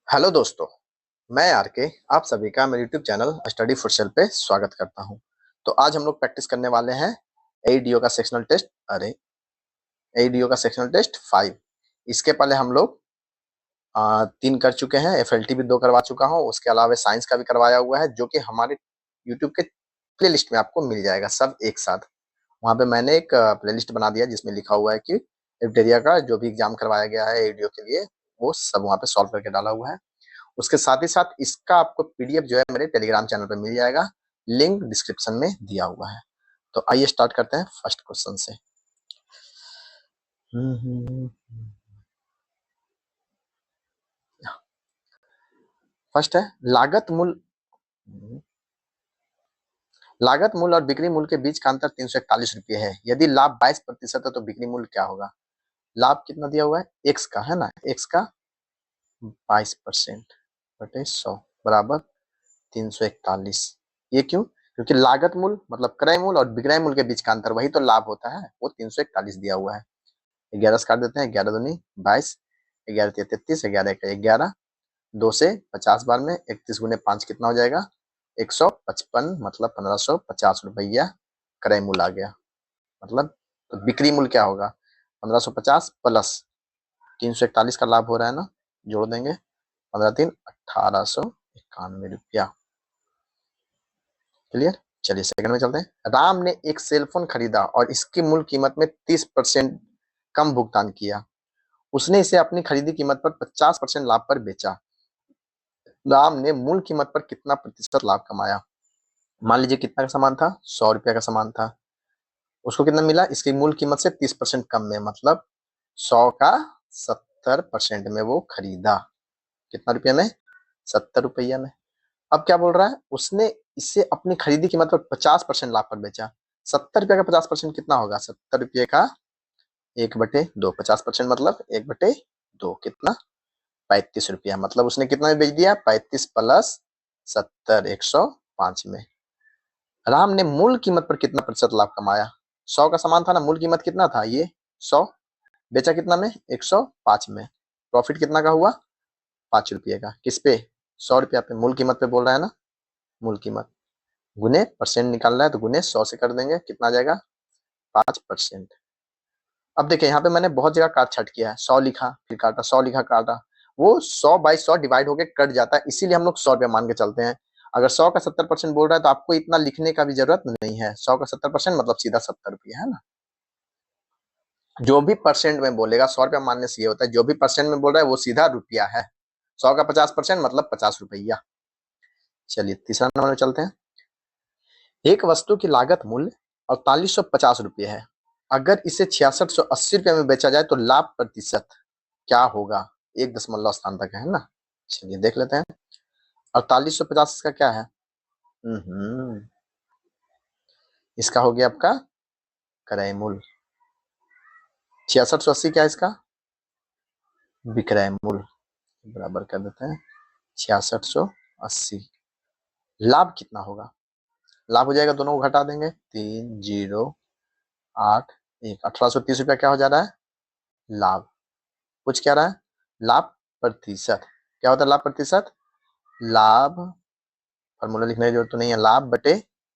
Hello दोस्तों, मैं are के आप सभी का मेरे YouTube channel study for sale पे स्वागत करता हूं। तो आज हम लोग प्रैक्टिस करने वाले हैं एईडीओ का सेक्शनल टेस्ट एईडीओ का सेक्शनल टेस्ट 5। इसके पहले हम लोग 3 कर चुके हैं, एफएलटी भी 2 करवा चुका हूं, उसके अलावा साइंस का भी करवाया हुआ है जो कि हमारे यूट्यूब के प्लेलिस्ट में आपको मिल जाएगा सब एक साथ। वहाँ पे मैंने एक प्लेलिस्ट बना दिया जिसमें लिखा हुआ है कि एफडेरिया का जो भी एग्जाम करवाया गया है एईडीओ के लिए वो सब वहाँ पे सॉल्व करके डाला हुआ है। उसके साथ ही साथ इसका आपको पीडीएफ जो है मेरे टेलीग्राम चैनल पे मिल जाएगा, लिंक डिस्क्रिप्शन में दिया हुआ है। तो आइए स्टार्ट करते हैं फर्स्ट क्वेश्चन से। फर्स्ट है लागत मूल्य और बिक्री मूल्य के बीच का अंतर 341 रुपये है। यदि लाभ 22% है तो बिक्री मूल्य क्या होगा? लाभ कितना दिया हुआ है? एक्स का है ना, एक्स का 22% बटे 100 बराबर 341। ये क्यों? क्योंकि लागत मूल्य मतलब क्रय मूल्य और विक्रय मूल्य के बीच का अंतर वही तो लाभ होता है, वो 341 दिया हुआ है। 11 से काट देते हैं, 11 दूनी 22, 11 तिया 33, 11 का 11, 2 से 50 बार में 31 गुने 5 कितना हो जाएगा? 155 मतलब 1550 रुपया क्रय मूल्य आ गया। मतलब तो बिक्री मूल्य क्या होगा? 1550 प्लस 341 का लाभ हो रहा है ना, जोड़ देंगे 15 3 1891 रुपया। क्लियर? चलिए सेकंड में चलते हैं। राम ने एक सेलफोन खरीदा और इसकी मूल कीमत में 30% कम भुगतान किया। उसने इसे अपनी खरीदी कीमत पर 50% लाभ पर बेचा। राम ने मूल कीमत पर कितना प्रतिशत लाभ कमाया? मान लीजिए कितना का सामान था? 100 रुपया का सामान था। उसको कितना मिला? इसकी मूल कीमत से 30% कम में, मतलब 100 का 70% में वो खरीदा। कितना रुपया में? 70 रुपया में। अब क्या बोल रहा है? उसने इसे अपनी खरीदी कीमत पर 50% लाभ पर बेचा। 70 रुपया का 50% कितना होगा? 70 रुपये का 1/2, 50% मतलब 1/2 कितना? 35 रुपया। मतलब उसने कितना में बेच दिया? 35 प्लस 70 105 में। राम ने मूल कीमत पर कितना प्रतिशत लाभ कमाया? 100 का सामान था ना, मूल कीमत कितना था? ये 100, बेचा कितना में? 105 में। प्रॉफिट कितना का हुआ? 5 रुपये का। किस पे? 100 रुपया पे, मूल कीमत पे बोल रहा है ना, मूल कीमत गुने परसेंट निकालना है तो गुने 100 से कर देंगे, कितना आ जाएगा? 5%। अब देखिए यहाँ पे मैंने बहुत जगह काट छाट किया है, 100 लिखा फिर काटा, 100 लिखा काटा, वो 100 बाई 100 डिवाइड होके कट जाता है, इसीलिए हम लोग 100 रुपया मान के चलते हैं। अगर 100 का 70% बोल रहा है तो आपको इतना लिखने का भी जरूरत नहीं है। 100 का 70% मतलब सीधा 70 रुपया है ना। जो भी परसेंट में बोलेगा 100 रुपया मानने से ये होता है, जो भी परसेंट में बोल रहा है वो सीधा रुपया है। 100 का 50% मतलब 50 रुपया। चलिए तीसरा नंबर में चलते हैं। एक वस्तु की लागत मूल्य 4850 रुपये है। अगर इसे 6680 रुपये में बेचा जाए तो लाभ प्रतिशत क्या होगा? 1 दशमलव स्थान तक है ना। चलिए देख लेते हैं। 4850 का क्या है? इसका हो गया आपका क्रय मूल्य। 6680 क्या है इसका? विक्रय मूल्य। बराबर कर देते हैं 6680। लाभ कितना होगा? लाभ हो जाएगा, दोनों को घटा देंगे, 3081 1830 रुपया क्या हो जा रहा है? लाभ। कुछ क्या रहा है? लाभ प्रतिशत। क्या होता है लाभ प्रतिशत? लाभ फॉर्मूला लिखने की जरूरत तो नहीं है, लाभ बटे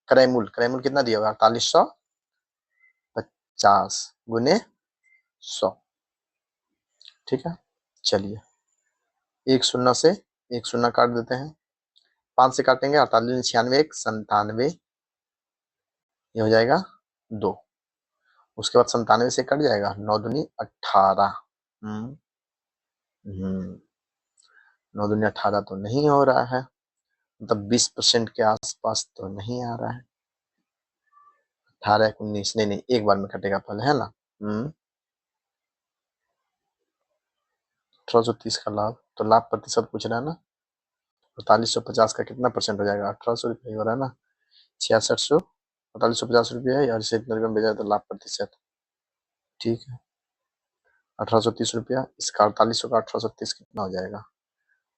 क्रय मूल्य। क्रय मूल्य कितना दिया होगा? 4850 गुने 100। ठीक है, चलिए एक शून्य से एक शून्य काट देते हैं, 5 से काटेंगे 48 96 1 97, ये हो जाएगा 2। उसके बाद 97 से कट जाएगा, 9 दूनी 18। 9 दूनी 18 तो नहीं हो रहा है, मतलब 20% के आसपास तो नहीं आ रहा है। 18 19 नहीं, एक बार में कटेगा पहले है ना। 1830 का लाभ, तो लाभ प्रतिशत पूछ रहा है ना। 4850 का कितना परसेंट हो जाएगा? 1800 रुपये हो रहा है ना। 6600 4850 रुपये है यार, इसे इतने रुपये में भेजा तो लाभ प्रतिशत। ठीक है, 1830 रुपया, इसका 4800 का 1830 कितना हो जाएगा?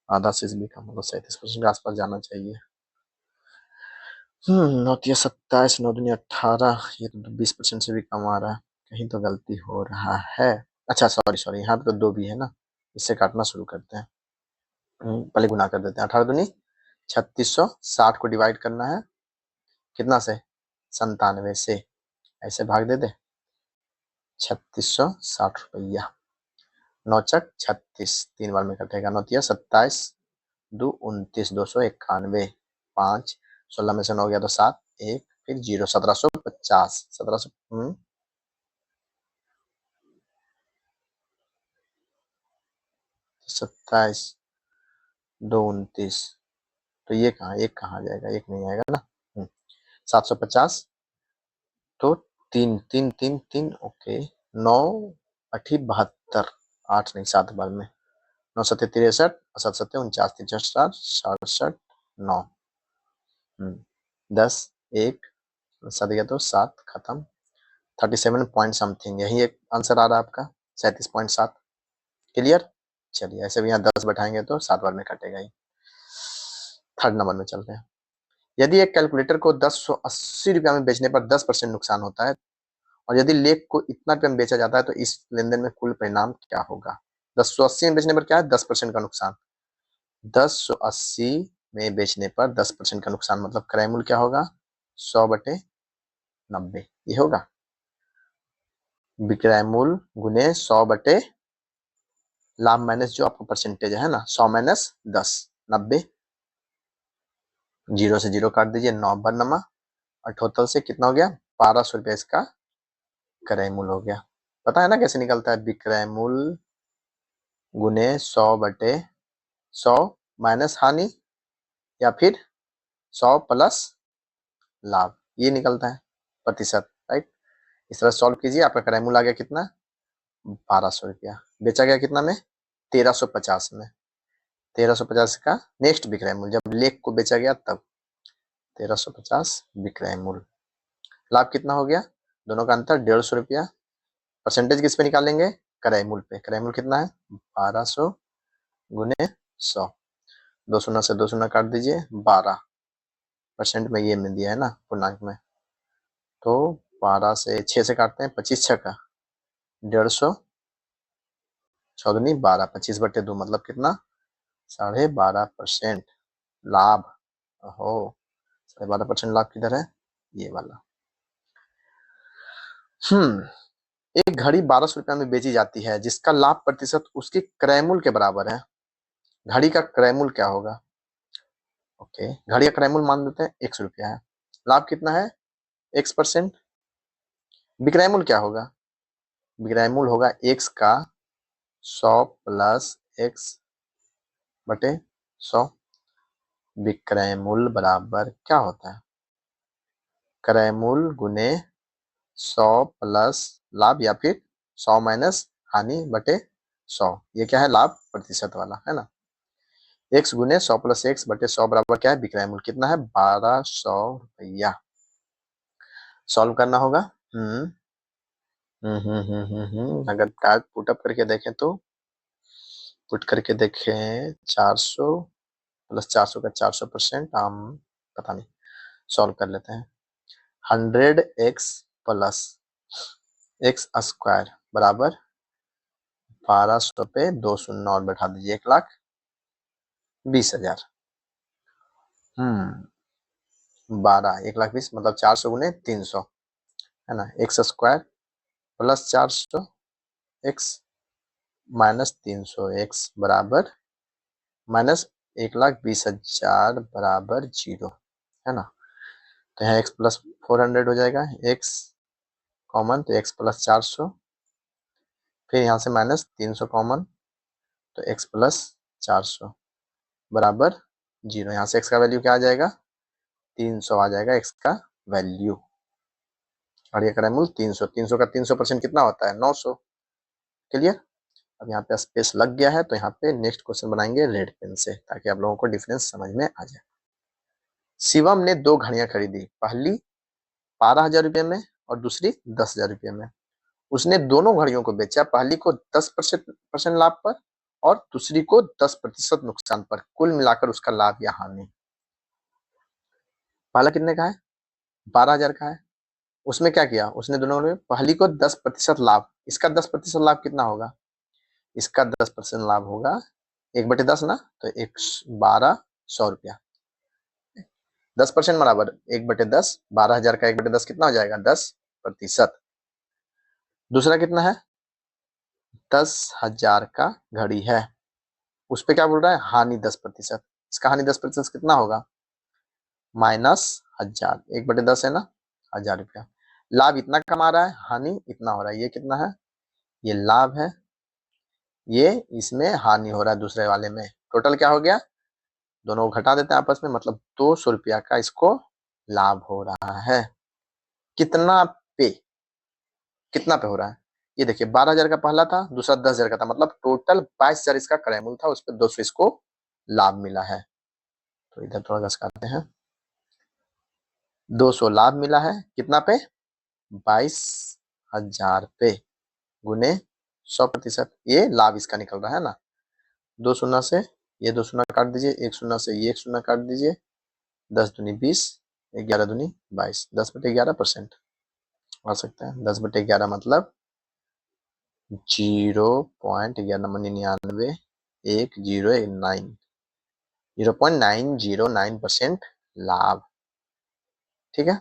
आधा से भी कम, मतलब 37% के आसपास जाना चाहिए। 9 तिया 27, 9 दूनी 18, ये तो 20% से भी कम आ रहा है, कहीं तो गलती हो रहा है। अच्छा सॉरी, यहाँ पे तो 2 भी है ना, इससे काटना शुरू करते हैं। पहले गुना कर देते हैं। 18 दूनी 3600, 60 को डिवाइड करना है कितना से, 97 से, ऐसे भाग दे दे। 3660 रुपया, 9 × 36, 3 बार में कटेगा, 9 × 27, 2 29, 291, 5 16 में से 9 गया तो 7, 1 फिर 0, 1750, 1700 27, 2 29, तो ये कहाँ, एक कहाँ जाएगा, एक नहीं आएगा ना। 750 तो 3 3 3 3, ओके, 9 8 72, 8 नहीं 7 बार में, 9 7 63, 7 7 49, 3 4 67, 9, 10 1 7 गया तो 7, खत्म। 37 पॉइंट समथिंग, यही एक आंसर आ रहा है आपका, 37.7। क्लियर। चलिए ऐसे भी यहाँ 10 बैठाएंगे तो 7 बार में कटेगा ही। थर्ड नंबर में चलते हैं। यदि एक कैलकुलेटर को 1080 रुपया में बेचने पर 10% नुकसान होता है और यदि लेख को इतना रुपया में बेचा जाता है तो इस लेनदेन में कुल परिणाम क्या होगा। 1080 में बेचने पर क्या है, 10% का नुकसान। 1080 में बेचने पर 10% का नुकसान मतलब क्रय मूल्य क्या होगा, 100/90, ये होगा विक्रय मूल्य गुने 100/, लाभ माइनस जो आपको परसेंटेज है ना, 100 - 10, 90, 0 से 0 काट दीजिए, 9 बनमा, और टोटल से कितना हो गया, 1200 रुपया इसका क्रय मूल्य हो गया। पता है ना कैसे निकलता है, विक्रय मूल्य गुने 100/100 माइनस हानि या फिर 100 प्लस लाभ, ये निकलता है प्रतिशत, राइट। इस तरह सॉल्व कीजिए, आपका क्रय मूल्य आ गया कितना, 1200 रुपया, बेचा गया कितना में, 1350 में। 1350 का नेक्स्ट विक्रय मूल्य जब लेख को बेचा गया तब 1350 विक्रय मूल्य। लाभ कितना हो गया, दोनों का अंतर 150 रुपया। परसेंटेज किस पे निकालेंगे, क्रय मूल्य पे। क्रय मूल्य कितना है, 1200 गुने 100, 2 शून्य से 2 शून्य काट दीजिए, 12% में ये में दिया है ना पूर्णांक में, तो 12 से 6 से काटते हैं, 25 6 का 150, 6 दूनी 12, 25/2 मतलब कितना, 12.5% लाभ। हो 12.5% लाभ किधर है, ये वाला। एक घड़ी 1200 रुपया में बेची जाती है जिसका लाभ प्रतिशत उसके क्रय मूल्य के बराबर है। घड़ी का क्रय मूल्य क्या होगा, ओके, घड़ी का क्रय मूल्य मान लेते हैं 100 रुपया है, लाभ कितना है, x%। विक्रय मूल्य क्या होगा, विक्रय मूल्य होगा x का 100 प्लस x/100। विक्रय मूल्य बराबर क्या होता है, क्रय मूल्य गुने 100 प्लस लाभ या फिर 100 माइनस हानि बटे 100, ये क्या है, लाभ प्रतिशत वाला है ना। x गुने 100 प्लस x/100 बराबर क्या है, विक्रय मूल्य कितना है, 1200 रुपया। सॉल्व करना होगा। अगर टाइप पुटअप करके देखें तो, पुट करके देखें 400 प्लस 400 का 400%, हम पता नहीं, सॉल्व कर लेते हैं। 100x प्लस x² बराबर 1200 पे 2 शून्य और बैठा दीजिए, 1,20,000। 12 1,20,000 मतलब 400 गुने 300 है ना, x² plus 400 x minus 300 x बराबर माइनस 1,20,000 बराबर 0 है ना। तो यहाँ x प्लस 400 हो जाएगा, x कॉमन तो x प्लस 400, फिर यहाँ से माइनस 300 कॉमन तो x प्लस 400 बराबर 0। यहाँ से x का वैल्यू क्या आ जाएगा, 300 आ जाएगा x का वैल्यू, और ये क्रय मूल्य 300, 300 का 300% कितना होता है, 900। क्लियर। अब यहाँ पे स्पेस लग गया है तो यहाँ पे नेक्स्ट क्वेश्चन बनाएंगे रेड पेन से, ताकि आप लोगों को डिफरेंस समझ में आ जाए। शिवम ने 2 घड़ियां खरीदी, पहली 12,000 रुपये में और दूसरी 10,000 रुपये में। उसने दोनों घड़ियों को बेचा, पहली को 10% लाभ पर और दूसरी को 10% नुकसान पर, कुल मिलाकर उसका लाभ या हानि। पहला कितने का है, 12,000 का है। उसमें क्या किया, उसने दोनों में पहली को 10% लाभ, इसका 10% लाभ कितना होगा, इसका 10% लाभ होगा 1/10 ना, तो 1200 रुपया। 10% बराबर 1/10, 12,000 का 1/10 कितना हो जाएगा? 10%। दूसरा कितना है? 10,000 का घड़ी है, उस पे क्या बोल रहा है? हानि 10%। इसका हानि 10% कितना होगा? -1000, 1/10 है ना, 1000 रुपया। लाभ इतना कमा रहा है, हानि इतना हो रहा है। ये कितना है? ये लाभ है, ये इसमें हानि हो रहा है दूसरे वाले में। टोटल क्या हो गया? दोनों को घटा देते हैं आपस में, मतलब 200 रुपया का इसको लाभ हो रहा है। कितना पे? कितना पे हो रहा है? ये देखिए 12,000 का पहला था, दूसरा 10,000 का था, मतलब टोटल 22,000 इसका क्रय मूल्य था, उस पर 200 इसको लाभ मिला है। तो इधर थोड़ा घसकाते हैं, 200 लाभ मिला है कितना पे? 22,000 पे गुने 100%, ये लाभ इसका निकल रहा है ना। 2 शून्य से ये 2 शून्य काट दीजिए, 1 शून्य से ये 1 शून्य काट दीजिए, 10 दूनी 20, 11 दूनी 22, 10/11% आ सकता है। 10/11 मतलब 0.1199, 0.909% लाभ। ठीक है,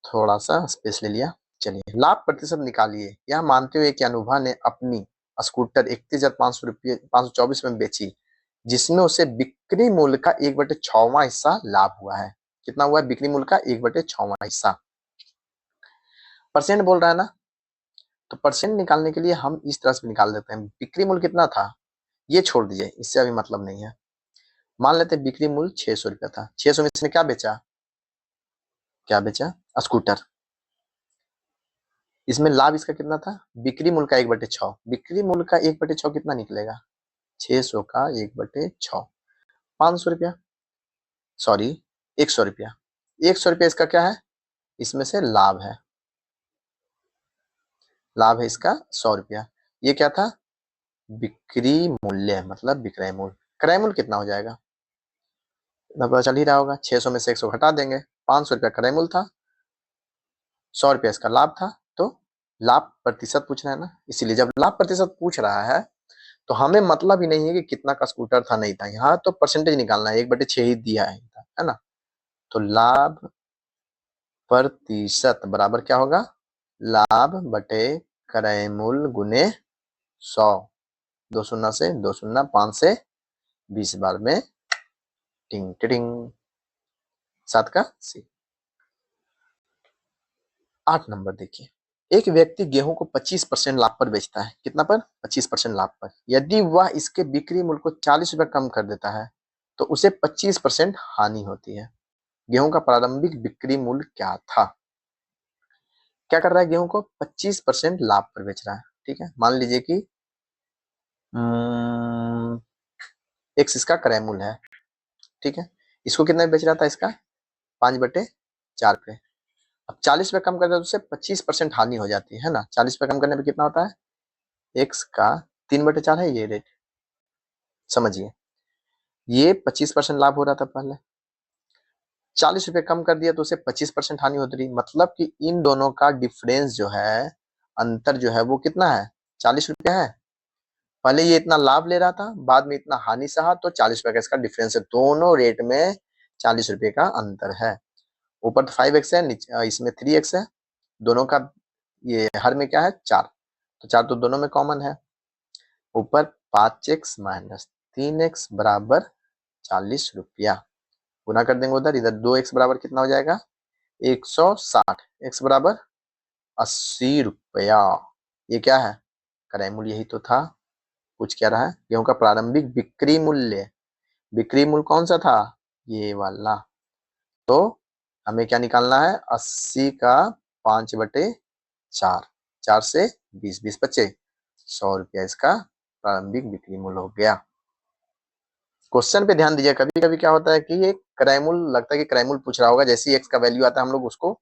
थोड़ा सा स्पेस ले लिया। चलिए लाभ प्रतिशत निकालिए। यह मानते हुए कि अनुभव ने अपनी स्कूटर 31,500 रुपये 524 में बेची, जिसमें उसे बिक्री मूल्य का 1/6वां हिस्सा लाभ हुआ है। कितना हुआ है? बिक्री मूल्य का 1/6वां हिस्सा। परसेंट बोल रहा है ना, तो परसेंट निकालने के लिए हम इस तरह से निकाल देते हैं। बिक्री मूल्य कितना था, ये छोड़ दीजिए, इससे अभी मतलब नहीं है। मान लेते हैं बिक्री मूल्य 600 रुपया था, 600 में इसने क्या बेचा? क्या बेचा? स्कूटर। इसमें लाभ इसका कितना था? बिक्री मूल्य का 1/6। बिक्री मूल्य का 1/6 कितना निकलेगा? 600 का 1/6, 500 रुपया, सॉरी 100 रुपया। 100 रुपया इसका क्या है? इसमें से लाभ है, लाभ है इसका 100 रुपया। ये क्या था? बिक्री मूल्य, मतलब विक्रय मूल्य। क्रय मूल्य कितना हो जाएगा? इतना पता चल ही रहा होगा, 600 में से 100 घटा देंगे, 500 रुपया क्रय मूल्य था, 100 रुपया इसका लाभ था। तो लाभ प्रतिशत पूछ रहा है ना, इसीलिए जब लाभ प्रतिशत पूछ रहा है तो हमें मतलब ही नहीं है कि कितना का स्कूटर था नहीं था, यहाँ तो परसेंटेज निकालना है, 1/6 ही दिया है ना। तो लाभ प्रतिशत बराबर क्या होगा? लाभ बटे क्रय मूल्य गुने 100। 2 शून्य से 2 शून्य, 5 से 20 बार में टिंग टिंग, 7 का सी। 8 नंबर देखिए, एक व्यक्ति गेहूं को 25% लाभ पर बेचता है। कितना पर? 25% लाभ पर। यदि वह इसके बिक्री मूल्य को 40 रुपए कम कर देता है तो उसे 25% हानि होती है। गेहूं का प्रारंभिक बिक्री मूल्य क्या था? क्या कर रहा है? गेहूं को 25% लाभ पर बेच रहा है। ठीक है, मान लीजिए कि एक्स इसका क्रय मूल्य है। ठीक है, इसको कितना बेच रहा था? इसका 5/4 पे। अब 40 पे कम कर दे तो उससे 25% हानि हो जाती है ना। 40 पे कम करने पे कितना होता है? एक्स का 3/4 है ये रेट, समझिए। ये 25% लाभ हो रहा था पहले, 40 रुपए कम कर दिया तो उसे 25% हानि होती रही। मतलब कि इन दोनों का डिफरेंस जो है, अंतर जो है वो कितना है? 40 रुपया है। पहले ये इतना लाभ ले रहा था, बाद में इतना हानि सहा, तो 40 रुपए का इसका डिफरेंस है। दोनों रेट में 40 रुपए का अंतर है। ऊपर तो 5x है, इसमें 3x है। दोनों का ये हर में क्या है? 4, तो 4 तो दोनों में कॉमन है। ऊपर 5x माइनस 3x बराबर 40 रुपया। गुना कर देंगे उधर, इधर 2x बराबर कितना हो जाएगा? 160। x बराबर 80 रुपया। ये क्या है? क्रय मूल्य यही तो था। पूछ क्या रहा है? गेहूं का प्रारंभिक बिक्री मूल्य। बिक्री मूल्य कौन सा था? ये वाला। तो हमें क्या निकालना है? 80 का 5/4, 4 से 20, 20 बचे 100 रुपया इसका प्रारंभिक बिक्री मूल्य हो गया। क्वेश्चन पे ध्यान दीजिए, कभी कभी क्या होता है कि ये क्रय मूल्य लगता है कि क्रय मूल्य पूछ रहा होगा, जैसे ही एक्स का वैल्यू आता है हम लोग उसको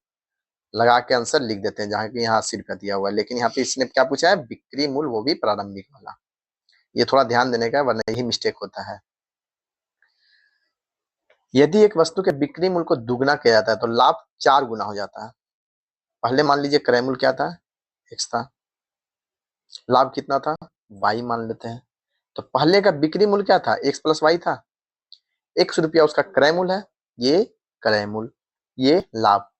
लगा के आंसर लिख देते हैं, जहाँ की यहाँ 80 रुपया दिया हुआ है, लेकिन यहाँ पे इसने क्या पूछा है? बिक्री मूल्य, वो भी प्रारंभिक वाला। ये थोड़ा ध्यान देने का, वरना यही मिस्टेक होता है। यदि एक वस्तु के बिक्री मूल्य को दुगना किया जाता है तो लाभ 4 गुना हो जाता है। पहले मान लीजिए क्रय मूल्य क्या था? एक्स था, लाभ कितना था? वाई मान लेते हैं। तो पहले का बिक्री मूल्य क्या था, एक्स प्लस वाई था। 100 रुपया उसका क्रय मूल्य है, ये क्रय मूल्य, ये लाभ।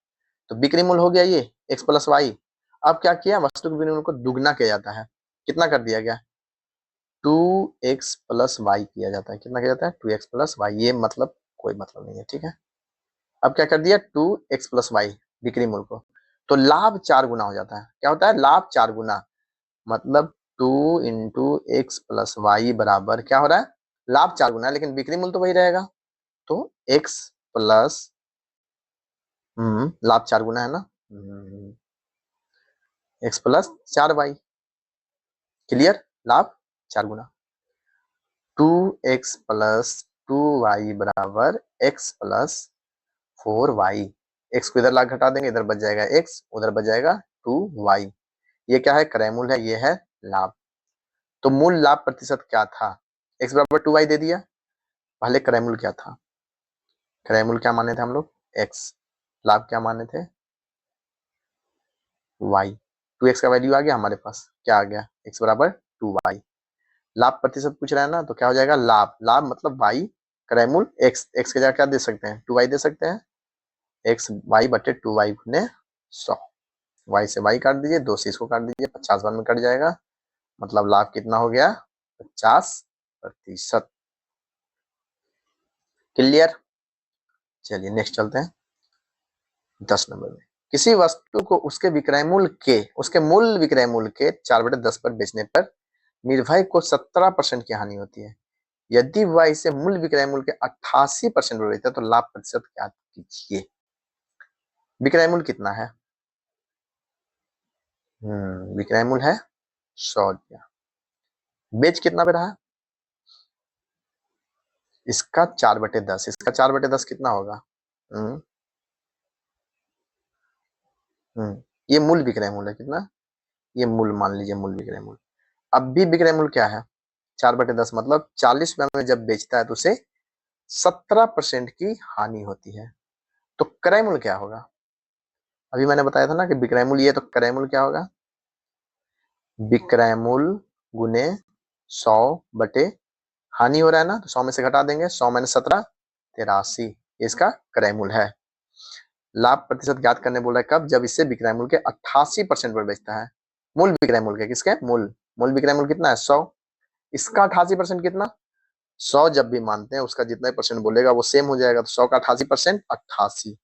तो बिक्री मूल्य हो गया ये एक्स प्लस वाई। अब क्या किया, वस्तु के बिक्री मूल्य को दुगना किया जाता है। कितना कर दिया गया, 2x प्लस वाई किया जाता है। कितना किया जाता है, 2x प्लस वाई। ये मतलब कोई मतलब नहीं है, ठीक है। अब क्या कर दिया, 2x प्लस वाई बिक्री मूल्य को, तो लाभ 4 गुना हो जाता है। क्या होता है, लाभ 4 गुना, मतलब 2 इंटू एक्स प्लस वाई बराबर क्या हो रहा है, लाभ 4 गुना, लेकिन बिक्री मूल्य तो वही रहेगा। तो x प्लस लाभ 4 गुना है ना, x प्लस 4y, क्लियर, लाभ 4 गुना। 2x प्लस 2y बराबर x प्लस 4y। x को इधर ला घटा देंगे, इधर बच जाएगा x, उधर बच जाएगा 2y। ये क्या है, क्रय मूल्य है, ये है लाभ। तो मूल लाभ प्रतिशत क्या था, x बराबर 2y दे दिया। पहले क्रय मूल्य क्या था, क्रय मूल्य क्या माने थे हम लोग, x, लाभ क्या माने थे, y। 2x का वैल्यू आ गया हमारे पास, क्या आ गया, x बराबर 2y। लाभ प्रतिशत पूछ रहा है ना, तो क्या हो जाएगा, लाभ, लाभ मतलब y, क्रय मूल्य x, x की जगह क्या दे सकते हैं, 2y दे सकते हैं। एक्स वाई बटे 2y गुने 100। y से y काट दीजिए, 2 से इसको काट दीजिए, 50 बार में कट जाएगा। मतलब लाभ कितना हो गया, 50%। क्लियर। चलिए नेक्स्ट चलते हैं 10 नंबर में। किसी वस्तु को उसके विक्रय मूल्य के, उसके मूल विक्रय मूल्य के 4/10 पर बेचने पर निर्भय को 17% की हानि होती है। यदि वह इसे मूल विक्रय मूल्य के 88% पर बेचता है तो लाभ प्रतिशत क्या कीजिए। विक्रय मूल्य कितना है, विक्रय मूल्य है 100 रुपया, बेच कितना पे रहा, इसका 4/10, इसका 4/10 कितना होगा, हम्म ये मूल विक्रय मूल्य है कितना, ये मूल मान लीजिए, मूल विक्रय मूल्य। अब भी विक्रय मूल्य क्या है, 4/10, मतलब 40 रुपया में जब बेचता है तो उसे 17% की हानि होती है। तो क्रय मूल्य क्या होगा, अभी मैंने बताया था ना कि विक्रय मूल्य ये, तो क्रय मूल्य क्या होगा, विक्रय मूल्य गुने 100 बटे हानि हो रहा है ना, तो 100 में से घटा देंगे, 100 माइनस 17, 83, इसका क्रय मूल्य है। लाभ प्रतिशत ज्ञात करने बोल रहा है कब, जब इससे विक्रय मूल्य के 88% पर बेचता है। मूल विक्रय मूल्य के, किसके, मूल, मूल विक्रय मूल्य कितना है 100, इसका 88% कितना, 100 जब भी मानते हैं उसका जितना परसेंट बोलेगा वो सेम हो जाएगा। तो 100 का 88%, 88,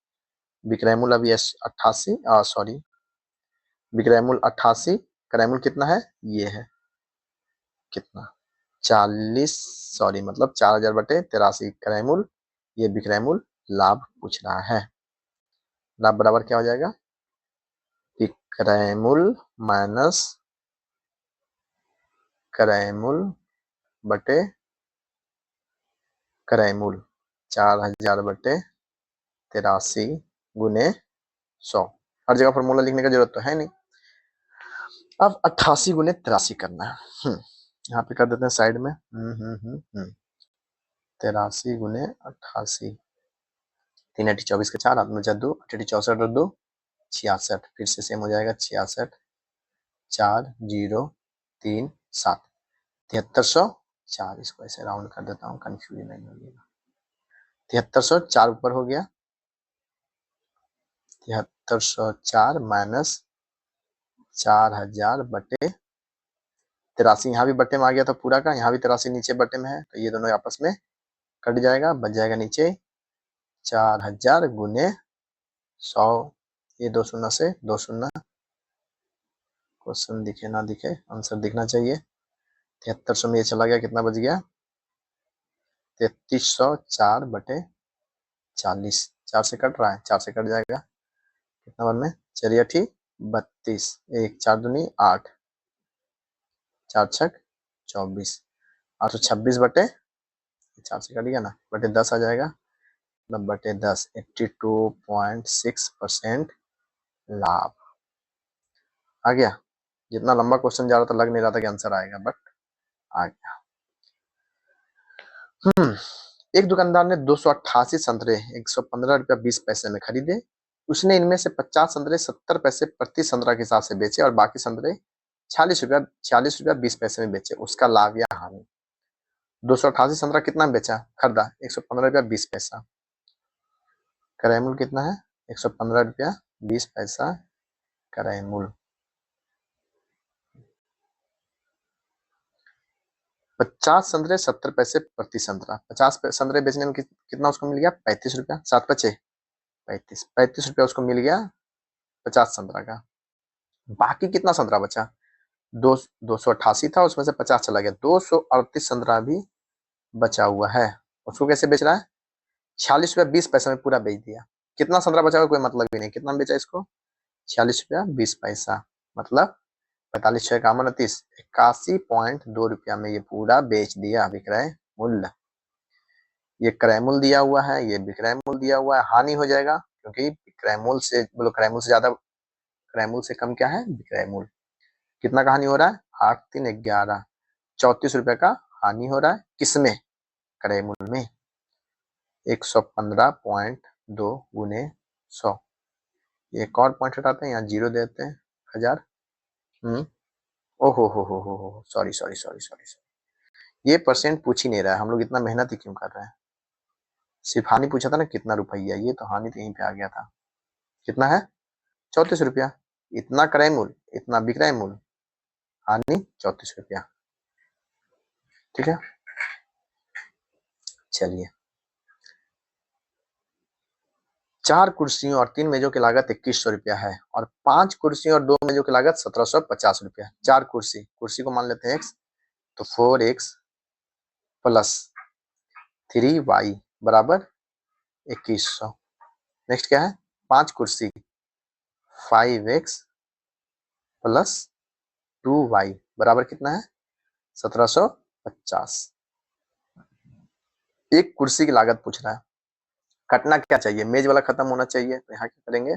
विक्रय मूल्य अभी 88, सॉरी, विक्रय मूल्य 88, क्रय मूल्य कितना है, ये है कितना 40, सॉरी मतलब 4000 बटे 83 क्रय मूल्य, ये विक्रय मूल्य, लाभ पूछ रहा है। लाभ बराबर क्या हो जाएगा, विक्रय मूल्य माइनस क्रय मूल्य बटे क्रय मूल्य, 4000 बटे 83 गुने 100। हर जगह फॉर्मूला लिखने का जरूरत तो है नहीं। अब 88 गुने 83 करना है, यहाँ पे कर देते हैं साइड में, 83 गुने 88, 3 8 24 के 4, हाथ में 2 8 64 और 2 66, फिर से सेम हो जाएगा 66, 4 0 3 7, 7304, इसको ऐसे राउंड कर देता हूँ कंफ्यूजन नहीं होगा। 7304 ऊपर हो गया, 7304 माइनस 4000 बटे 83, यहाँ भी बटे में आ गया था पूरा का, यहाँ भी 83 नीचे बटे में है, तो ये दोनों आपस में कट जाएगा, बच जाएगा नीचे 4000 गुने 100, ये 2 शून्य से 2 शून्य, क्वेश्चन दिखे ना दिखे आंसर दिखना चाहिए। 7300 में ये चला गया, कितना बच गया 3304 बटे 40, 4 से कट रहा है, 4 से कट जाएगा, कितना बार में, चलिए ठीक 32, 1 4 दूनी 8, 4 छक 24, 826 बटे 4 से कट गया ना, बटे 10 आ जाएगा, मतलब बटे 10, 82.6% लाभ आ गया। जितना लंबा क्वेश्चन जा रहा था लग नहीं रहा था कि आंसर आएगा, बट आ गया। एक दुकानदार ने 288 संतरे 115 रुपया 20 पैसे में खरीदे। उसने इनमें से 50 संतरे 70 पैसे प्रति संतरा के हिसाब से बेचे और बाकी संतरे ₹46 20 में बेचे, उसका लाभ या हानि। 288 संतरा कितना में बेचा, खरीदा ₹115 20। क्रय मूल्य कितना है, ₹115 20 क्रय मूल्य। 50 संतरे 70 पैसे प्रति संतरा, 50 संतरे बेचने में कितना उसको मिल गया, ₹35। 7 बचे 35 रुपया उसको मिल गया 50 संतरा का। बाकी कितना संतरा बचा, 288 था, उसमें से 50 चला गया, 238 संतरा भी बचा हुआ है। उसको कैसे बेच रहा है, ₹46 में पूरा बेच दिया। कितना संतरा बचा हुआ कोई मतलब ही नहीं, कितना में बेचा इसको, ₹46 मतलब 45 का 29, 81.2 में ये पूरा बेच दिया। विक्रय मूल्य, ये क्रय मूल्य दिया हुआ है, ये विक्रय मूल्य दिया हुआ है। हानि हो जाएगा क्योंकि क्रय मूल्य से बोलो, क्रय मूल्य से ज्यादा, क्रय मूल्य से कम क्या है, विक्रय मूल्य। कितना का हानि हो रहा है, 8 3 11, ₹34 का हानि हो रहा है। किसमें, क्रय मूल्य में। 115.2 गुने 100, एक और पॉइंट हटाते हैं, यहाँ 0 देते हैं, 1000। ओहो, सॉरी, ये परसेंट पूछ ही नहीं रहा है, हम लोग इतना मेहनत ही क्यों कर रहे हैं। सिर्फ हानि पूछा था ना कितना रुपया, ये तो हानि तो यहीं पे आ गया था। कितना है, ₹34। इतना क्रय मूल्य, इतना विक्रय मूल्य, हानि ₹34। ठीक है, चलिए। 4 कुर्सियों और 3 मेजों की लागत ₹2100 है और 5 कुर्सियों और 2 मेजों की लागत ₹1750। 4 कुर्सी को मान लेते हैं x, तो 4x प्लस 3y बराबर 2100। नेक्स्ट क्या है, 5 कुर्सी 5x प्लस 2y बराबर कितना है, 1750। एक कुर्सी की लागत पूछ रहा है, कटना क्या चाहिए, मेज वाला खत्म होना चाहिए, तो यहाँ क्या करेंगे,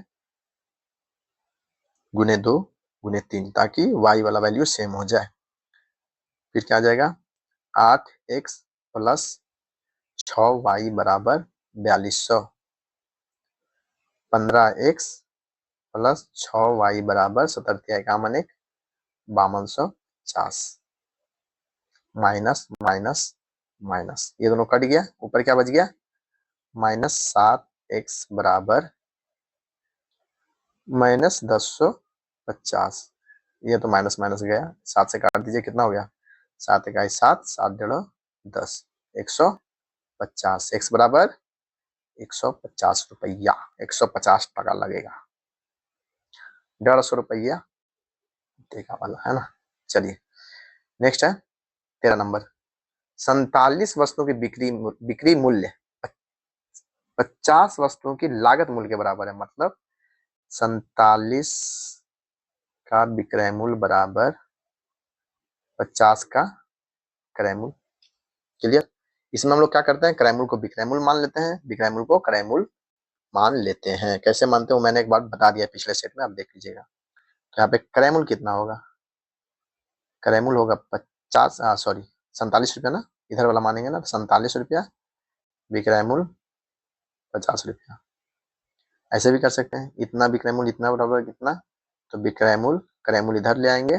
गुने 2 गुने 3, ताकि y वाला वैल्यू सेम हो जाए। फिर क्या आ जाएगा, 8x प्लस 6y बराबर 4200, 15x प्लस 6y बराबर 17 5250, माइनस माइनस माइनस, ये दोनों कट गया, ऊपर क्या बच गया, -7x बराबर -1050। ये तो माइनस माइनस गया, 7 से काट दीजिए, कितना हो गया, 7 इकाई 7, 7 डेढ़ 10, 150, x बराबर 150 रुपया, 150 टका लगेगा, 150 रुपया देगा वाला है ना। चलिए नेक्स्ट है 13 नंबर, 47 वस्तुओं की बिक्री मूल्य 50 वस्तुओं की लागत मूल्य के बराबर है। मतलब 47 का विक्रय मूल्य बराबर 50 का क्रय मूल्य। क्लियर, इसमें हम लोग क्या करते हैं, क्रय मूल्य को विक्रय मूल्य मान लेते हैं, विक्रय मूल्य को क्रय मूल्य मान लेते हैं। कैसे मानते हो, मैंने एक बार बता दिया पिछले सेट में, आप देख लीजिएगा। तो यहाँ पे क्रय मूल्य कितना होगा, क्रय मूल्य होगा 47 रुपया ना, इधर वाला मानेंगे ना, 47 रुपया, विक्रय मूल्य 50 रुपया। ऐसे भी कर सकते हैं, इतना विक्रय मूल्य इतना बराबर कितना, तो विक्रय मूल्य क्रय मूल्य इधर ले आएंगे,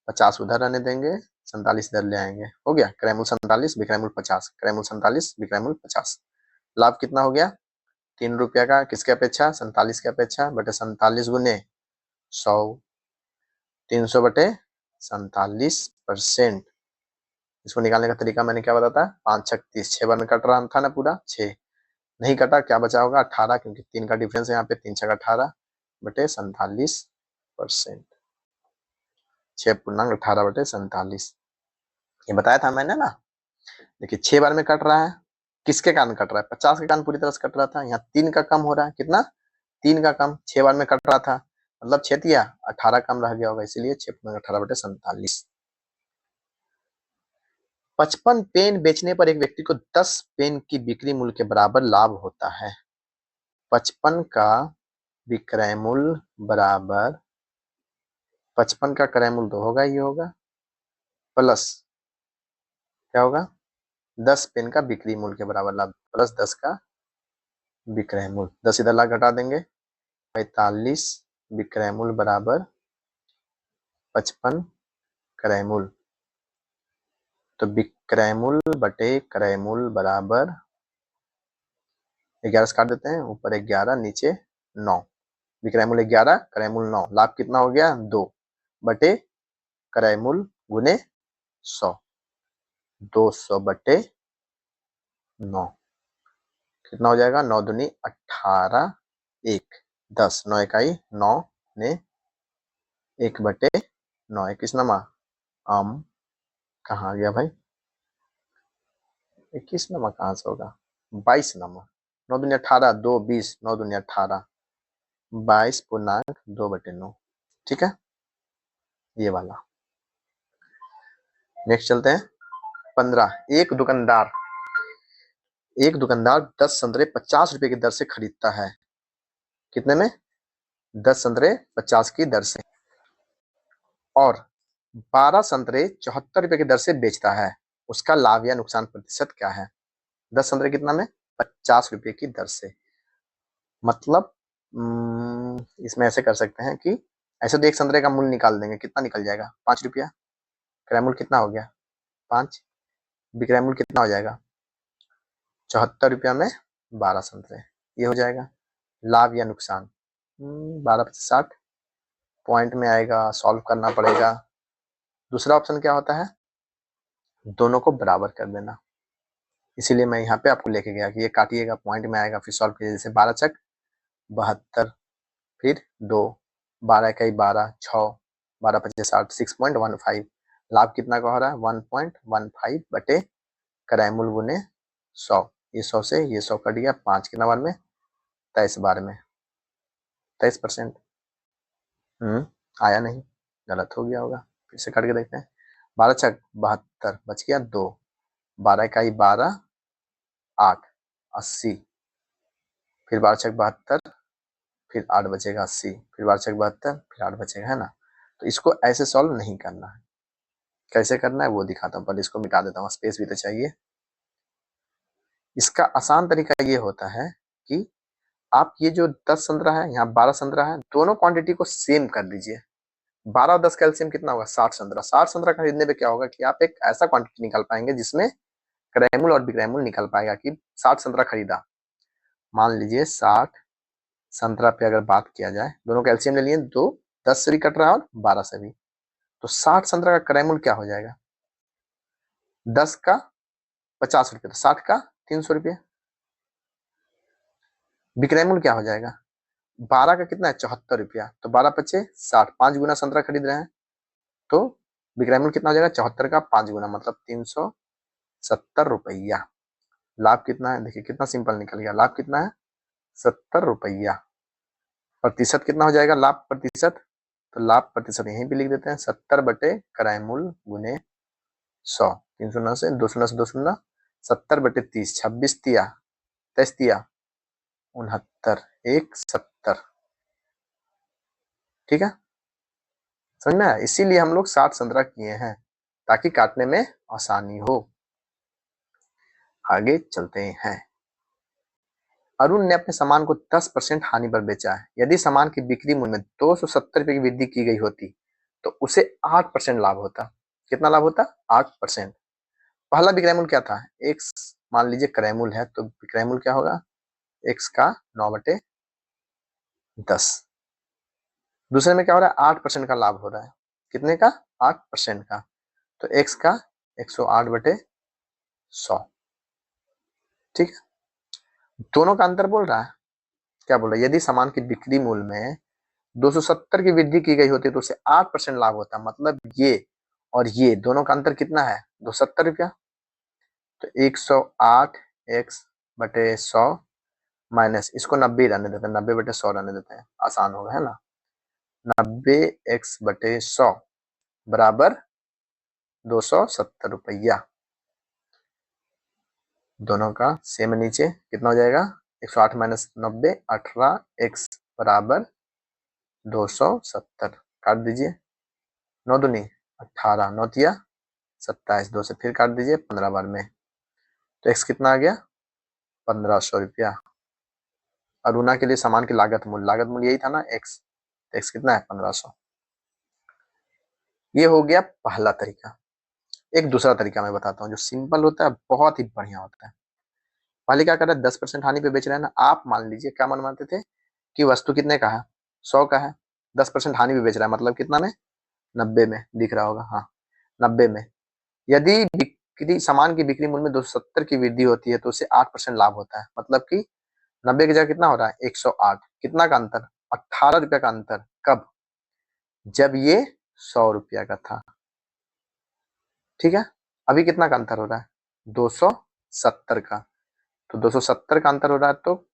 50 उधर रहने देंगे, 47 इधर ले आएंगे, हो गया क्रय मूल्य 47 विक्रय मूल्य 50, क्रय मूल्य 47 विक्रय मूल्य 50। लाभ कितना हो गया, ₹3 का, किसके अपेक्षा, 47 के अपेक्षा, बटे 47 गुने 100, 300 बटे 47%। इसको निकालने का तरीका मैंने क्या बताया था, 5 6 30, 6 बार में कट रहा था ना पूरा, 6 नहीं कटा, क्या बचा होगा 18, क्योंकि 3 का डिफरेंस है यहाँ पे, 3 6 18 बटे 47%, 6.18 बटे 47, ये बताया था मैंने ना। देखिए 6 बार में कट रहा है, किसके कारण कट रहा है, 50 के कारण पूरी तरह से कट रहा था, यहाँ 3 का कम हो रहा है, कितना 3 का कम, 6 बार में कट रहा था, मतलब 6 तिया 18 कम रह गया होगा, इसीलिए 6.18 बटे 47। 55 पेन बेचने पर एक व्यक्ति को 10 पेन की बिक्री मूल्य के बराबर लाभ होता है। 55 का विक्रय मूल्य बराबर 55 का क्रय मूल्य तो होगा ही होगा, प्लस क्या होगा, 10 पेन का बिक्री मूल्य के बराबर लाभ, प्लस 10 का विक्रय मूल्य, 10 इधर ला घटा देंगे, 45 विक्रय मूल्य बराबर 55 क्रयमूल, तो विक्रयमूल बटे क्रयमूल बराबर 11 से काट देते हैं, ऊपर 11 नीचे 9, विक्रयमूल 11 क्रयमूल 9, लाभ कितना हो गया 2 बटे क्रयमूल गुने 100, 200 बटे 9 कितना हो जाएगा, 9 दूनी 18, 1 10, 9 इकाई 9 ने 1 बटे 9, 21 नमा कहाँ गया भाई, 21 नमा कहाँ से होगा, 22 नमा, 9 दूनी 18, 2 20, 9 दूनी 18, 22.2/9, ठीक है ये वाला। नेक्स्ट चलते हैं 15, एक दुकानदार 10 संतरे 50 रुपए की दर से खरीदता है, कितने में, 10 संतरे 50 की दर से, और 12 संतरे 74 रुपए की दर से बेचता है, उसका लाभ या नुकसान प्रतिशत क्या है। 10 संतरे कितना में, 50 रुपए की दर से, मतलब इसमें ऐसे कर सकते हैं कि ऐसे तो एक संतरे का मूल्य निकाल देंगे, कितना निकल जाएगा, 5 रुपया, क्रय मूल्य कितना हो गया 5, विक्रय मूल्य कितना हो जाएगा 74 रुपया में 12 संतरे, ये हो जाएगा। लाभ या नुकसान 12/60 पॉइंट में आएगा, सॉल्व करना पड़ेगा। दूसरा ऑप्शन क्या होता है, दोनों को बराबर कर देना, इसीलिए मैं यहाँ पे आपको लेके गया कि ये काटिएगा पॉइंट में आएगा, फिर सॉल्व कीजिए, जैसे 12 चक 72, फिर 2, 12 इकाई 12, 6, 12 पच्चीस 60, 6.15, लाभ कितना का हो रहा है 1.15 बटे क्रय मूल्य गुने 100, ये 100 से ये 100 कट गया, 5 कितना बार में 23 बार में 23%, आया नहीं, गलत हो गया होगा, फिर से काट के देखते हैं, 12 छक 72 बच गया 2, 12 इकाई 12, 8 80, फिर 12 छक 72, फिर 8 बचेगा 80, फिर 12 छक 72, फिर 8 बचेगा, है ना। तो इसको ऐसे सॉल्व नहीं करना है, कैसे करना है वो दिखाता हूँ, पहले इसको मिटा देता हूँ, स्पेस भी तो चाहिए। इसका आसान तरीका ये होता है कि आप ये जो 10 संतरा है, यहाँ 12 संतरा है, दोनों क्वांटिटी को सेम कर दीजिए, 12 और 10 कैल्शियम कितना होगा 60 संतरा, 60 संतरा खरीदने पे क्या होगा कि आप एक ऐसा क्वांटिटी निकाल पाएंगे जिसमें क्रयमूल और विक्रयमूल निकल पाएगा कि 60 संतरा खरीदा, मान लीजिए 60 संतरा पे अगर बात किया जाए, दोनों कैल्शियम ले लिए, दो 10 से भी कट रहा है और 12 से भी, तो 60 संतरा का क्रयमूल क्या हो जाएगा, 10 का 50 रुपये, तो 60 का 300 रुपये, विक्रयमूल क्या हो जाएगा 12 का कितना है 74 रुपया, तो 12 पच्चे 60, 5 गुना संतरा खरीद रहे हैं, तो विक्रयमूल कितना हो जाएगा 74 का 5 गुना, मतलब 370 रुपया। लाभ कितना है, देखिए कितना सिंपल निकल गया, लाभ कितना है 70 रुपया, प्रतिशत कितना हो जाएगा लाभ प्रतिशत, तो लाभ प्रतिशत यहीं पे लिख देते हैं, 70 बटे क्रय मूल्य गुने 100, 309 से 209 से 209, 70 बटे 30, 26 तिया 23 तिया 69, 170, ठीक है समझना है, इसीलिए हम लोग 60 संतरा किए हैं ताकि काटने में आसानी हो। आगे चलते हैं, अरुण ने अपने सामान को 10% हानि पर बेचा है, यदि सामान की बिक्री मूल्य में 270 रुपए की वृद्धि की गई होती तो उसे 8% लाभ होता, कितना लाभ होता 8%। पहला विक्रय मूल्य क्या था एक्स, मान लीजिए क्रय मूल्य है, तो विक्रय मूल्य क्या होगा एक्स का 9/10, दूसरे में क्या हो रहा है 8% का लाभ हो रहा है, कितने का 8% का, तो एक्स का 108/100, ठीक है। दोनों का अंतर बोल रहा है, क्या बोल रहा है, यदि सामान की बिक्री मूल्य में 270 की वृद्धि की गई होती तो उसे 8% लाभ होता, मतलब ये और ये दोनों का अंतर कितना है 270 रुपया, तो 108 x/100 माइनस इसको 90 रहने देते हैं, 90/100 रहने देते हैं, आसान होगा है ना, 90 x/100 बराबर 270 रुपया, दोनों का सेम नीचे कितना हो जाएगा 108 माइनस 90, 18 x बराबर 270, काट दीजिए, 9 दूनी 18, 9 तिया 27, 2 से फिर काट दीजिए 15 बार में, तो एक्स कितना आ गया 1500 रुपया। अरुणा के लिए सामान की लागत मूल्य यही था ना एक्स, एक्स कितना है 1500। ये हो गया पहला तरीका। एक दूसरा तरीका मैं बताता हूँ जो सिंपल होता है, बहुत ही बढ़िया होता है। पहले क्या कर रहा है, 10% हानि पे बेच रहा है ना। आप मान लीजिए क्या मन मानते थे कि वस्तु कितने का है, 100 का है, 10% हानि पे बेच रहा है, मतलब कितना में, 90 में दिख रहा होगा, हाँ 90 में। यदि बिक्री सामान की बिक्री मूल्य में 270 की वृद्धि होती है तो उसे 8% लाभ होता है, मतलब कि 90 की जगह कितना हो रहा है, 108। कितना का अंतर, 18 रुपया का अंतर। कब, जब ये 100 रुपया का था, ठीक है। अभी कितना का अंतर हो रहा है, 270 का। तो 270 का अंतर हो रहा है, तो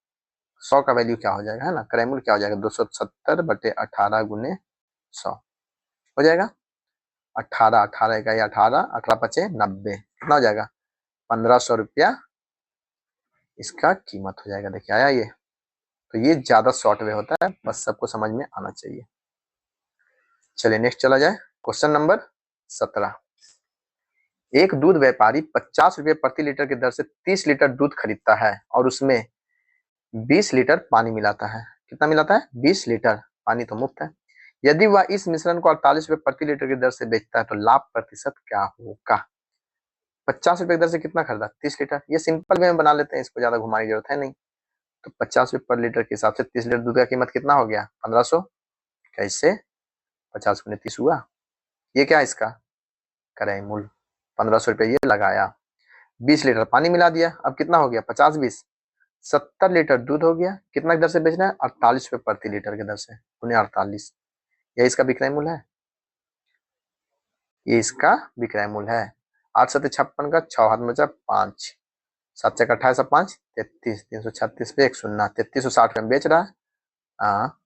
100 का वैल्यू क्या हो जाएगा, है ना, क्रय मूल्य क्या हो जाएगा, 270 बटे 18 गुने 100 हो जाएगा। 18, 18 इकाई 18, 18 पचे 90, कितना हो जाएगा, 1500 रुपया इसका कीमत हो जाएगा। देखिए आया ये। तो ये ज्यादा शॉर्ट वे होता है, बस सबको समझ में आना चाहिए। चलिए नेक्स्ट चला जाए, क्वेश्चन नंबर 17। एक दूध व्यापारी 50 रुपये प्रति लीटर की दर से 30 लीटर दूध खरीदता है और उसमें 20 लीटर पानी मिलाता है। कितना मिलाता है, 20 लीटर, पानी तो मुफ्त है। यदि वह इस मिश्रण को 48 रुपये प्रति लीटर की दर से बेचता है तो लाभ प्रतिशत क्या होगा। 50 रुपये की दर से कितना खरीदा, 30 लीटर। ये सिंपल वे में बना लेते हैं, इसको ज्यादा घुमाने की जरूरत है नहीं। तो 50 रुपये पर लीटर के हिसाब से 30 लीटर दूध का कीमत कितना हो गया, 1500। कैसे, 50 गुने 30 हुआ, ये क्या है इसका क्रय मूल्य, 1500 रुपये ये लगाया। 20 लीटर पानी मिला दिया, अब कितना हो गया, 50 20 70 लीटर दूध हो गया। कितना की दर से बेचना है, 48 रुपये प्रति लीटर की दर से, गुने 48। यही इसका विक्रय मूल्य है, ये इसका विक्रय मूल्य है। 8 7 56 का 6 हाथ में 5, 7 चक 28 5 33, 336 पे एक शून्य, 3360 में बेच रहा है। हाँ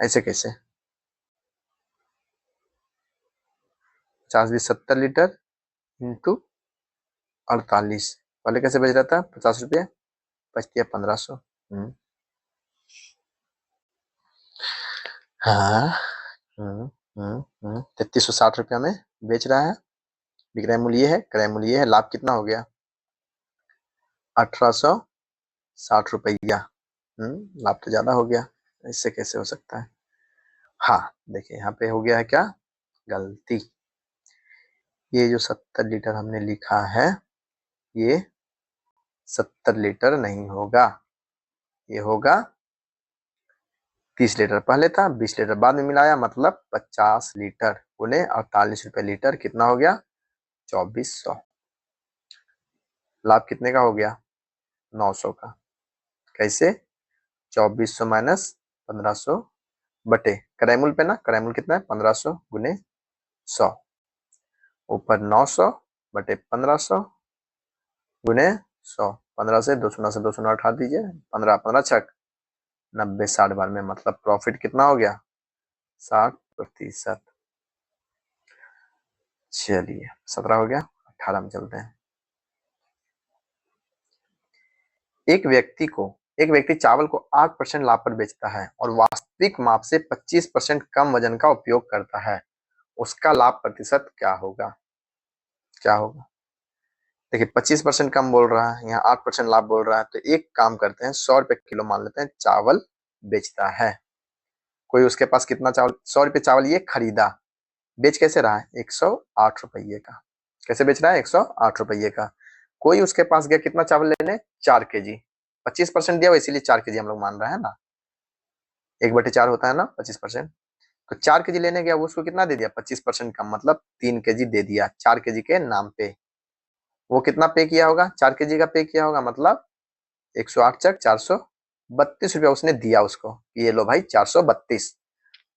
ऐसे कैसे, 50 20 70 लीटर इंटू 48, पहले कैसे बेच रहा था, 50 रुपये, बचती है 1500। हाँ 3360 रुपया में बेच रहा है। विक्रय मूल्य ये है, क्रय मूल्य ये है, लाभ कितना हो गया, 1860 रुपया। लाभ तो ज्यादा हो गया, इससे कैसे हो सकता है। हाँ देखिए यहाँ पे हो गया है क्या, गलती। ये जो 70 लीटर हमने लिखा है, ये 70 लीटर नहीं होगा, ये होगा 30 लीटर पहले था, 20 लीटर बाद में मिलाया, मतलब 50 लीटर गुने 48 रुपए लीटर, कितना हो गया, 2400। लाभ कितने का हो गया, 900 का। कैसे, 2400 माइनस 1500 बटे क्रय मूल्य पे ना, क्रय मूल्य कितना है, 1500 गुने 100, ऊपर 900 बटे 1500 गुने 100। 15 से 2 हटा दीजिए, 15 15 छक 90, 60 बार में, मतलब प्रॉफिट कितना हो गया, 60%। चलिए 17 हो गया, 18 में चलते हैं। एक व्यक्ति चावल को 8% लाभ पर बेचता है और वास्तविक माप से 25% कम वजन का उपयोग करता है, उसका लाभ प्रतिशत क्या होगा, क्या होगा। देखिए 25% कम बोल रहा है, यहाँ 8% लाभ बोल रहा है, तो एक काम करते हैं, 100 रुपए किलो मान लेते हैं चावल बेचता है। कोई उसके पास कितना चावल, 100 रुपये चावल ये खरीदा, बेच कैसे रहा है, 108 रुपये का। कैसे बेच रहा है, 108 रुपये का। कोई उसके पास गया कितना चावल लेने, 4 kg, 25% दिया हुआ इसीलिए 4 kg हम लोग मान रहे हैं ना, 1/4 होता है ना 25%। तो 4 kg लेने गया, वो उसको कितना दे दिया, 25% कम, मतलब 3 kg दे दिया 4 kg के नाम पे। वो कितना पे किया होगा, 4 kg का पे किया होगा, मतलब 108 चक 432 रुपया उसने दिया उसको, ये लो भाई 432।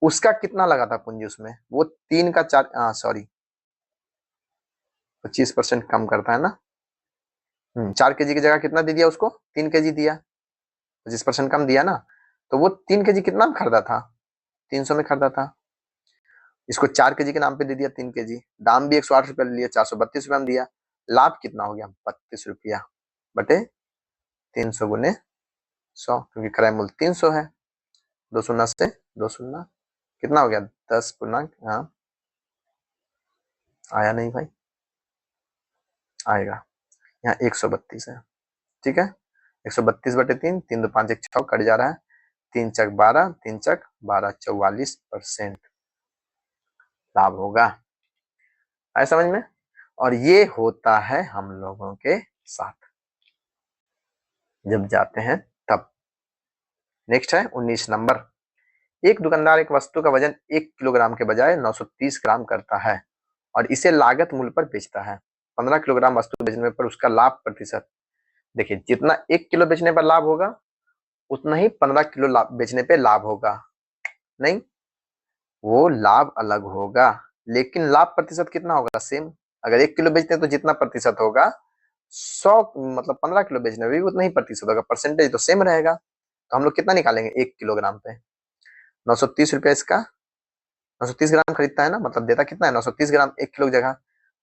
उसका कितना लगा था पूंजी उसमें, वो 3 का 4, सॉरी 25% कम करता है ना। 4 kg की जगह कितना दे दिया उसको, 3 kg दिया, 25% कम दिया ना। तो वो 3 kg कितना में खरीदा था, 300 में खरीदा था। इसको 4 kg के नाम पे दे दिया 3 kg, दाम भी 108 रुपया लिया, 432 रुपया में दिया। लाभ कितना हो गया, 32 रुपया बटे 300 गुने 100, क्योंकि क्रय मूल्य 300 है। 2 शून्य से 2 शून्य, कितना हो गया, 10 पूर्णांक, हाँ आया नहीं भाई, आएगा, यहाँ 132 है, ठीक है। 132 बटे 3, 3 2 5 1 6 कट जा रहा है, 3 चक 12, 3 चक 12, 44%। लाभ होगा। आया समझ में? और ये होता है हम लोगों के साथ जब जाते हैं तब। नेक्स्ट है 19 नंबर। एक दुकानदार एक वस्तु का वजन 1 किलोग्राम के बजाय 930 ग्राम करता है और इसे लागत मूल्य पर बेचता है। 15 किलोग्राम वस्तु बेचने पर उसका लाभ प्रतिशत, देखिए जितना 1 किलो बेचने पर लाभ होगा उतना ही 15 किलो बेचने पे लाभ होगा। नहीं, वो लाभ अलग होगा, लेकिन लाभ प्रतिशत कितना होगा? सेम। अगर 1 किलो बेचते हैं तो जितना प्रतिशत होगा 100 मतलब 15 किलो बेचने में भी उतना ही प्रतिशत होगा, परसेंटेज तो सेम रहेगा। तो हम लोग कितना निकालेंगे 1 किलोग्राम पे? 930 रुपया इसका, 930 ग्राम खरीदता है ना, मतलब देता कितना है? 930 ग्राम 1 किलो की जगह,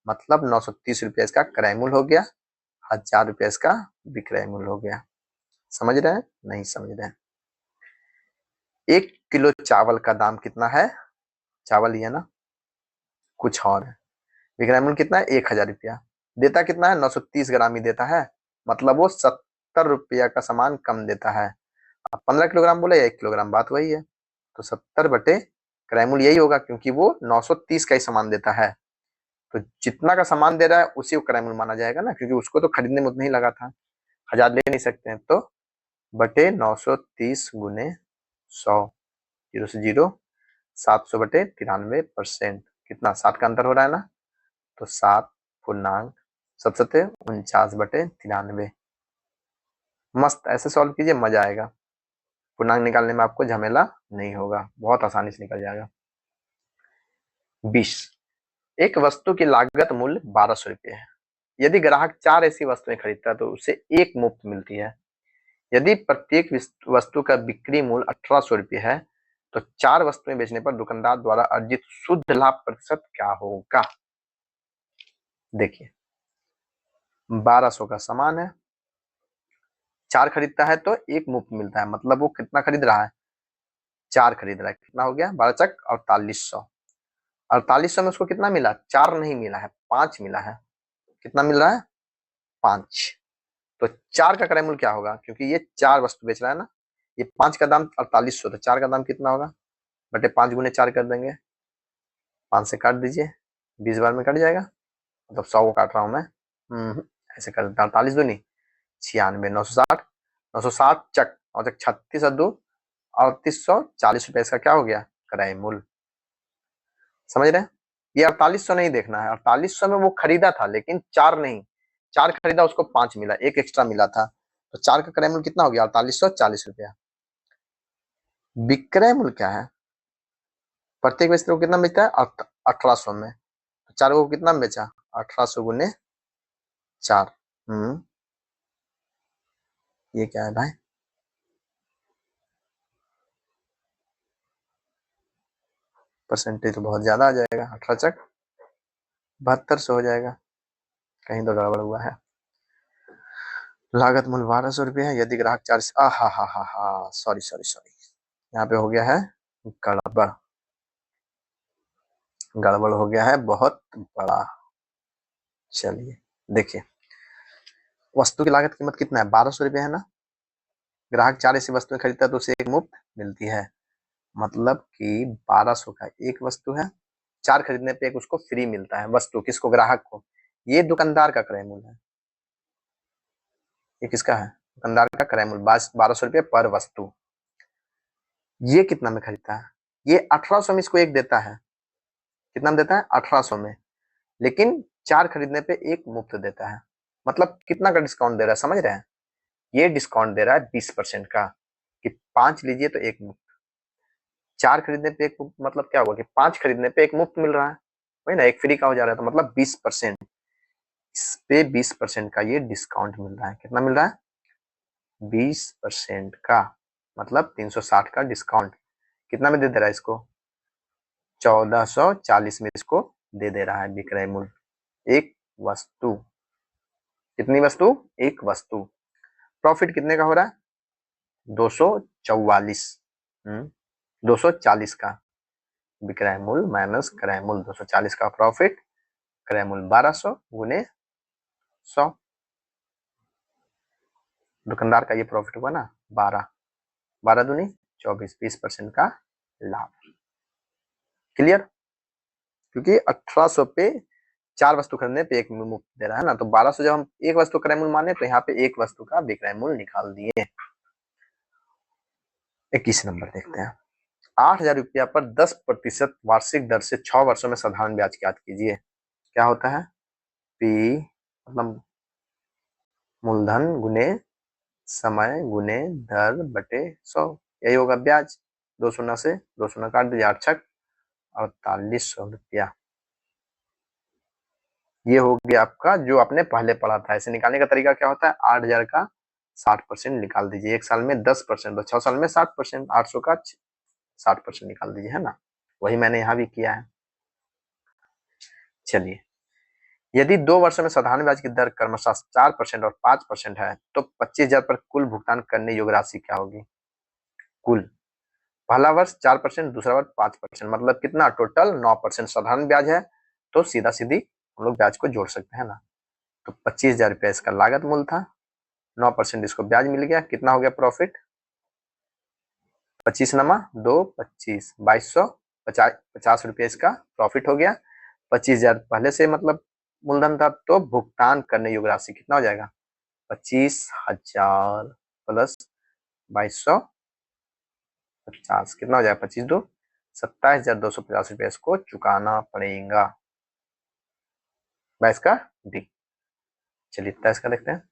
मतलब 930 रुपया इसका क्रय मूल्य हो गया, 1000 रुपया इसका विक्रय मूल्य हो गया। समझ रहे हैं? नहीं समझ रहे हैं? 1 किलो चावल का दाम कितना है? चावल ही है ना, कुछ और है। विक्रय मूल्य कितना है? 1000 रुपया। देता कितना है? 930 ग्राम ही देता है, मतलब वो 70 रुपया का सामान कम देता है। अब 15 किलोग्राम बोले या 1 किलोग्राम, बात वही है। तो 70 बटे क्रय मूल्य यही होगा, क्योंकि वो 930 का ही सामान देता है। तो जितना का सामान दे रहा है उसी को क्रय मूल्य माना जाएगा ना, क्योंकि उसको तो खरीदने में उतना ही लगा था, 1000 ले नहीं सकते हैं। तो बटे 930 गुने 100, जीरो से जीरो, 700 बटे 93%, कितना? 60 का अंतर हो रहा है ना, तो 7.49 बटे 93। मस्त, ऐसे सॉल्व कीजिए, मजा आएगा। पूर्णांक निकालने में आपको झमेला नहीं होगा, बहुत आसानी से निकल जाएगा। 20, एक वस्तु की लागत मूल्य 1200 रुपये है। यदि ग्राहक 4 ऐसी वस्तुएं खरीदता है तो उसे एक मुफ्त मिलती है। यदि प्रत्येक वस्तु का बिक्री मूल्य 1800 रुपये है तो 4 वस्तुएं बेचने पर दुकानदार द्वारा अर्जित शुद्ध लाभ प्रतिशत क्या होगा? देखिए 1200 का सामान है, 4 खरीदता है तो एक मुफ्त मिलता है, मतलब वो कितना खरीद रहा है? 4 खरीद रहा है। कितना हो गया? 12 चक 4800। 4800 में उसको कितना मिला? 4 नहीं मिला है, 5 मिला है। कितना मिल रहा है? 5। तो 4 का क्रय मूल्य क्या होगा? क्योंकि ये 4 वस्तु बेच रहा है ना, ये 5 का दाम 4800, तो 4 का दाम कितना होगा? बटे 5 गुने 4 कर देंगे, 5 से काट दीजिए, 20 बार में कट जाएगा, मतलब 100 को काट रहा हूं मैं। ऐसे कर देता, 48 दूनी 96, 960, 960 चक और 36 और 2 3840 रुपए इसका क्या हो गया? क्रय मूल्य। समझ रहे हैं? ये 4800 नहीं देखना है, 4800 में वो खरीदा था लेकिन 4 नहीं, 4 खरीदा उसको 5 मिला, एक एक्स्ट्रा मिला था, तो 4 का क्रय मूल्य कितना हो गया? 4840 रुपया। विक्रय मूल्य क्या है? प्रत्येक व्यक्ति को कितना बेचता है? 1800 में, तो 4 को कितना में बेचा? 1800 गुने 4। ये क्या है भाई? परसेंटेज तो बहुत ज्यादा आ जाएगा, 18 चक 7200 हो जाएगा, कहीं तो गड़बड़ हुआ है। लागत मूल्य 1200 रुपये है। यदि ग्राहक 4 हा, सॉरी सॉरी सॉरी, यहाँ पे हो गया है गड़बड़, गड़बड़ हो गया है बहुत बड़ा। चलिए देखिए, वस्तु की लागत कीमत कितना है? 1200 रुपये है ना। ग्राहक 4 ऐसी वस्तुएं खरीदता है तो उसे एक मुफ्त मिलती है, मतलब कि 1200 का एक वस्तु है, 4 खरीदने पे एक उसको फ्री मिलता है वस्तु। किसको? ग्राहक को। ये दुकानदार का क्रय मूल्य है। ये किसका है? दुकानदार का क्रय मूल्य 1200 रुपये पर वस्तु। ये कितना में खरीदता है? ये 1800 में इसको एक देता है। कितना में देता है? 1800 में, लेकिन 4 खरीदने पे एक मुफ्त देता है, मतलब कितना का डिस्काउंट दे रहा है? समझ रहे हैं? ये डिस्काउंट दे रहा है 20% का, कि 5 लीजिए तो एक मुफ्त। 4 खरीदने पे एक मुफ्त, मतलब क्या होगा कि 5 खरीदने पे एक मुफ्त मिल रहा है, वही ना, एक फ्री का हो जा रहा है, तो मतलब 20%। इस पे 20% का ये डिस्काउंट मिल रहा है। कितना मिल रहा है? 20% का, मतलब 360 का डिस्काउंट। कितना में दे दे रहा है इसको? 1440 में इसको दे रहा है विक्रय मूल्य। एक वस्तु, कितनी वस्तु? एक वस्तु। प्रॉफिट कितने का हो रहा है? 244। 240 का विक्रय मूल्य माइनस क्रय मूल्य, 240 का प्रॉफिट, क्रय मूल्य 1200 गुने 100। दुकानदार का ये प्रॉफिट हुआ ना 12, 12 दूनी 24, 20% का लाभ। क्लियर? क्योंकि 1800 पे 4 वस्तु खरीदने पे एक मुफ्त दे रहा है ना, तो 1200 जब हम एक वस्तु क्रय मूल्य माने तो यहाँ पे एक वस्तु का विक्रय मूल्य निकाल दिए। 21 नंबर देखते हैं। 8,000 रुपया पर 10% वार्षिक दर से 6 वर्षों में साधारण ब्याज ज्ञात कीजिए। क्या होता है? पी मतलब मूलधन गुने समय गुने दर बटे 100, यही होगा ब्याज। 2 शून्य से 2 शून्य काट दीजिए, 8 छक 4800 रुपया। ये हो गया आपका जो आपने पहले पढ़ा था। इसे निकालने का तरीका क्या होता है? 8,000 का 60% निकाल दीजिए। एक साल में 10%, तो 6 साल में 60%, 800 का 60% निकाल दीजिए, है ना। वही मैंने यहाँ भी किया है। चलिए, यदि 2 वर्षों में साधारण ब्याज की दर क्रमशः 4% और 5% है तो 25,000 पर कुल भुगतान करने योग्य राशि क्या होगी? कुल पहला वर्ष 4%, दूसरा वर्ष 5%, मतलब कितना? टोटल 9% साधारण ब्याज है, तो सीधा सीधी हम लोग ब्याज को जोड़ सकते हैं ना। तो 25,000 रुपया इसका लागत मूल्य था, 9% इसको ब्याज मिल गया, कितना हो गया प्रॉफिट? 25 नमा 2 25, 2250 रुपया इसका प्रॉफिट हो गया। 25,000 पहले से मतलब मूलधन था, तो भुगतान करने योग्य राशि कितना हो जाएगा? 25,000 प्लस 2250, कितना हो जाएगा? 25 दो 27,250 रुपया इसको चुकाना पड़ेगा। 22 का डी। चलिए 23 का देखते हैं।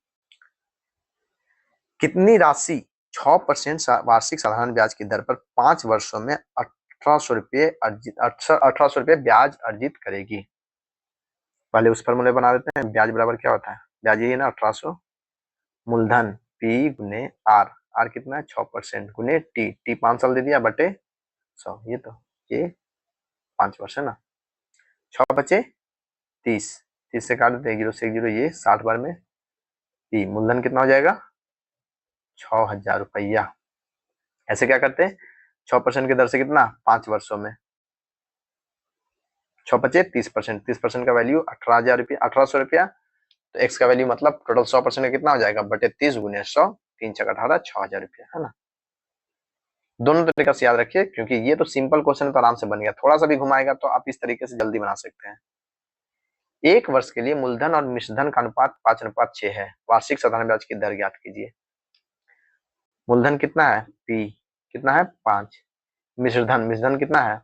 कितनी राशि 6% वार्षिक साधारण ब्याज की दर पर 5 वर्षों में 1800 रुपये अर्जित 1800 रुपये ब्याज अर्जित करेगी? पहले उस फॉर्मूले बना देते हैं। ब्याज बराबर क्या होता है? ब्याज यही है ना, 1800 मूलधन पी गुने आर, आर कितना है? 6% गुने टी, टी 5 साल दे दिया बटे 100, ये 5 वर्ष है ना। 6 बचे 30, 30 से काट देते हैं, 0 से 0, ये 60 बार में पी, मूलधन कितना हो जाएगा? 6,000 रुपया। ऐसे क्या करते हैं? 6% की दर से कितना? 5 वर्षों में 6 बचे 30%, 30% का वैल्यू 18,000 रुपया, 1800 रुपया। तो एक्स का वैल्यू मतलब टोटल 100% का कितना हो जाएगा? बटे 30 गुने 100, 3 छक 18, 6,000 रुपया, है ना। दोनों तरीका से याद रखिए, क्योंकि ये तो सिंपल क्वेश्चन तो आराम से बन गया, थोड़ा सा भी घुमाएगा तो आप इस तरीके से जल्दी बना सकते हैं। एक वर्ष के लिए मूलधन और मिश्रधन का अनुपात 5:6 है। वार्षिक साधारण ब्याज की दर ज्ञात कीजिए। मूलधन कितना है? पी कितना है? 5। मिश्रधन, मिश्रधन कितना है?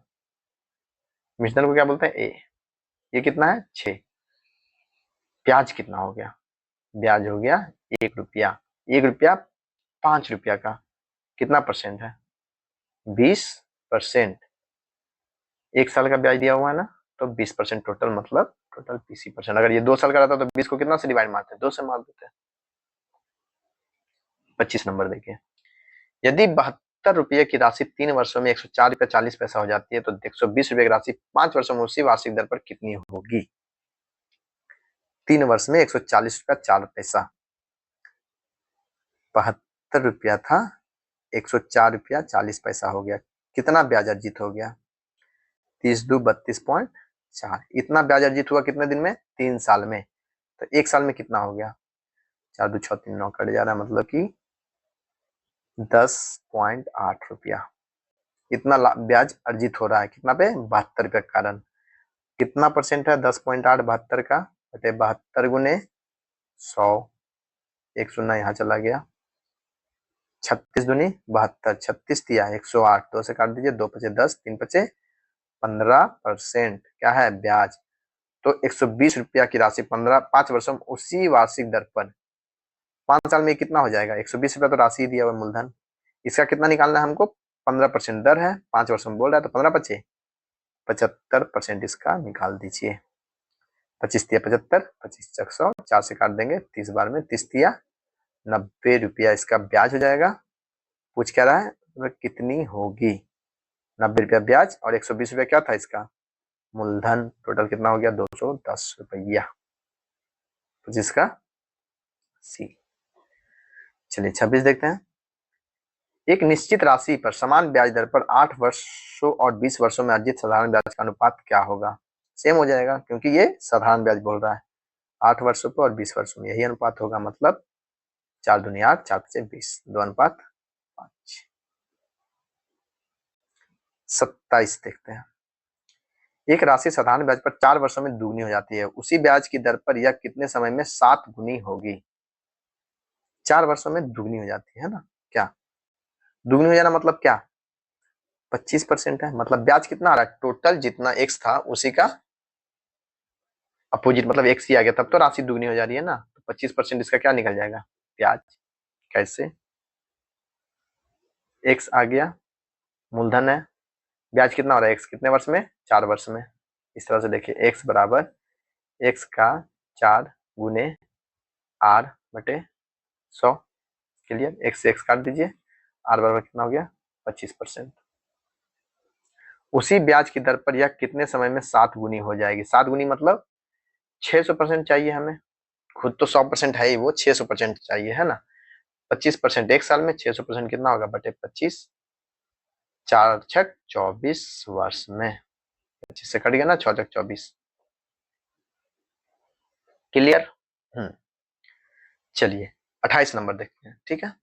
मिश्रधन को क्या बोलते हैं? ए। ये कितना है? 6। ब्याज कितना हो गया? ब्याज हो गया 1 रुपया। 1 रुपया 5 रुपया का कितना परसेंट है? 20%। एक साल का ब्याज दिया हुआ है ना, तो 20% टोटल, मतलब टोटल 20%। अगर ये 2 साल का रहता तो 20 को कितना से डिवाइड मारते हैं? 2 से मार देते हैं। 25 नंबर देखिए। यदि 72 रुपये की राशि 3 वर्षों में 104 रुपया 40 पैसा हो जाती है तो 120 रुपये की राशि 5 वर्षों में उसी वार्षिक दर पर कितनी होगी? 3 वर्ष में 140 रुपया 4 पैसा, 72 रुपया था, 104 रुपया 40 पैसा हो गया, कितना ब्याज अर्जित हो गया? 30 दो 32.4। इतना ब्याज अर्जित हुआ कितने दिन में? 3 साल में। तो एक साल में कितना हो गया? 4 दो 6 3 9 कट जा रहा है, मतलब कि 10.8 रुपया। इतना ब्याज अर्जित हो रहा है कितना पे? 72 रुपये के कारण। कितना परसेंट है 10.8 72 का? बटे 72 गुने 100, एक शून्य यहाँ चला गया, 36 दूनी 72, 36 दिया 108, 2 से काट दीजिए, 2 बचे 10, 3 बचे 15%, क्या है? ब्याज। तो 120 रुपया की राशि 5 वर्षों में उसी वार्षिक दर पर 5 साल में कितना हो जाएगा? 120 रुपया तो राशि दिया हुआ मूलधन, इसका कितना निकालना है हमको? 15% दर है, 5 वर्षों में बोल रहा है, तो 15 बचे 75% इसका निकाल दीजिए। 25 दिया 75, 25 चक 100, 4 से काट देंगे, 30 बार में 30 दिया 90 रुपया इसका ब्याज हो जाएगा। पूछ क्या रहा है? मतलब कितनी होगी? 90 रुपया ब्याज और 120 रुपया क्या था इसका? मूलधन। टोटल कितना हो गया? 210 रुपया। 25 का सी। चलिए 26 देखते हैं। एक निश्चित राशि पर समान ब्याज दर पर 8 वर्षों और 20 वर्षों में अर्जित साधारण ब्याज का अनुपात क्या होगा? सेम हो जाएगा, क्योंकि ये साधारण ब्याज बोल रहा है। 8 वर्षों पर और 20 वर्षों में यही अनुपात होगा, मतलब 4 दूनी 8, 4 से 20, 2:5। 27 देखते हैं। एक राशि साधारण ब्याज पर 4 वर्षों में दुगनी हो जाती है, उसी ब्याज की दर पर यह कितने समय में 7 गुनी होगी? 4 वर्षों में दुगनी हो जाती है ना? क्या दुगनी हो जाना मतलब क्या? 25% है, मतलब ब्याज कितना आ रहा है? टोटल जितना एक्स था उसी का अपोजिट, मतलब एक्स ही आ गया, तब तो राशि दुगनी हो जा रही है ना। तो 25% इसका क्या निकल जाएगा? ब्याज। कैसे? एक्स आ गया, मूलधन है, ब्याज कितना हो रहा है? एक्स कितने वर्ष में? 4 वर्ष में। इस तरह से देखिए, एक्स बराबर एक्स का 4 गुने आर बटे 100। क्लियर? एक्स से एक्स काट दीजिए, आर बराबर कितना हो गया? 25%। उसी ब्याज की दर पर यह कितने समय में 7 गुनी हो जाएगी? 7 गुनी मतलब 600% चाहिए हमें। खुद तो 100% है ही, वो 600% चाहिए, है ना। 25% एक साल में, 600% कितना होगा? बटे 25, 4 छक 24 वर्ष में। 25 से कट गया ना, 6 छक 24। क्लियर? चलिए 28 नंबर देखते हैं। ठीक है,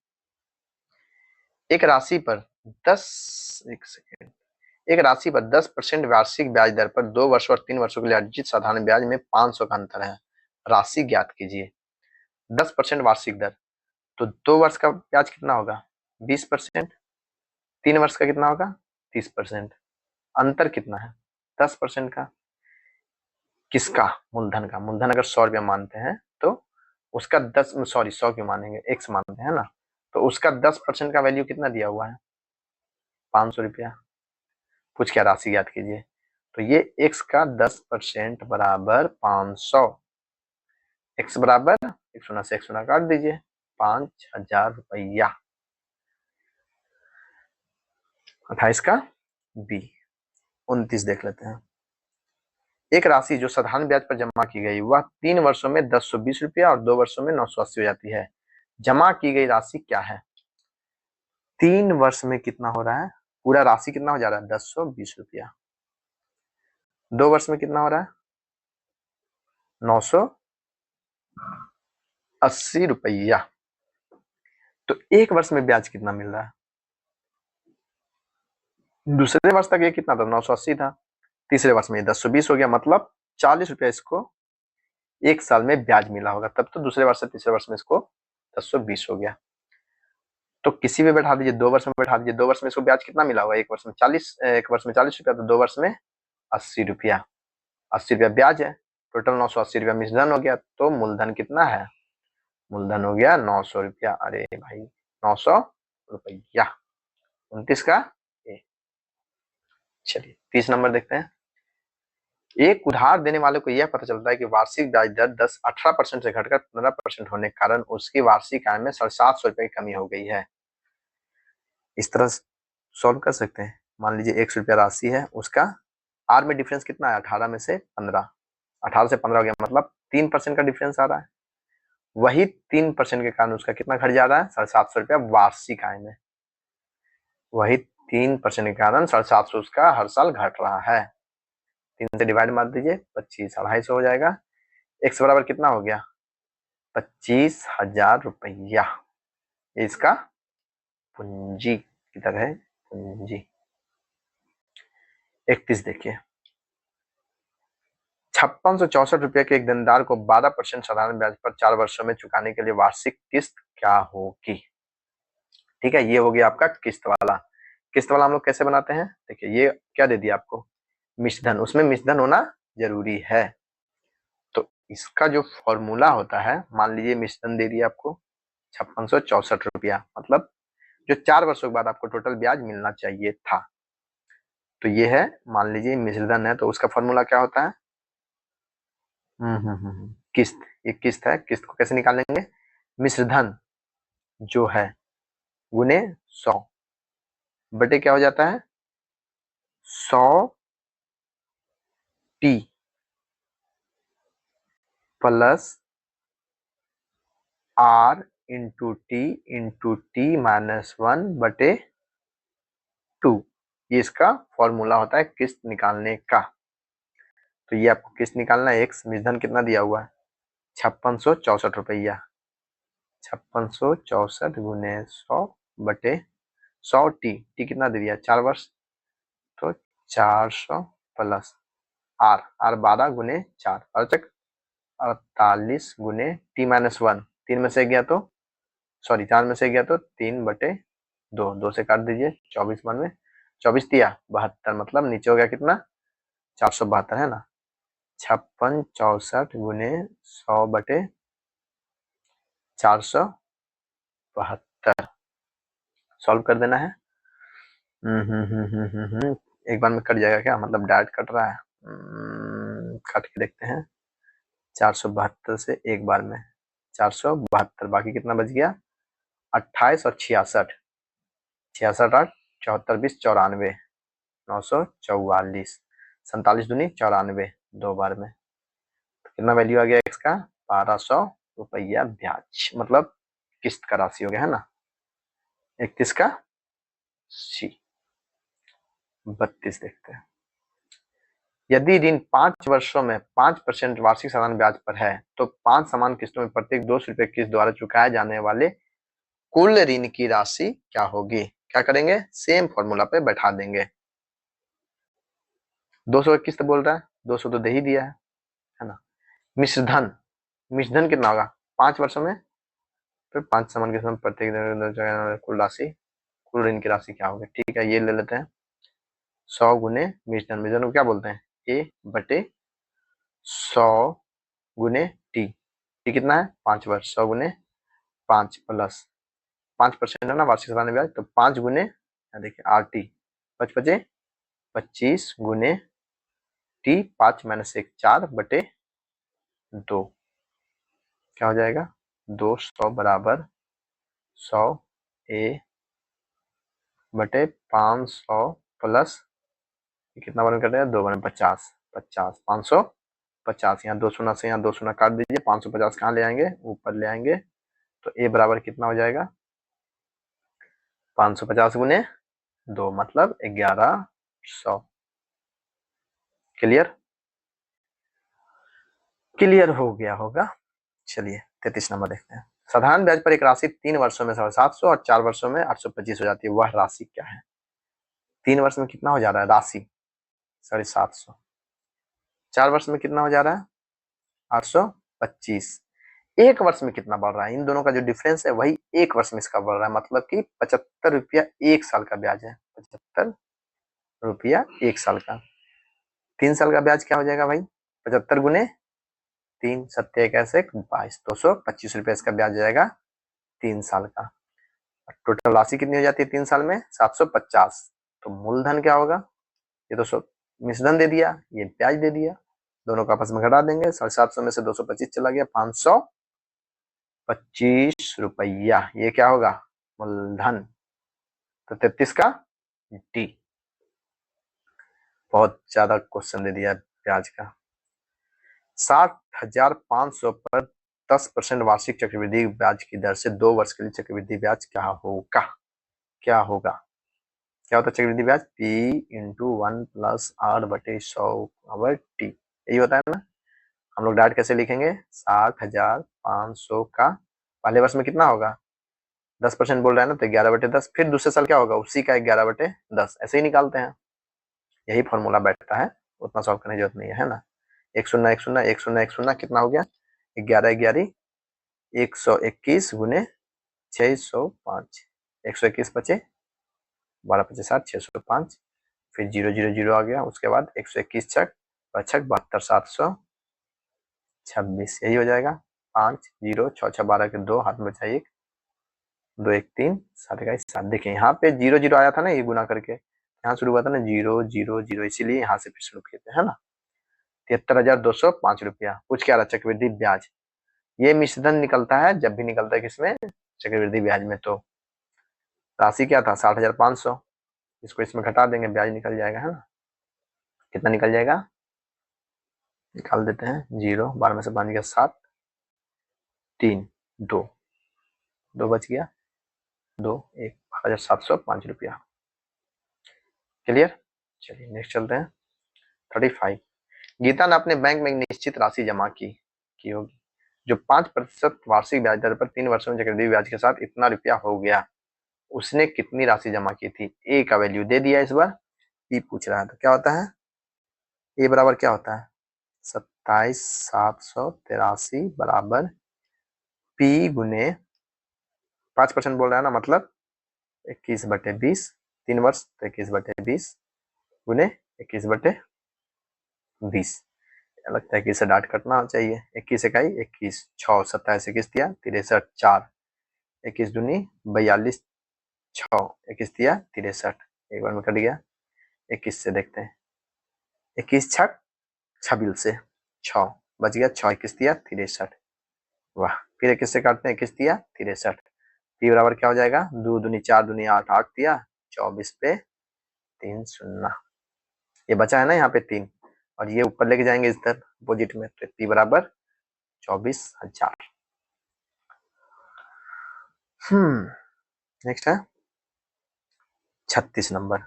एक राशि पर 10 एक सेकेंड एक राशि पर 10% वार्षिक ब्याज दर पर 2 वर्षों और 3 वर्षों के लिए अर्जित साधारण ब्याज में 500 का अंतर है, राशि ज्ञात कीजिए। 10% वार्षिक दर, तो 2 वर्ष का ब्याज कितना होगा? 20%। 3 वर्ष का कितना होगा? 30%। अंतर कितना है? 10% का। किसका? मूलधन का। मूलधन अगर 100 रुपया मानते हैं तो उसका 10, सॉरी 100 क्यों मानेंगे, एक्स मानते हैं ना, तो उसका 10% का वैल्यू कितना दिया हुआ है? 500 रुपया। कुछ क्या? राशि याद कीजिए। तो ये एक्स का 10% बराबर 500। एक्स बराबर 100 से 100 काट दीजिए, 5000 रुपया। 28 का बी। 29 देख लेते हैं। एक राशि जो साधारण ब्याज पर जमा की गई वह 3 वर्षों में 1020 रुपया और 2 वर्षों में 980 हो जाती है। जमा की गई राशि क्या है? 3 वर्ष में कितना हो रहा है? पूरा राशि कितना हो जा रहा है? 1020 रुपया। 2 वर्ष में कितना हो रहा है? 980 रुपया। तो 1 वर्ष में ब्याज कितना मिल रहा है? दूसरे वर्ष तक ये कितना था? 980 था। तीसरे वर्ष में 1020 हो गया, मतलब 40 रुपया इसको 1 साल में ब्याज मिला होगा, तब तो दूसरे वर्ष से तीसरे वर्ष में इसको 1020 हो गया। तो किसी में बैठा दीजिए, 2 वर्ष में बैठा दीजिए। 2 वर्ष में इसको ब्याज कितना मिला होगा? 1 वर्ष में 40, 1 वर्ष में 40 रुपया, तो 2 वर्ष में 80 रुपया। 80 रुपया ब्याज है, टोटल 980 रुपया मिश्रधन हो गया। तो मूलधन कितना है? मूलधन हो गया 900 रुपया। अरे भाई 900 रुपया। 29 का ए। चलिए 30 नंबर देखते हैं। एक उधार देने वाले को यह पता चलता है कि वार्षिक ब्याज दर 18% से घटकर 15% होने के कारण उसकी वार्षिक आय में 750 रुपए की कमी हो गई है। इस तरह सॉल्व कर सकते हैं। मान लीजिए 100 रुपया राशि है, उसका आर में डिफरेंस कितना है? 18 में से 15। 18 से 15 हो गया, मतलब 3% का डिफरेंस आ रहा है। वही 3% के कारण उसका कितना घट जा रहा है? 750 रुपया वार्षिक आय में। वही 3% के कारण 750 उसका हर साल घट रहा है। 3 से डिवाइड मार दीजिए, 25, 250 हो जाएगा। एक्स बराबर कितना हो गया? 25,000 रुपया। इसका पूंजी किधर है? पूंजी। 31 देखिए, 5664 रुपये के एक देनदार को 12% साधारण ब्याज पर 4 वर्षों में चुकाने के लिए वार्षिक किस्त क्या होगी? ठीक है, ये हो गया आपका किस्त वाला। किस्त वाला हम लोग कैसे बनाते हैं? देखिए, ये क्या दे दिया आपको? मिश्रधन। उसमें मिश्रधन होना जरूरी है। तो इसका जो फॉर्मूला होता है, मान लीजिए मिश्रधन दे दिया आपको 5664 रुपया, मतलब जो 4 वर्षों के बाद आपको टोटल ब्याज मिलना चाहिए था। तो ये है, मान लीजिए मिश्रधन है, तो उसका फॉर्मूला क्या होता है? किस्त। ये किस्त है, किस्त को कैसे निकालेंगे? मिश्रधन जो है गुने 100 बटे क्या हो जाता है? 100t plus r into T minus 1 बटे 2। ये इसका फॉर्मूला होता है किस्त निकालने का। तो ये आपको किस्त निकालना है। एक्स मिश्रधन कितना दिया हुआ है? 5664 रुपया। 5664 गुने 100 बटे 100 टी कितना दे दिया? 4 वर्ष, तो 400 प्लस आर 12 गुने 4 अर्थक 48 गुने t-1 3 में से गया तो 4 में से गया तो 3/2 2 से काट दीजिए 24 में 24 दिया 72 मतलब नीचे हो गया कितना 472 है ना 56 64 गुने 100/472 सॉल्व कर देना है। एक बार में कट जाएगा क्या मतलब डायरेक्ट कट रहा है। काट के देखते हैं 472 से एक बार में 472 बाकी कितना बच गया 28 और 66 66 8 74 20 94 944 47 दूनी 94 दो बार में तो कितना वैल्यू आ गया एक्स का 1200 रुपया ब्याज मतलब किस्त का राशि हो गया है ना 31 का सी 32 देखते हैं यदि ऋण 5 वर्षों में 5% वार्षिक साधारण ब्याज पर है तो 5 समान किस्तों में प्रत्येक 200 रुपये किस्त द्वारा चुकाए जाने वाले कुल ऋण की राशि क्या होगी। क्या करेंगे सेम फॉर्मूला पे बैठा देंगे 200 की किस्त बोल रहा है 200 तो दे ही दिया है ना। मिश्रधन कितना होगा 5 वर्षों में फिर 5 समान किस्तों में प्रत्येक कुल राशि कुल ऋण की राशि क्या होगी। ठीक है ये ले लेते हैं 100 गुने मिश्रधन को क्या बोलते हैं A/100 गुने टी कितना है 5 वर्ष 100 गुने 5 प्लस 5% है ना वार्षिक साधारण ब्याज तो 5 गुने देखिए RT 5 25 गुने टी 5 - 1 4/2 क्या हो जाएगा 200 बराबर 100 A/500 प्लस कितना बार में कर रहे हैं 2 बार में 50 550 यहाँ 2 शून्य से यहाँ 2 शून्य काट दीजिए 550 कहाँ ले आएंगे ऊपर ले आएंगे तो A बराबर कितना हो जाएगा 550 गुने 2 मतलब 1100 क्लियर हो गया होगा। चलिए 33 नंबर देखते हैं साधारण ब्याज पर एक राशि 3 वर्षों में 750 और 4 वर्षों में 825 हो जाती है वह राशि क्या है। 3 वर्ष में कितना हो जा रहा है राशि 750 4 वर्ष में कितना हो जा रहा है 825 एक वर्ष में कितना बढ़ रहा है इन दोनों का जो डिफरेंस है वही एक वर्ष में इसका बढ़ रहा है मतलब कि 75 रुपया एक साल का ब्याज है 75 रुपया एक साल का 3 साल का ब्याज क्या हो जाएगा भाई 75 गुने 3 7 1 ऐसे 22 225 रुपया इसका ब्याज जाएगा 3 साल का टोटल राशि कितनी हो जाती है 3 साल में 750 तो मूलधन क्या होगा ये तो मिश्रधन दे दिया ये ब्याज दे दिया दोनों को आपस में घटा देंगे 750 में से 225 चला गया 525 रुपया ये क्या होगा मूलधन तो 33 का डी बहुत ज्यादा क्वेश्चन दे दिया ब्याज का 60,500 पर 10% वार्षिक चक्रवृद्धि ब्याज की दर से 2 वर्ष के लिए चक्रवृद्धि ब्याज क्या होगा क्या होता है चक्रवृद्धि ब्याज P × 1 + R/100/T यही होता है ना। हम लोग डायरेक्ट कैसे लिखेंगे 60,500 का पहले वर्ष में कितना होगा 10% बोल रहा है ना तो 11/10 फिर दूसरे साल क्या होगा उसी का 11/10 ऐसे ही निकालते हैं यही फॉर्मूला बैठता है उतना सॉल्व करने की जरूरत नहीं है ना 1 0 1 0 1 0 1 0 कितना हो गया 11 11 121 गुने 605 121 बचे 12 5 60 605 फिर 0 0 0 आ गया उसके बाद 121 छक 72 726 यही हो जाएगा 5 0 6 6 12 के 2 हाथ में बचा 1 2 1 3 7 का 7 देखिए यहाँ पे 0 0 आया था ना ये गुना करके यहाँ शुरू हुआ था ना 0 0 0 इसीलिए यहाँ से फिर शुरू किए थे है ना 73,205 रुपया कुछ क्या रहा चक्रवृद्धि ब्याज ये मिश्रधन निकलता है जब भी निकलता है किसमें चक्रवृद्धि ब्याज में तो राशि क्या था 60,500 इसको इसमें घटा देंगे ब्याज निकल जाएगा है ना कितना निकल जाएगा निकाल देते हैं 0 12 में से 5 गया 7 3 2 2 बच गया 2 1 12,705 रुपया क्लियर। चलिए नेक्स्ट चलते हैं 35 गीता ने अपने बैंक में एक निश्चित राशि जमा की होगी जो 5% वार्षिक ब्याज दर पर 3 वर्षों में चक्रवृद्धि ब्याज के साथ इतना रुपया हो गया उसने कितनी राशि जमा की थी ए का वैल्यू दे दिया इस बार बी पूछ रहा है तो क्या होता है ए बराबर क्या होता है 27,783 बराबर पी गुने 5% बोल रहा है ना, मतलब 21/20, 3 वर्ष तो 21/20 गुने 21/20। लगता है कि इसे डाट कटना चाहिए। 21 इकाई 21, 6 27 21 दिया 63 4, 21 दूनी 42, 6 21 दिया 63, एक बार में कट गया। 21 से देखते हैं, 21 छक 26 से 6 बच गया, 6 21 दिया 63। वाह, फिर 21 से काटते हैं, 21 दिया 63, पी बराबर क्या हो जाएगा 2 दूनी 4 दूनी 8, 8 दिया 24 पे 3 शून्य। ये बचा है ना यहाँ पे 3, और ये ऊपर लेके जाएंगे इस तरह अपोजिट में, तो पी बराबर 24,000। नेक्स्ट है 36 नंबर।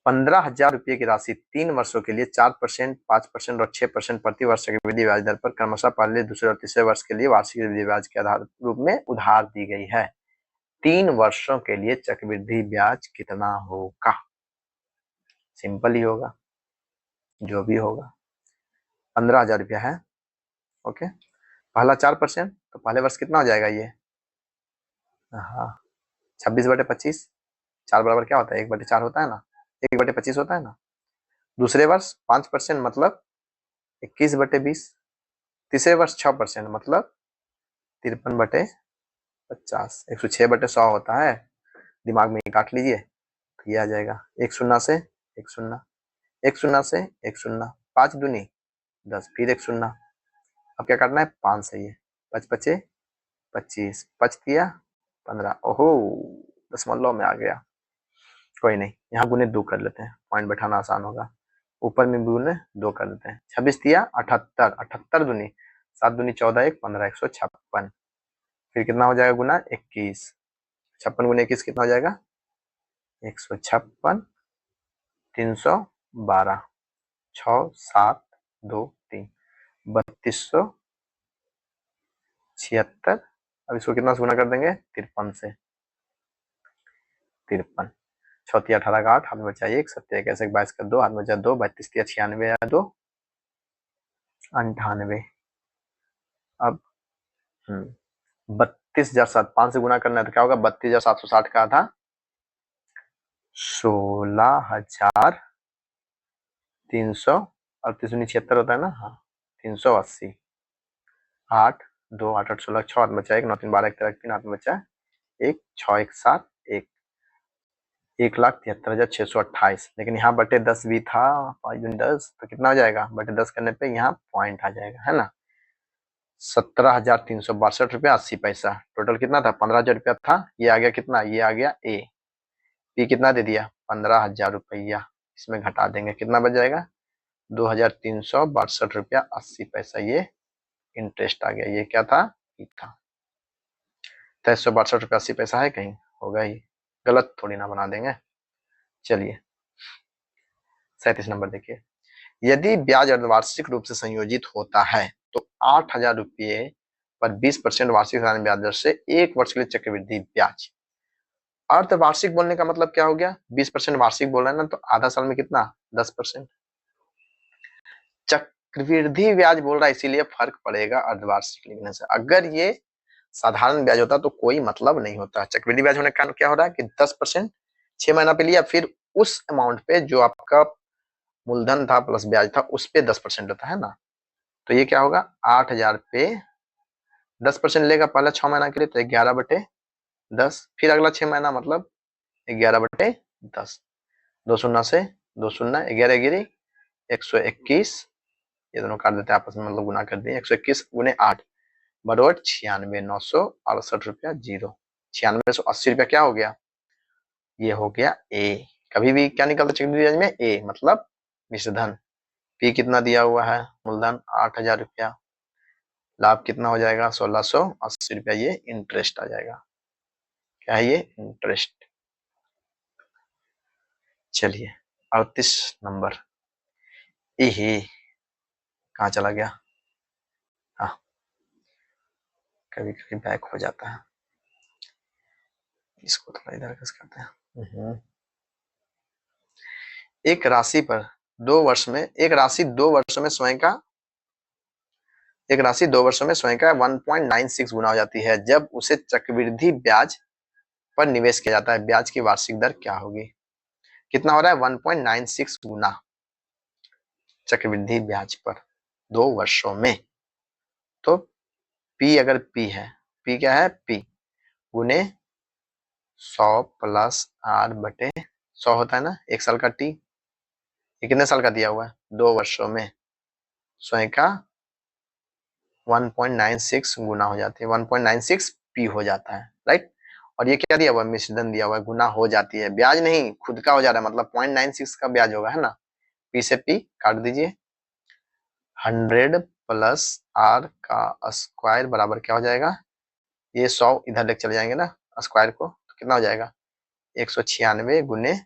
15,000 रुपये की राशि 3 वर्षों के लिए 4%, 5% और 6% प्रति वर्ष चक्रवृद्धि ब्याज दर पर क्रमशः पहले, दूसरे और तीसरे वर्ष के लिए वार्षिक चक्रवृद्धि ब्याज के आधार रूप में उधार दी गई है। 3 वर्षों के लिए चक्रवृद्धि ब्याज कितना होगा? सिंपल ही होगा, जो भी होगा 15,000 रुपया है। ओके, पहला 4%, तो पहले वर्ष कितना हो जाएगा ये? हाँ 26/25, 4 बराबर क्या होता है 1/4 होता है ना, 1/25 होता है ना। दूसरे वर्ष 5% मतलब 21/20, तीसरे वर्ष 6% मतलब 53/50, 106/100 होता है, दिमाग में काट लीजिए तो ये आ जाएगा। एक शून्य से एक शून्य, एक शून्य से एक शून्य, 5 दूनी 10, फिर एक शून्य। अब क्या करना है 5 से, ये 5 पचे 25, 5 दिया 15, ओहो दशमलव में आ गया। कोई नहीं, यहाँ गुने 2 कर लेते हैं, पॉइंट बैठाना आसान होगा। ऊपर में गुने 2 कर लेते हैं, 26 दिया 78, 78 दूनी 7 दूनी 14, 1 15, 156। फिर कितना हो जाएगा गुना 21, 56 गुना 21 कितना हो जाएगा 156, 312, 6 7 2 3, 3276। अब इसको कितना से गुना कर देंगे 53 से, 53, 6 18 का 8, हाथ में बचा 1, 7 21 22 का 2, हाथ में बचा 2, 32 96 या 2 98। अब 32,007, 5 से गुना करना है तो क्या होगा 32,760 का आधा 16,300, और 376 होता है ना, हाँ 380, 8 2 8 8 16, 6 हाथ में बचा 1, 9 3 12 1 3 हाथ में बचा 1, 6 1 7 1, 1,73,628। लेकिन यहाँ बटे 10 भी था, 5 दूनी 10, तो कितना हो जाएगा बटे 10 करने पे यहाँ पॉइंट आ जाएगा, है ना। 17,362 रुपया 80 पैसा। टोटल कितना था 15,000 रुपया था, ये आ गया कितना, ये आ गया ए। पी कितना दे दिया 15,000 रुपया, इसमें घटा देंगे कितना बच जाएगा 2,362 रुपया 80 पैसा, ये इंटरेस्ट आ गया। ये क्या था ई था। 362 रुपया 80 पैसा है कहीं, होगा ही, गलत थोड़ी ना बना देंगे। चलिए 37 नंबर देखिए। यदि ब्याज अर्धवार्षिक रूप से संयोजित होता है तो 8,000 रुपये पर 20% वार्षिक साधारण ब्याज दर से 1 वर्ष के लिए चक्रवृद्धि ब्याज। अर्धवार्षिक बोलने का मतलब क्या हो गया 20% वार्षिक बोल रहे हैं ना, तो आधा साल में कितना 10%। चक्रवृद्धि ब्याज बोल रहा है इसीलिए फर्क पड़ेगा अर्धवार्षिक लिखने से। अगर ये साधारण ब्याज होता तो कोई मतलब नहीं होता। चक्रवृद्धि ब्याज होने का कारण क्या हो रहा है कि 10% 6 महीना पे लिया, फिर उस अमाउंट पे जो आपका मूलधन था प्लस ब्याज था उस पे 10% होता है ना। तो ये क्या होगा 8,000 पे 10% लेगा पहला 6 महीना के लिए, तो 11/10, फिर अगला 6 महीना मतलब 11/10, 2 शून्य से 2 शून्य, 11 गिरी 121, ये दोनों काट देते हैं आपस में, मतलब गुना कर दिए, 121 गुने 8 बरोबर 96,968 रुपया 0। 96,180 रुपया क्या हो गया, ये हो गया ए। कभी भी क्या निकलता चक्रवृद्धि ब्याज में ए, मतलब मिश्रधन। पी कितना दिया हुआ है मूलधन 8,000 रुपया, लाभ कितना हो जाएगा 1,680 रुपया, ये इंटरेस्ट आ जाएगा। क्या है ये इंटरेस्ट। चलिए 38 नंबर। ए कहाँ चला गया, हाँ कभी कभी बैक हो जाता है, इसको थोड़ा इधर कस करते हैं। एक राशि पर 2 वर्ष में एक राशि 2 वर्षों में स्वयं का 1.96 गुना हो जाती है जब उसे चक्रवृद्धि ब्याज पर निवेश किया जाता है। ब्याज की वार्षिक दर क्या होगी? कितना हो रहा है? 1.96 गुना चक्रवृद्धि ब्याज पर 2 वर्षों में। तो P अगर P है, P क्या है? P गुने 100 प्लस R बटे 100 होता है ना, 1 साल का T। ये कितने साल का दिया हुआ है? 2 वर्षों में स्वयं का 1.96 गुना हो जाती है, 1.96 P हो जाता है, राइट। और ये क्या दिया हुआ है? मिश्रधन दिया हुआ है, गुना हो जाती है, ब्याज नहीं खुद का हो जा रहा है, मतलब 0.96 का ब्याज होगा, है ना। P से P काट दीजिए, 100 प्लस R का स्क्वायर बराबर क्या हो जाएगा? ये 100 इधर लेके चले जाएंगे ना स्क्वायर को, तो कितना हो जाएगा? 196 गुने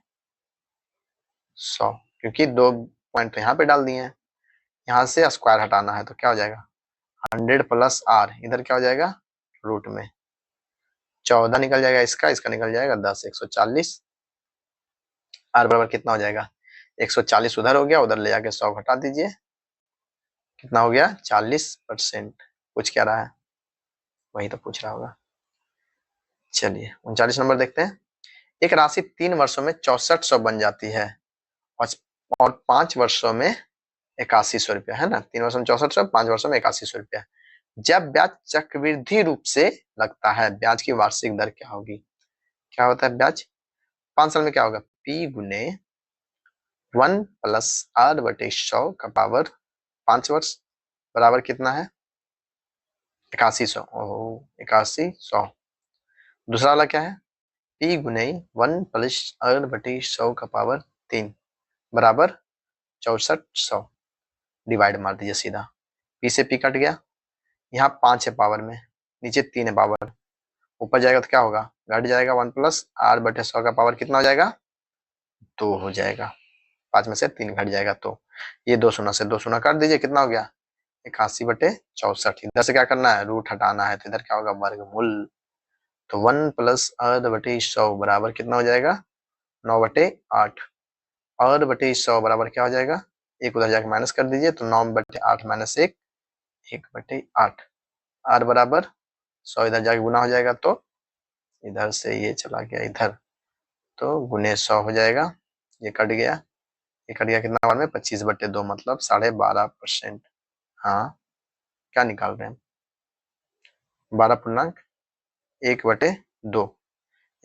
100, क्योंकि 2 पॉइंट तो यहाँ पे डाल दिए हैं, यहाँ से स्क्वायर हटाना है, तो क्या हो जाएगा? 100 प्लस R, इधर क्या हो जाएगा? रूट में 14 निकल जाएगा, इसका निकल जाएगा 10, 140। R बराबर कितना हो जाएगा? 140 उधर हो गया, उधर ले जाके 100 घटा दीजिए, कितना हो गया? 40%। पूछ क्या रहा है? वही तो पूछ रहा होगा। चलिए 39 नंबर देखते हैं। एक राशि 3 वर्षों में 6400 बन जाती है और 5 वर्षों में 8100 रुपया, है ना। 3 वर्षों में 6400, 5 वर्षों में 8100 रुपया। जब ब्याज चक्रवृद्धि रूप से लगता है, ब्याज की वार्षिक दर क्या होगी? क्या होता है ब्याज? 5 साल में क्या होगा? P गुने 1 प्लस R बटे 100 का पावर 5 वर्ष बराबर कितना है? 8100। ओहो 8100। दूसरा वाला क्या है? P गुने 1 प्लस R बटे 100 का पावर 3 बराबर 6400। डिवाइड मार दीजिए सीधा, P से P कट गया, यहाँ 5 है पावर में, नीचे 3 है पावर, ऊपर जाएगा तो क्या होगा? घट जाएगा, 1 प्लस R बटे 100 का पावर कितना हो जाएगा? 2 हो जाएगा। 5 में से 3 घट जाएगा, तो ये 2 शून्य से 2 शून्य काट दीजिए, कितना हो गया? 81 बटे 64। इधर से क्या करना है? रूट हटाना है, तो इधर क्या होगा? वर्गमूल। तो 1 प्लस R बटे 100 बराबर कितना हो जाएगा? 9 बटे 8। R बटे 100 बराबर क्या हो जाएगा? एक उधर जाके माइनस कर दीजिए, तो 9 बटे 8 माइनस 1, 1 बटे 8। R बराबर 100 इधर जाके गुना हो जाएगा, तो इधर से ये चला गया इधर, तो गुने 100 हो जाएगा, ये कट गया, ये कट गया, कितना बार में? 25 बटे 2, मतलब 12.5%। हाँ, क्या निकाल रहे हैं? 12.1 बटे 2।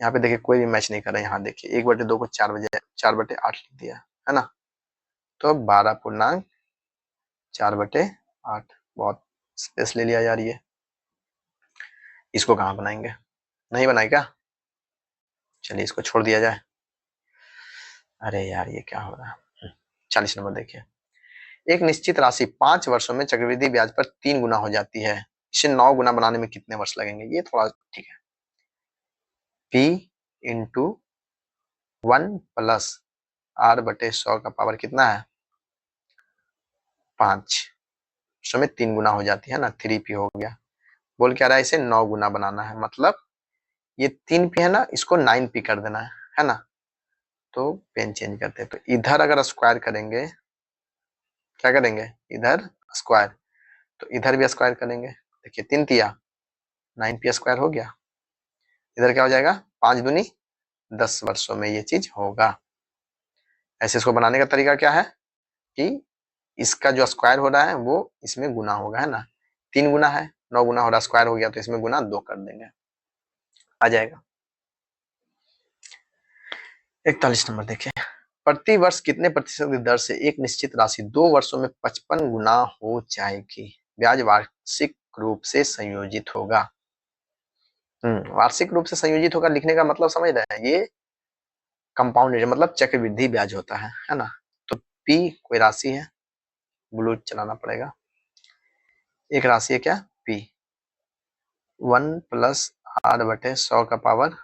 यहाँ पे देखिए कोई भी मैच नहीं कर रहा है, यहाँ देखिए 1 बटे 2 को 4 बटे 8 लिख दिया, है ना। तो 12.4 बटे 8, बहुत स्पेस ले लिया यार ये। इसको कहाँ बनाएंगे? नहीं बनाए क्या? चलिए इसको छोड़ दिया जाए। अरे यार ये क्या हो रहा है? 40 नंबर देखिए। एक निश्चित राशि 5 वर्षों में चक्रवृद्धि ब्याज पर 3 गुना हो जाती है, इसे 9 गुना बनाने में कितने वर्ष लगेंगे? ये थोड़ा ठीक है। P इंटू 1 प्लस R बटे 100 का पावर कितना है? 5 वर्षों में 3 गुना हो जाती है ना, 3P हो गया। बोल क्या रहा है? इसे 9 गुना बनाना है, मतलब ये 3P है ना, इसको 9P कर देना है ना। तो पेन चेंज करते हैं, तो इधर अगर स्क्वायर करेंगे, क्या करेंगे? इधर स्क्वायर, तो इधर भी स्क्वायर करेंगे, देखिए 3 तिया 9P स्क्वायर हो गया। इधर क्या हो जाएगा? 5 दूनी 10 वर्षों में ये चीज होगा। ऐसे इसको बनाने का तरीका क्या है कि इसका जो स्क्वायर हो रहा है वो इसमें गुना होगा, है ना। 3 गुना है, 9 गुना हो रहा, स्क्वायर हो गया, तो इसमें गुना 2 कर देंगे, आ जाएगा। 41 नंबर देखिए। प्रति वर्ष कितने प्रतिशत की दर से एक निश्चित राशि 2 वर्षों में 55 गुना हो जाएगी? ब्याज वार्षिक रूप से संयोजित होगा। वार्षिक रूप से संयोजित होगा लिखने का मतलब समझ रहे हैं? ये कंपाउंड मतलब चक्रवृद्धि ब्याज होता है ना। तो P कोई राशि है, ब्लू चलाना पड़ेगा। एक राशि है क्या? P 1 प्लस R बटे 100 का पावर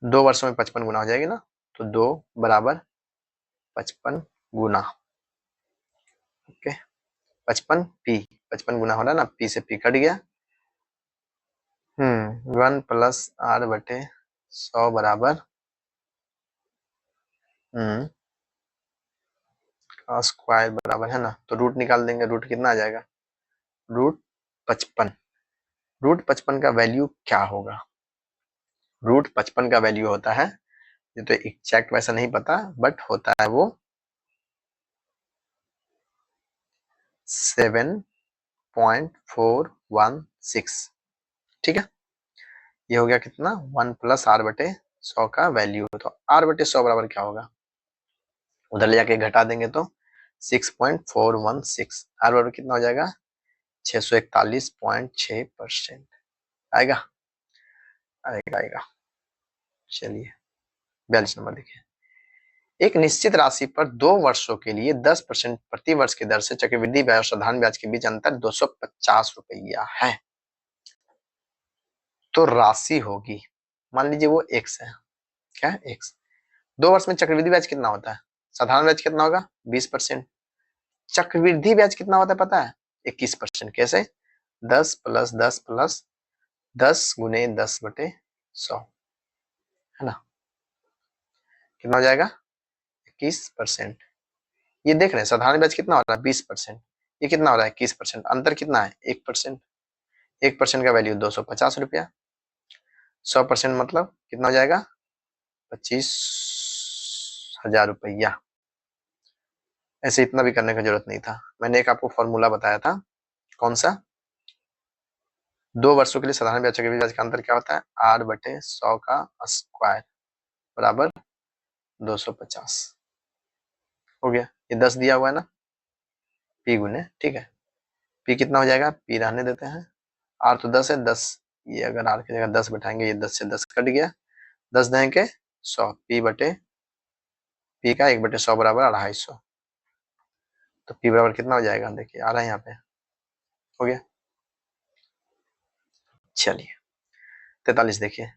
2 वर्षों में 55 गुना हो जाएगी ना, तो 2 बराबर 55 गुना। ओके, 55 गुना हो रहा है ना, P से P कट गया। 1 प्लस R बटे 100 बराबर स्क्वायर बराबर है ना, तो रूट निकाल देंगे। रूट कितना आ जाएगा? रूट 55। रूट 55 का वैल्यू क्या होगा? रूट 55 का वैल्यू होता है, ये तो एग्जैक्ट वैसा नहीं पता, बट होता है वो 7.416। ठीक है, ये हो गया कितना? 1 प्लस आर बटे 100 का वैल्यू। तो आर बटे 100 बराबर क्या होगा? उधर ले जाके घटा देंगे तो 6.416। आर बराबर कितना हो जाएगा? 641.6%। आएगा? आएगा आएगा। चलिए 42 नंबर देखिए। एक निश्चित राशि पर 2 वर्षों के लिए 10% प्रति वर्ष की दर से चक्रवृद्धि ब्याज और साधारण ब्याज के बीच अंतर 250 रुपया है। तो राशि होगी, मान लीजिए वो x है। क्या है? x। 2 वर्ष में चक्रवृद्धि ब्याज कितना होता है? साधारण ब्याज कितना होगा? 20%। चक्रवृद्धि ब्याज कितना होता है पता है? 21%। कैसे? 10 प्लस 10 प्लस 10 गुने 10 बटे 100, है ना? कितना हो जाएगा? 21%। ये देख रहे हैं साधारण ब्याज कितना हो रहा है? 20%। ये कितना हो रहा है? 21%। अंतर कितना है? 1%। 1% का वैल्यू 250 रुपया। 100% मतलब कितना हो जाएगा? 25,000 रुपया। ऐसे इतना भी करने का जरूरत नहीं था, मैंने एक आपको फॉर्मूला बताया था। कौन सा? 2 वर्षों के लिए साधारण ब्याज चक्रवृद्धि ब्याज का अंतर क्या होता है? आर बटे 100 का स्क्वायर बराबर 250। हो गया। ये 10 दिया हुआ है ना, पी गुने, ठीक है। पी कितना हो जाएगा? पी रहने देते हैं, आर तो 10 है। 10, ये अगर आर की जगह 10 बैठाएंगे, ये 10 से 10 कट गया। 10 देंगे 100, पी बटे पी का 1/100 बराबर 250। तो पी बराबर कितना हो जाएगा? देखिए आ रहा है यहाँ पे। हो गया। चलिए 43 देखिए।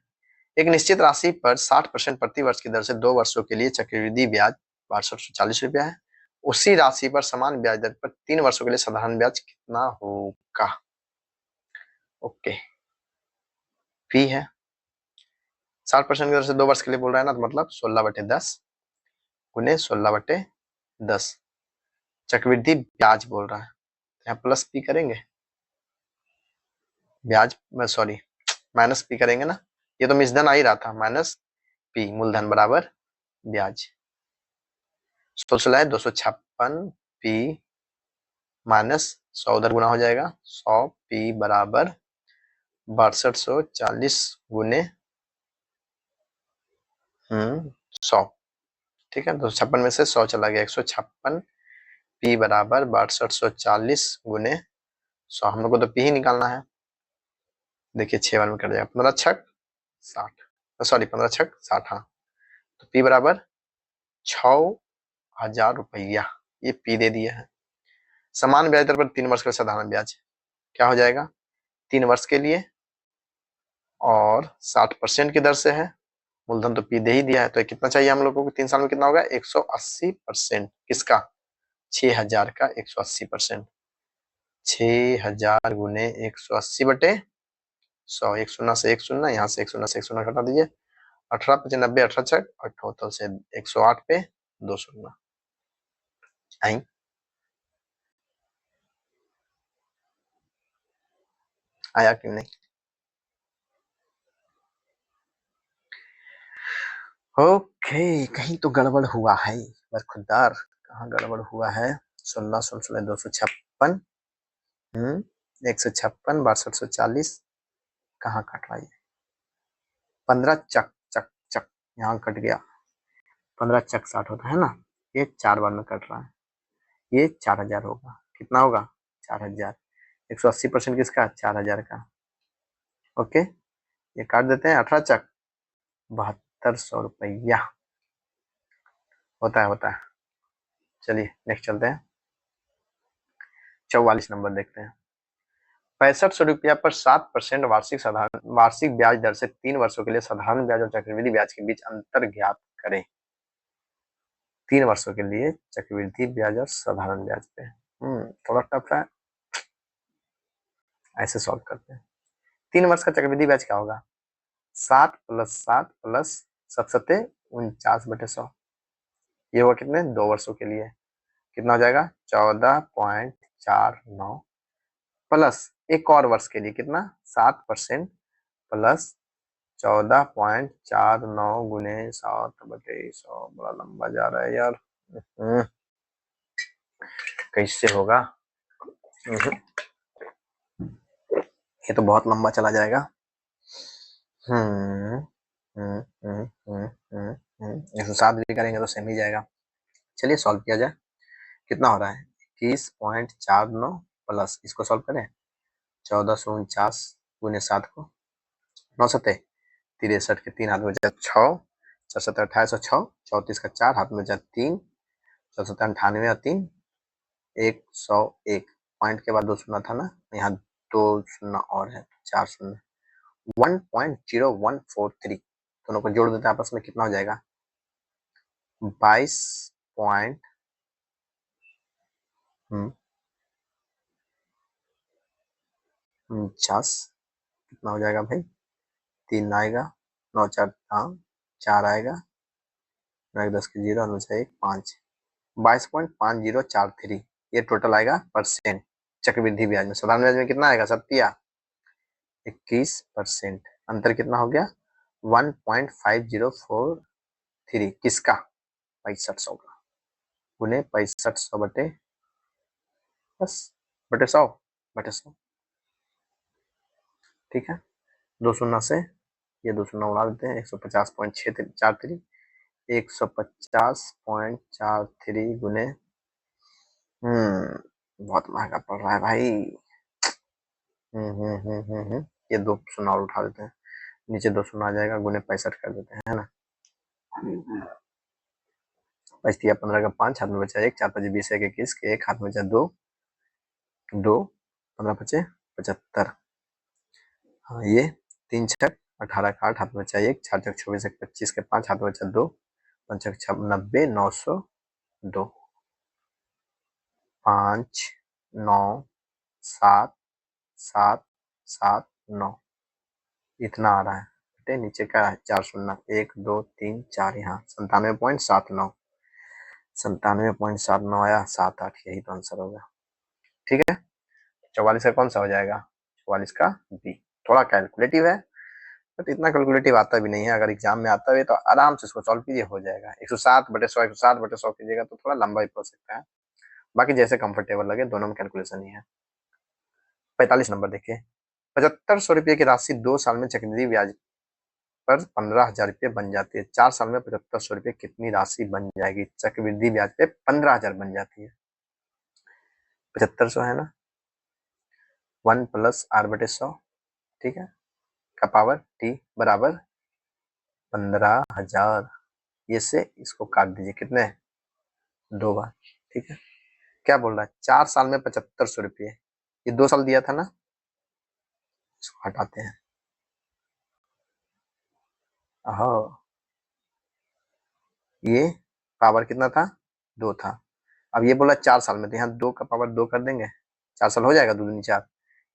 एक निश्चित राशि पर 60% प्रति वर्ष की दर से 2 वर्षों के लिए चक्रवृद्धि ब्याज 6240 रुपया है। उसी राशि पर समान ब्याज दर पर 3 वर्षों के लिए साधारण ब्याज कितना होगा? ओके, पी है 60% की दर से 2 वर्ष के लिए बोल रहा है ना, तो मतलब 16/10 गुने 16/10। चक्रवृद्धि ब्याज बोल रहा है, यहाँ प्लस पी करेंगे, ब्याज सॉरी माइनस पी करेंगे ना। ये तो मिश्रधन आ ही रहा था, माइनस पी मूलधन बराबर ब्याज। 16 है 256 पी माइनस 100 उधर गुना हो जाएगा। 100 पी बराबर 6240 गुने 100। ठीक है, 256 में से 100 चला गया, 156 पी बराबर 6240 गुने 100। हम लोग को तो पी ही निकालना है। देखिए 6 बार में कट जाएगा, 15 छक 60, सॉरी 15 छक 60। हाँ, तो पी बराबर 6000 रुपया, ये पी दे दिए हैं। समान ब्याज दर पर 3 वर्ष का साधारण ब्याज क्या हो जाएगा? 3 वर्ष के लिए और 60% की दर से है। मूलधन तो पी दे ही दिया है, तो कितना चाहिए हम लोगों को? 3 साल में कितना होगा? 180%। किसका? 6000 का 180%। 6000 गुने 180/100। एक शून्य से एक शून्य, यहाँ से एक शून्य से एक शून्य घटा दीजिए। 18×5 = 90, 18×6 = 78 से 108 पे 2 शून्य। आई आया क्यों नहीं? ओके, कहीं तो गड़बड़ हुआ है बरखुरदार। कहाँ गड़बड़ हुआ है? 16 16 256 156 6240 कहाँ कट रहा है? 15 चक चक चक, यहाँ कट गया। 15 चक 60 होता है ना, ये 4 बार में कट रहा है। ये 4000 होगा। कितना होगा? 4000। 180% किसका? 4000 का। ओके, ये काट देते हैं। 18 चक 7200 रुपया होता है। चलिए नेक्स्ट चलते हैं, 44 नंबर देखते हैं। 6500 रुपया पर 7% वार्षिक ब्याज दर से 3 वर्षों के लिए साधारण ब्याज और चक्रवृद्धि ब्याज के बीच अंतर ज्ञात करें। 3 वर्षों के लिए चक्रवृद्धि ब्याज और साधारण ब्याज पे थोड़ा टफ है, ऐसे सॉल्व करते हैं। 3 वर्ष का चक्रवृद्धि ब्याज क्या होगा? 7 + 7 + 7 49/100। ये हुआ कितने 2 वर्षों के लिए, कितना हो जाएगा 14.49 प्लस एक और वर्ष के लिए कितना 7% प्लस 14.49 गुने 7/100, बड़ा लंबा जा रहा है यार। कैसे होगा? ये तो बहुत लंबा चला जाएगा। 107 भी करेंगे तो सेम ही जाएगा। चलिए सॉल्व किया जाए। कितना हो रहा है 21.49 प्लस इसको सॉल्व करें 1449 गुने 7 को 9 सत्ते 63 के 3 हाथ में बचा 6, 4 सत्ते 28 और 6 34 का 4 हाथ में बचा 3, 4 सत्ते 98 और 3 101 पॉइंट के बाद 2 शून्य था ना, यहाँ 2 शून्य और है 4 शून्य 1.0143 दोनों को जोड़ देते हैं आपस में, कितना हो जाएगा 22.50 कितना हो जाएगा भाई 3 आएगा 9 4 4 आएगा 9 10 के 0 अनुसार 1 5 22.5043 ये टोटल आएगा परसेंट चक्रवृद्धि ब्याज में। साधारण ब्याज में कितना आएगा सत्या 21%। अंतर कितना हो गया 1.5043 किसका 6500 का गुने 6500 बटे बस बटे 100 ठीक है। 2 शून्य से ये 2 शून्य उड़ा देते हैं 150.643 150.43 गुने बहुत महंगा पड़ रहा है भाई। ये 2 शून्य और उठा देते हैं नीचे 2 शून्य आ जाएगा गुने 65 कर देते हैं है ना। बचती है 15 का 5 हाथ में बचा 1 4 5 20 1 21 के 1 हाथ में बचा 2 2 15 बचे 75। हाँ ये 3 6 18 का 8 हाथ में बचा 1 4 6 24 1 25 के 5 हाथ में बचा 2 5 6 90 902 5 9 7 7 7 9 इतना आ रहा है बेटे नीचे का 4 शून्य 1 2 3 4 यहाँ 97.79 97.79 आया 7 8 यही तो आंसर होगा। ठीक है 44 का कौन सा हो जाएगा 44 का बी। थोड़ा कैलकुलेटिव है बट इतना कैलकुलेटिव आता भी नहीं है, अगर एग्जाम में आता है तो आराम से इसको सॉल्व कीजिए हो जाएगा। 107/100 107/100 कीजिएगा तो थोड़ा लंबा भी हो सकता है, बाकी जैसे कंफर्टेबल लगे दोनों में कैलकुलेशन ही है। 45 नंबर देखिए 7500 रुपये की राशि 2 साल में चक्रवृद्धि ब्याज पर 15,000 रुपये बन जाती है। 4 साल में 7500 रुपये कितनी राशि बन जाएगी चक्रवृद्धि ब्याज पे 15,000 बन जाती है। 7500 है ना 1 प्लस r/100 ठीक है का पावर t बराबर 15,000। ये से इसको काट दीजिए कितने 2 बार ठीक है। क्या बोल रहा है 4 साल में 7500 रुपये, ये 2 साल दिया था ना, इसको हटाते हैं। ये पावर कितना था 2 था, अब ये बोला 4 साल में तो यहाँ 2 का पावर 2 कर देंगे 4 साल हो जाएगा 2 दूनी 4,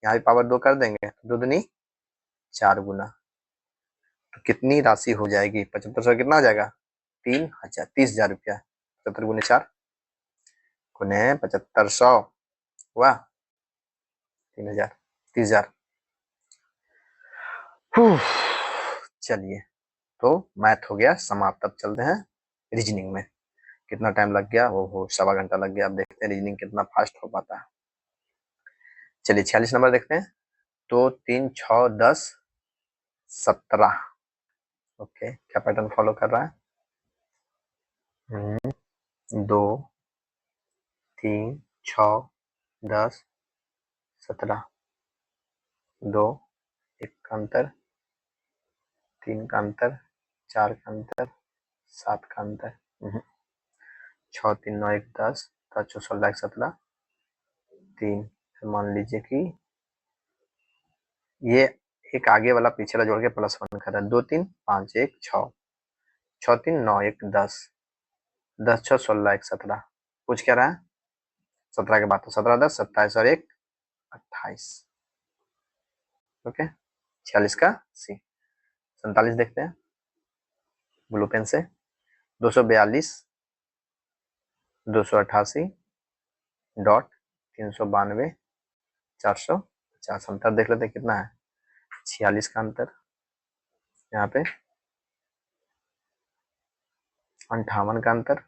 यहाँ भी पावर 2 कर देंगे 2 दूनी 4 गुना, तो कितनी राशि हो जाएगी 7500 कितना हो जाएगा 3000 30,000 रुपया 75 गुने 4 गुने 7500 हुआ 3000 30,000। चलिए तो मैथ हो गया समाप्त। अब चलते हैं रीजनिंग में। कितना टाइम लग गया वो हो 1.25 घंटा लग गया। अब देखते हैं रीजनिंग कितना फास्ट हो पाता है। चलिए 46 नंबर देखते हैं 2 3 6 10 17 ओके क्या पैटर्न फॉलो कर रहा है 2 3 6 10 17 2 1 का अंतर 3 का अंतर 4 का अंतर 7 का अंतर 6 3 9 1 10 10 6 16 1 17 3 मान लीजिए कि ये एक आगे वाला पीछे वाला जोड़ के +1 कर रहा है 2 3 5 1 6 6 3 9 1 10 10 6 16 1 17 पूछ क्या रहा है 17 के बाद तो 17 10 27 और 1 28 ओके 46 का सी। 47 देखते हैं ब्लू पेन से 242 288.392 अंतर देख लेते कितना है, 46 का अंतर, यहाँ पे 58 का अंतर,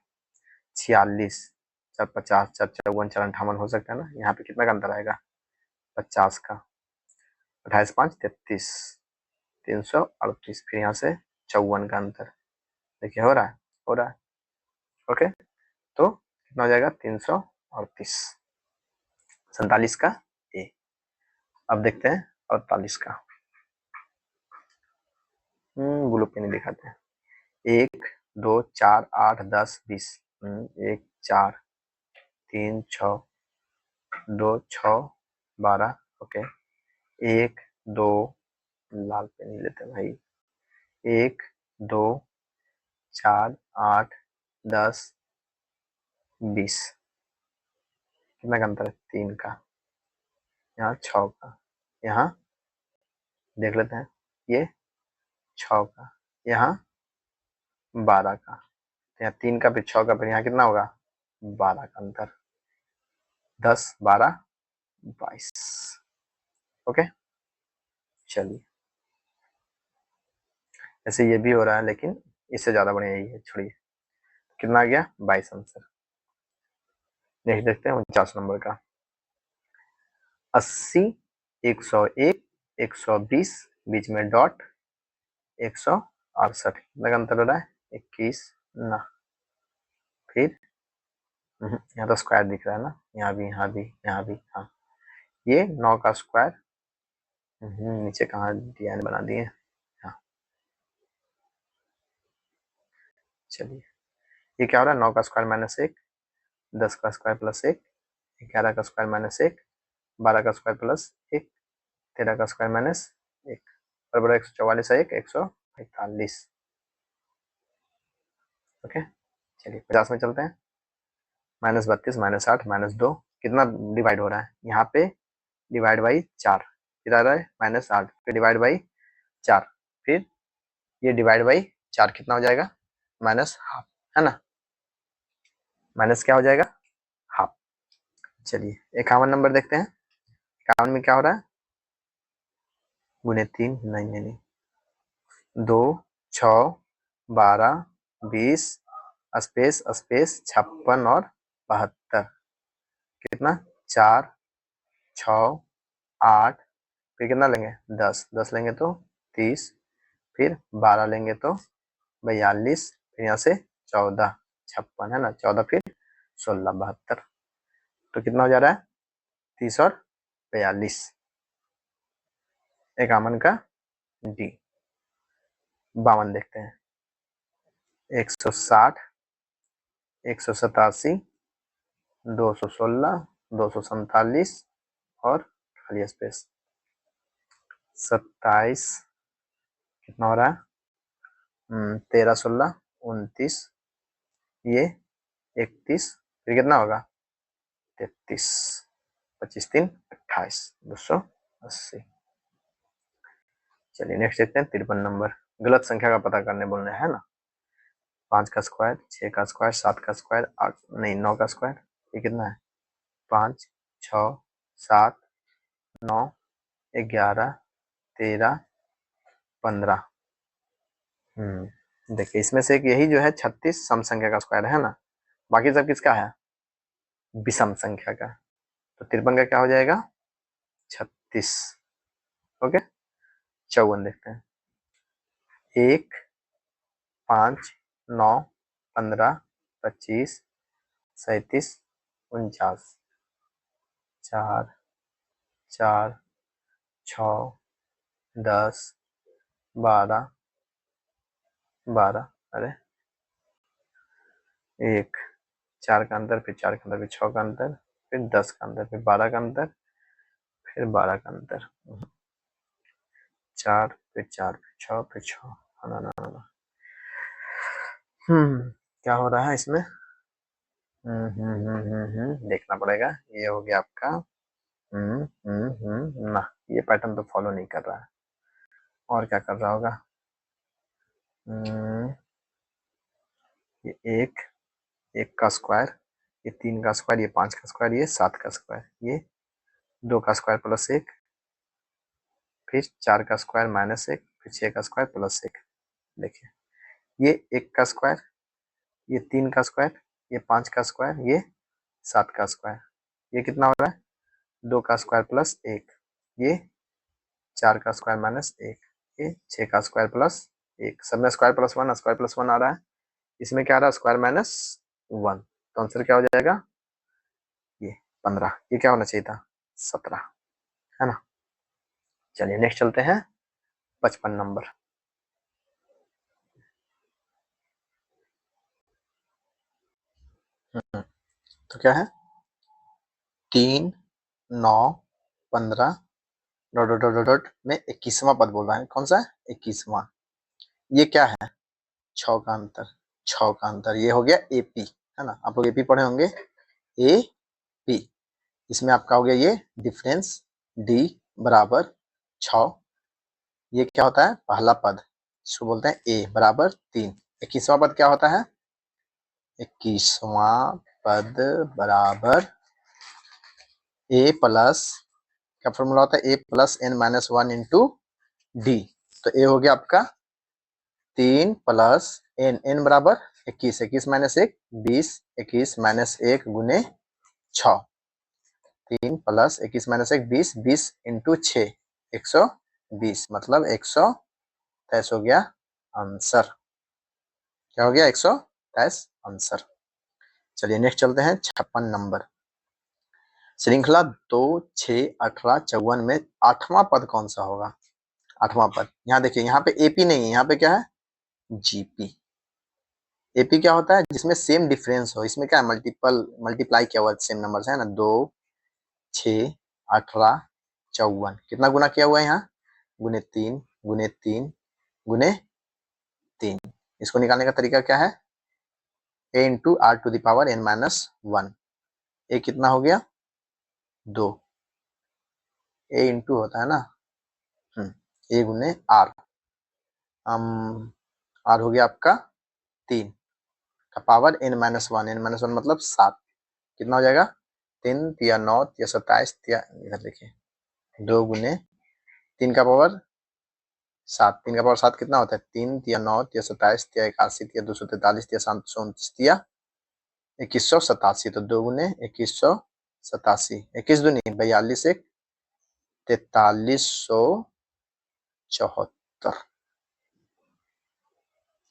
46, 450, 454, 458 हो सकता है ना। यहाँ पे कितना का अंतर आएगा, 50 का, 28 5 33, 338, फिर यहाँ से 54 का अंतर, देखिए हो रहा है, हो रहा है। ओके, तो कितना हो जाएगा, 338, 47 का ए। अब देखते हैं 48 का, ब्लू पेन दिखाते हैं। 1 2 4 8 10 20, 1 4 3 6 2 6 12, ओके। 1 2, लाल पेन ही लेते हैं भाई, 1 2 4 8 10 20, कितना का अंतर है, 3 का, यहाँ 6 का, यहाँ देख लेते हैं, ये 6 का, यहाँ 12 का, यहाँ 3 का फिर 6 का, फिर यहाँ कितना होगा, 12 का अंतर, 10 12 22। ओके, चलिए, ऐसे ये भी हो रहा है, लेकिन इससे ज्यादा बढ़िया यही है, छोड़िए। कितना आ गया, 22 आंसर। नेक्स्ट देखते हैं 49 नंबर का। 80 101 120 बीच में डॉट 168, कितना अंतर हो रहा है, 21 ना, फिर यहाँ तो स्क्वायर दिख रहा है ना, यहाँ भी यहाँ भी यहाँ भी, हाँ ये 9 का स्क्वायर, नीचे कहाँ दिया बना दिए, हाँ चलिए। ये क्या हो रहा है, 9 का स्क्वायर माइनस 1, 10 का स्क्वायर प्लस 1, 11 का स्क्वायर माइनस 1, 12 का स्क्वायर प्लस 1, 13 का स्क्वायर माइनस 1, बराबर 144 है, 145। ओके, चलिए 50 में चलते हैं। -32 -8 -2, कितना डिवाइड हो रहा है, यहाँ पे डिवाइड बाई 4, कितना आ रहा है, -8, फिर डिवाइड बाई 4, फिर ये डिवाइड बाई 4 कितना हो जाएगा, -½ है ना, माइनस क्या हो जाएगा, हाफ। चलिए 51 नंबर देखते हैं। 51 में क्या हो रहा है, गुने 3, नहीं 2 6 12 20 स्पेस स्पेस 56 और 72, कितना 4 6 8, फिर कितना लेंगे 10, 10 लेंगे तो 30, फिर 12 लेंगे तो 42, फिर यहाँ से 14, 56 है ना, 14 फिर 16 72, तो कितना हो जा रहा है, 30 और 42, 51 का डी। 52 देखते हैं। 160 187 216 247 और खाली स्पेस 27, कितना हो रहा है, 13 16 29, ये 31, फिर कितना होगा 33, 25 3 28, 280। चलिए नेक्स्ट देखते हैं 53 नंबर। गलत संख्या का पता करने बोलने है ना, 5 का स्क्वायर, 6 का स्क्वायर, 7 का स्क्वायर, 8 नहीं 9 का स्क्वायर, ये कितना है, 5 6 7 9 11 13 15। देखिए इसमें से एक यही जो है 36 सम संख्या का स्क्वायर है ना, बाकी सब किसका है, विषम संख्या का। तो 53 का क्या हो जाएगा, 36। ओके, 54 देखते हैं। 1 5 9 15 25 37 49, 4 4 6 10 12 12, अरे 1 4 का अंतर, फिर 4 का अंतर, फिर 6 का अंतर, फिर 10 का अंतर, फिर 12 का अंतर, फिर 12 का अंतर, 4 फिर 4 फिर 6 फिर 6, ना ना ना, क्या हो रहा है इसमें, देखना पड़ेगा। ये हो गया आपका, ना ये पैटर्न तो फॉलो नहीं कर रहा है, और क्या कर रहा होगा, ये 1 1 का स्क्वायर, ये 3 का स्क्वायर, ये 5 का स्क्वायर, ये 7 का स्क्वायर, ये 2 का स्क्वायर प्लस 1, फिर 4 का स्क्वायर माइनस 1, फिर 6 का स्क्वायर प्लस 1। देखिए ये 1 का स्क्वायर, ये 3 का स्क्वायर, ये 5 का स्क्वायर, ये 7 का स्क्वायर, ये कितना हो रहा है 2 का स्क्वायर प्लस 1, ये 4 का स्क्वायर माइनस 1, ये 6 का स्क्वायर प्लस 1। सब में स्क्वायर प्लस 1 स्क्वायर प्लस 1 आ रहा है, इसमें क्या आ रहा है स्क्वायर माइनस 1, तो आंसर क्या हो जाएगा ये 15। ये क्या होना चाहिए था 17, है ना। चलिए नेक्स्ट चलते हैं 55 नंबर। तो क्या है 3 9 15 डॉट डॉट डॉट डॉट में 21वां पद बोल रहा है। कौन सा है 21वां। ये क्या है 6 का अंतर, 6 का अंतर, ये हो गया एपी, है ना। आप लोग एपी पढ़े होंगे, ए पी। इसमें आपका हो गया ये डिफरेंस डी बराबर 6। ये क्या होता है पहला पद, इसको बोलते हैं ए बराबर 3। 21वां पद क्या होता है 21वां पद बराबर ए प्लस, क्या फॉर्मूला होता है A plus N minus 1 into D. तो ए हो गया आपका 3 प्लस एन, एन बराबर 21, 21 माइनस 1 20, 21 माइनस 1 गुने 6, 3 प्लस 21 माइनस 1 20, 20 इंटू 6 120, मतलब 123 हो गया आंसर। क्या हो गया 123 आंसर। चलिए नेक्स्ट चलते हैं 56 नंबर। श्रृंखला 2 6 18 54 में 8वां पद कौन सा होगा। 8वां पद, यहाँ देखिए यहाँ पे एपी नहीं है, यहाँ पे क्या है जीपी। एपी क्या होता है जिसमें सेम डिफरेंस हो, इसमें क्या है मल्टीप्लाई किया हुआ सेम नंबर है ना। 2 6 18 54, कितना गुना किया हुआ है यहाँ गुने 3 गुने 3 गुने 3। इसको निकालने का तरीका क्या है a into r to the power n minus 1। A कितना हो गया 2, ए इंटू होता है ना ए गुने आर, आर हो गया आपका 3 का power n minus 1, n minus 1 मतलब 7। कितना हो जाएगा 3 तिया 9 तिया 27 तिया, इधर देखिए 2 गुने 3 का पावर 7, 3 का पावर 7 कितना होता है 3 तिया 9 तिया 27 तिया 81 तिया 243 तिया 729 तिया 2187। तो 2 गुने 2187, 21 दूनी 42 1 4374।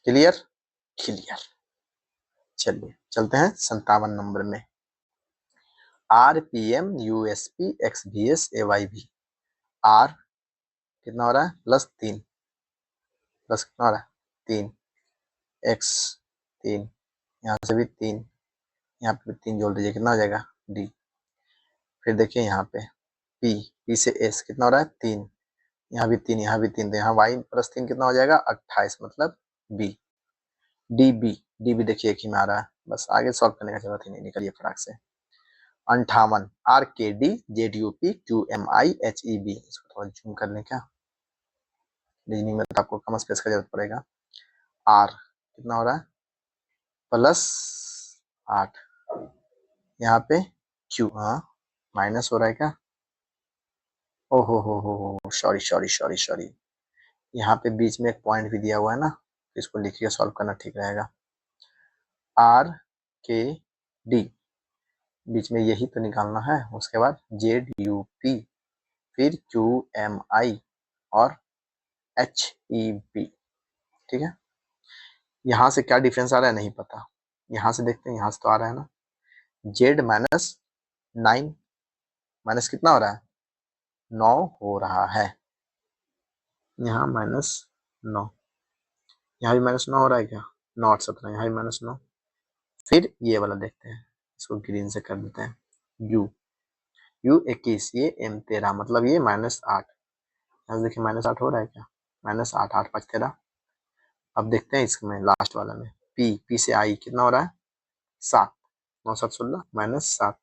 Clear clear. चलिए चलते हैं 57 नंबर में। RPM USP XBS AYB. R कितना हो रहा है +3, प्लस कितना हो रहा है 3 एक्स 3, यहाँ से भी 3, यहाँ पे 3 जोड़ दीजिए कितना हो जाएगा डी। फिर देखिए यहाँ पे पी, पी से एस कितना हो रहा है 3, यहाँ भी 3, यहाँ भी 3, तो यहाँ वाई प्लस 3 कितना हो जाएगा 28, मतलब B. D B, D B देखिए एक ही में आ रहा है, बस आगे सॉल्व करने का जरूरत ही नहीं, निकलिए फटाक से। 58 R K D Z U P Q M I H E B. इसको थोड़ा जूम कर लें क्या, रीजनिंग में तो आपको कम स्पेस का जरूरत पड़ेगा। आर कितना हो रहा है +8, यहाँ पे क्यू, हाँ माइनस हो रहा है क्या, ओहो हो सॉरी सॉरी सॉरी सॉरी, यहाँ पे बीच में एक पॉइंट भी दिया हुआ है ना, इसको लिखिए सॉल्व करना ठीक रहेगा। आर के डी बीच में यही तो निकालना है, उसके बाद जेड यू पी, फिर क्यू एम आई और एच ई बी। ठीक है, यहाँ से क्या डिफरेंस आ रहा है नहीं पता, यहाँ से देखते हैं, यहाँ से तो आ रहा है ना जेड -9, माइनस कितना हो रहा है 9 हो रहा है, यहाँ -9, यहाँ भी -9 हो रहा है क्या, 9 8 17, यहाँ भी -9। फिर ये वाला देखते हैं, इसको ग्रीन से कर देते हैं, यू यू 21, ये एम 13, मतलब ये -8। यहाँ देखिए -8 हो रहा है क्या, -8 8 5 13। अब देखते हैं इसमें लास्ट वाला में पी, पी से आई कितना हो रहा है 7, 9 7 16 -7,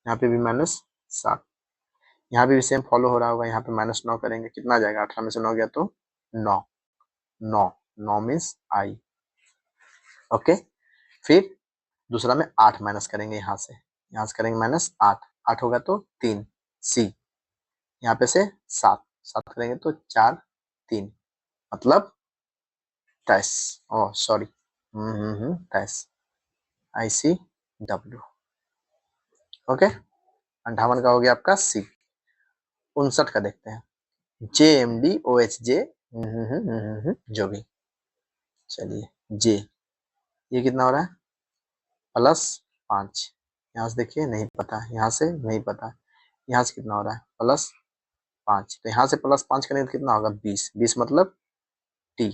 यहाँ पे भी -7, यहाँ पे भी सेम फॉलो हो रहा होगा, यहाँ पे -9 करेंगे कितना आ जाएगा, 18 में से 9 गया तो 9, 9 9 मीन्स आई। ओके, फिर दूसरा में 8 माइनस करेंगे यहाँ से करेंगे माइनस 8, 8 होगा तो 3 सी, यहाँ पे से 7, 7 करेंगे तो 4 3 मतलब 23, ओ सॉरी 23 ICW। ओके, 58 का हो गया आपका सी। 59 का देखते हैं, JMDOHJ जो भी, चलिए जे, ये कितना हो रहा है +5, यहाँ से देखिए नहीं पता, यहाँ से नहीं पता, यहाँ से कितना हो रहा है +5, तो यहाँ से +5 करेंगे तो कितना होगा 20, 20 मतलब टी,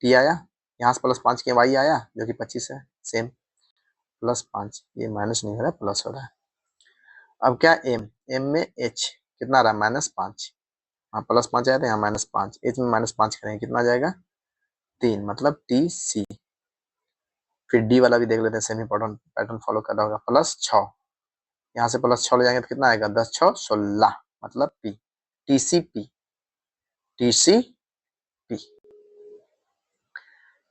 टी आया, यहाँ से +5 के वाई आया जो कि 25 है, सेम +5, ये माइनस नहीं हो रहा है प्लस हो रहा है। अब क्या एम, एम में एच कितना आ रहा है -5, हाँ +5 आया था, यहाँ -5, एच में -5 करेंगे कितना आ जाएगा 3 मतलब टी सी। फिर डी वाला भी देख लेते हैं, सेमी पैटर्न फॉलो कर रहा होगा, +6, यहाँ से +6 ले जाएंगे तो कितना आएगा 10 6 16 मतलब पी, टीसीपी, टीसीपी।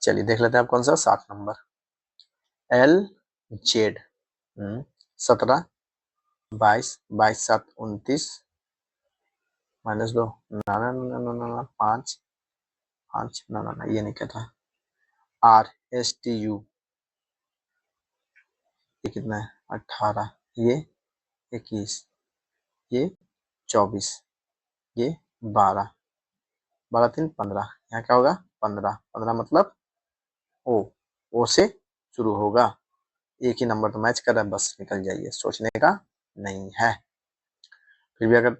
चलिए देख लेते हैं आप कौन सा 60 नंबर, एल जेड 17 22 22 7 29 -2 ना 5 5 ना ये नहीं कहता, आर एस टी यू ये कितना है 18, ये 21, ये 24, ये 12 12 3 15, यहाँ क्या होगा 15 15 मतलब ओ से शुरू होगा, एक ही नंबर तो मैच कर रहा है, बस निकल जाइए, सोचने का नहीं है। फिर भी अगर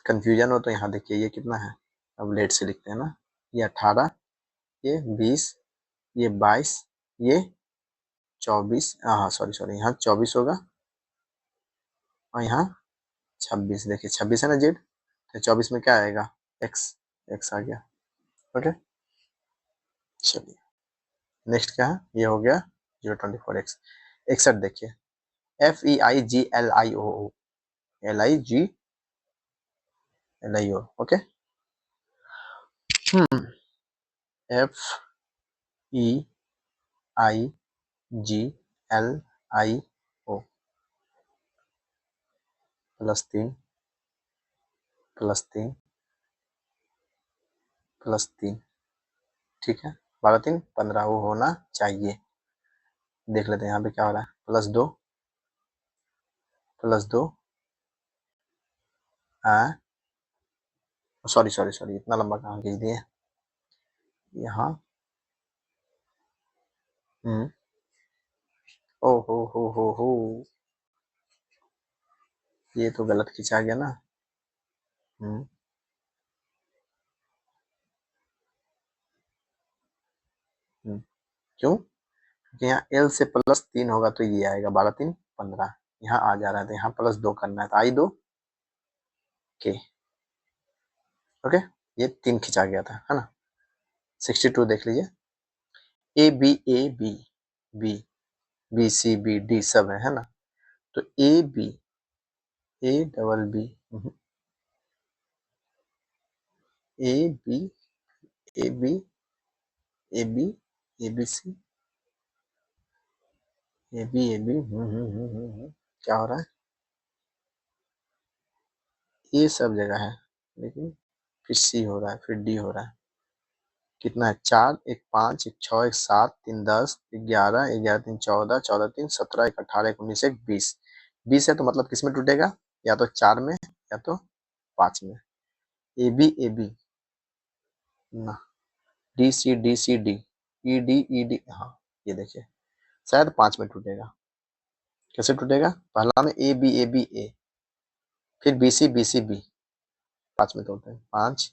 कंफ्यूजन हो तो यहाँ देखिए ये कितना है, अब लेट से लिखते हैं ना, ये 18, ये 20, ये 22, ये 24, हाँ सॉरी यहाँ 24 होगा और यहाँ 26, देखिए 26 है ना जेड, तो 24 में क्या आएगा एक्स, एक्स आ गया। ओके चलिए नेक्स्ट क्या है, ये हो गया 024x। 61 देखिए, FEIGLIOO, LIGLIO, ओके, FEIGLIO +3 +3 +3, ठीक है, 12 3 15 वो होना चाहिए। देख लेते हैं यहाँ पे क्या हो रहा है, +2 +2 सॉरी इतना लंबा कहाँ खींच दिए यहाँ, ओ हो, ये तो गलत खींचा गया ना, क्यों, क्योंकि यहाँ एल से +3 होगा तो ये आएगा 12 3 15, यहाँ आ जा रहा है तो यहाँ +2 करना है तो I2 के, ओके, ये 3 खिंचा गया था है ना। 62 देख लीजिए, ABAB BCBD सब है ना, तो AB ABB AB AB AB ABC AB क्या हो रहा है, ये सब जगह है लेकिन फिर C हो रहा है, फिर D हो रहा है, कितना है 4 1 5 1 6 1 7 3 10 11 11 3 14 14 3 17 1 18 1 19 1 20, 20 है तो मतलब किस में टूटेगा, या तो 4 में या तो 5 में, AB ना, DCD ED हाँ ये देखिए शायद 5 में टूटेगा, कैसे टूटेगा, पहला में AB फिर BC 5 में तोड़ते हैं 5,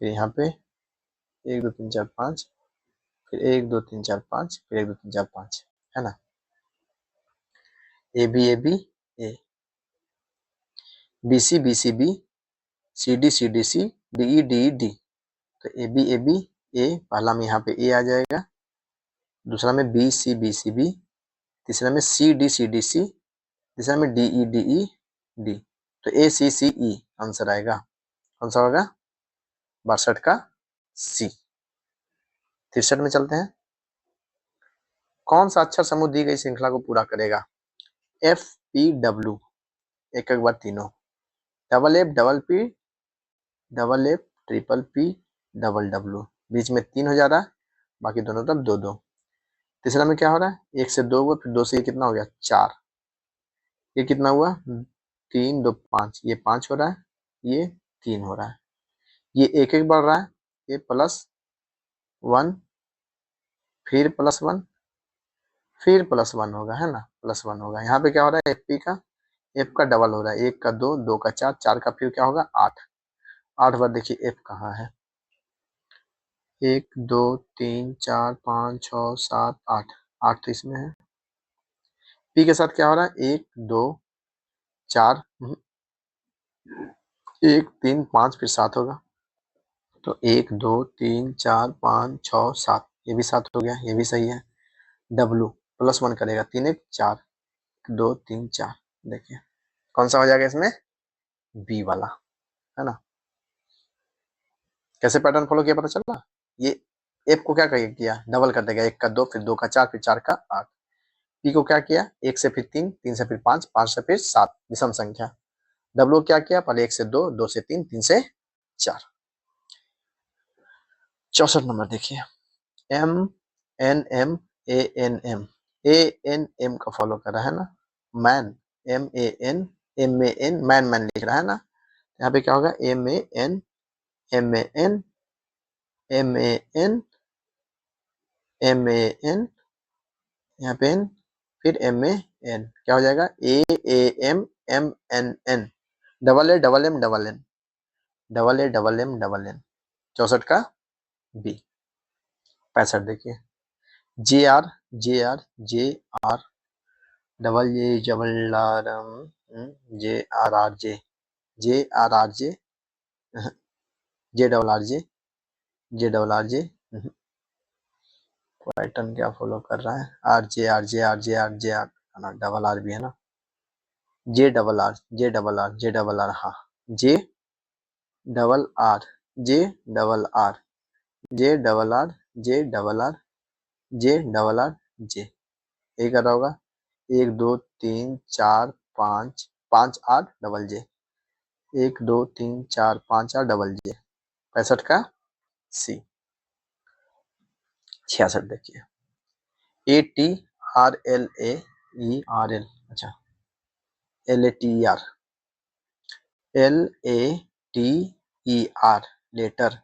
फिर यहाँ पे 1 2 3 4 5, फिर 1 2 3 4 5, फिर 1 2 3 4 5 है ना, AB BC CD DE तो AB A, पहला में यहाँ पे A आ जाएगा, दूसरा में BC तीसरा में CD तीसरा में DE तो ACCE आंसर आएगा, कौन सा होगा 62 का C। 63 में चलते हैं, कौन सा अक्षर समूह दी गई श्रृंखला को पूरा करेगा? एफ पी डब्ल्यू, एक एक बार तीनों, double F double P double F triple P double W, बीच में 3 हो जा रहा है, बाकी दोनों तरफ 2 2। तीसरा में क्या हो रहा है? 1 से 2 हुआ, फिर 2 से ये कितना हो गया? 4, ये कितना हुआ? 3 2 5, ये 5 हो रहा है, ये 3 हो रहा है, ये एक एक बढ़ रहा है, ये +1, फिर +1, फिर +1 होगा, है ना, +1 होगा। यहाँ पे क्या हो रहा है? एफ का, एफ का डबल हो रहा है, 1 का 2, 2 का 4, 4 का फिर क्या होगा? 8, 8 बार देखिए एफ कहाँ है? 1 2 3 4 5 6 7 8, 8 तो इसमें है। पी के साथ क्या हो रहा है? 1 2 4, 1 3 5 फिर 7 होगा, तो 1 2 3 4 5 6 7, ये भी 7 हो गया, ये भी सही है। डब्लू +1 करेगा, 3 1 4, 2 3 4, देखिए कौन सा हो जाएगा इसमें? बी वाला, है ना। कैसे पैटर्न फॉलो किया पता चला? ये एफ को क्या किया? डबल कर देगा, 1 का 2, फिर 2 का 4, फिर 4 का 8। पी को क्या किया? 1 से फिर 3, 3 से फिर 5, 5 से फिर 7, विषम संख्या। डब्ल्यू क्या किया? पहले 1 से 2, 2 से 3, 3 से 4। 64 नंबर देखिए, M N M A N M, A N M का फॉलो कर रहा है ना, man, M A N man man लिख रहा है ना, यहाँ पे क्या होगा? M A N M A N M A N M A N, यहाँ पे एन, फिर एम ए एन, क्या हो जाएगा? A A M M N N, double A double M double N, double A double M double N. 64 का B. 65 देखिए, J R J R J R double J double R J R R J J R R J J double R J J double R J, pattern क्या follow कर रहा है? R J R J R J R J R, double are भी है ना, J double R J double R J double R, हाँ, J double R J double R J double R J double R J double R J, यही कर रहा होगा। 1 2 3 4 5, 5 8 double जे, 1 2 3 4 5 8 double जे। 65 का C. 66 देखिए, A T R L A E R L, अच्छा, L A T R, L A T E R, letter,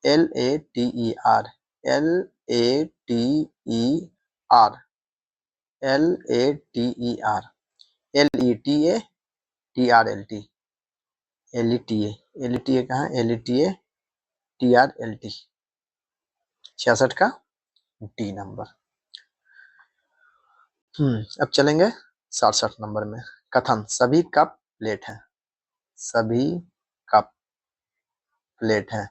L A T E R, L A T E R, L A T E R, L E T A T R L T, L E T A, L E T A कहाँ? L E T A T R L T. 66 का D number. अब चलेंगे 67 number में। कथन, सभी cup plate है, सभी cup plate है,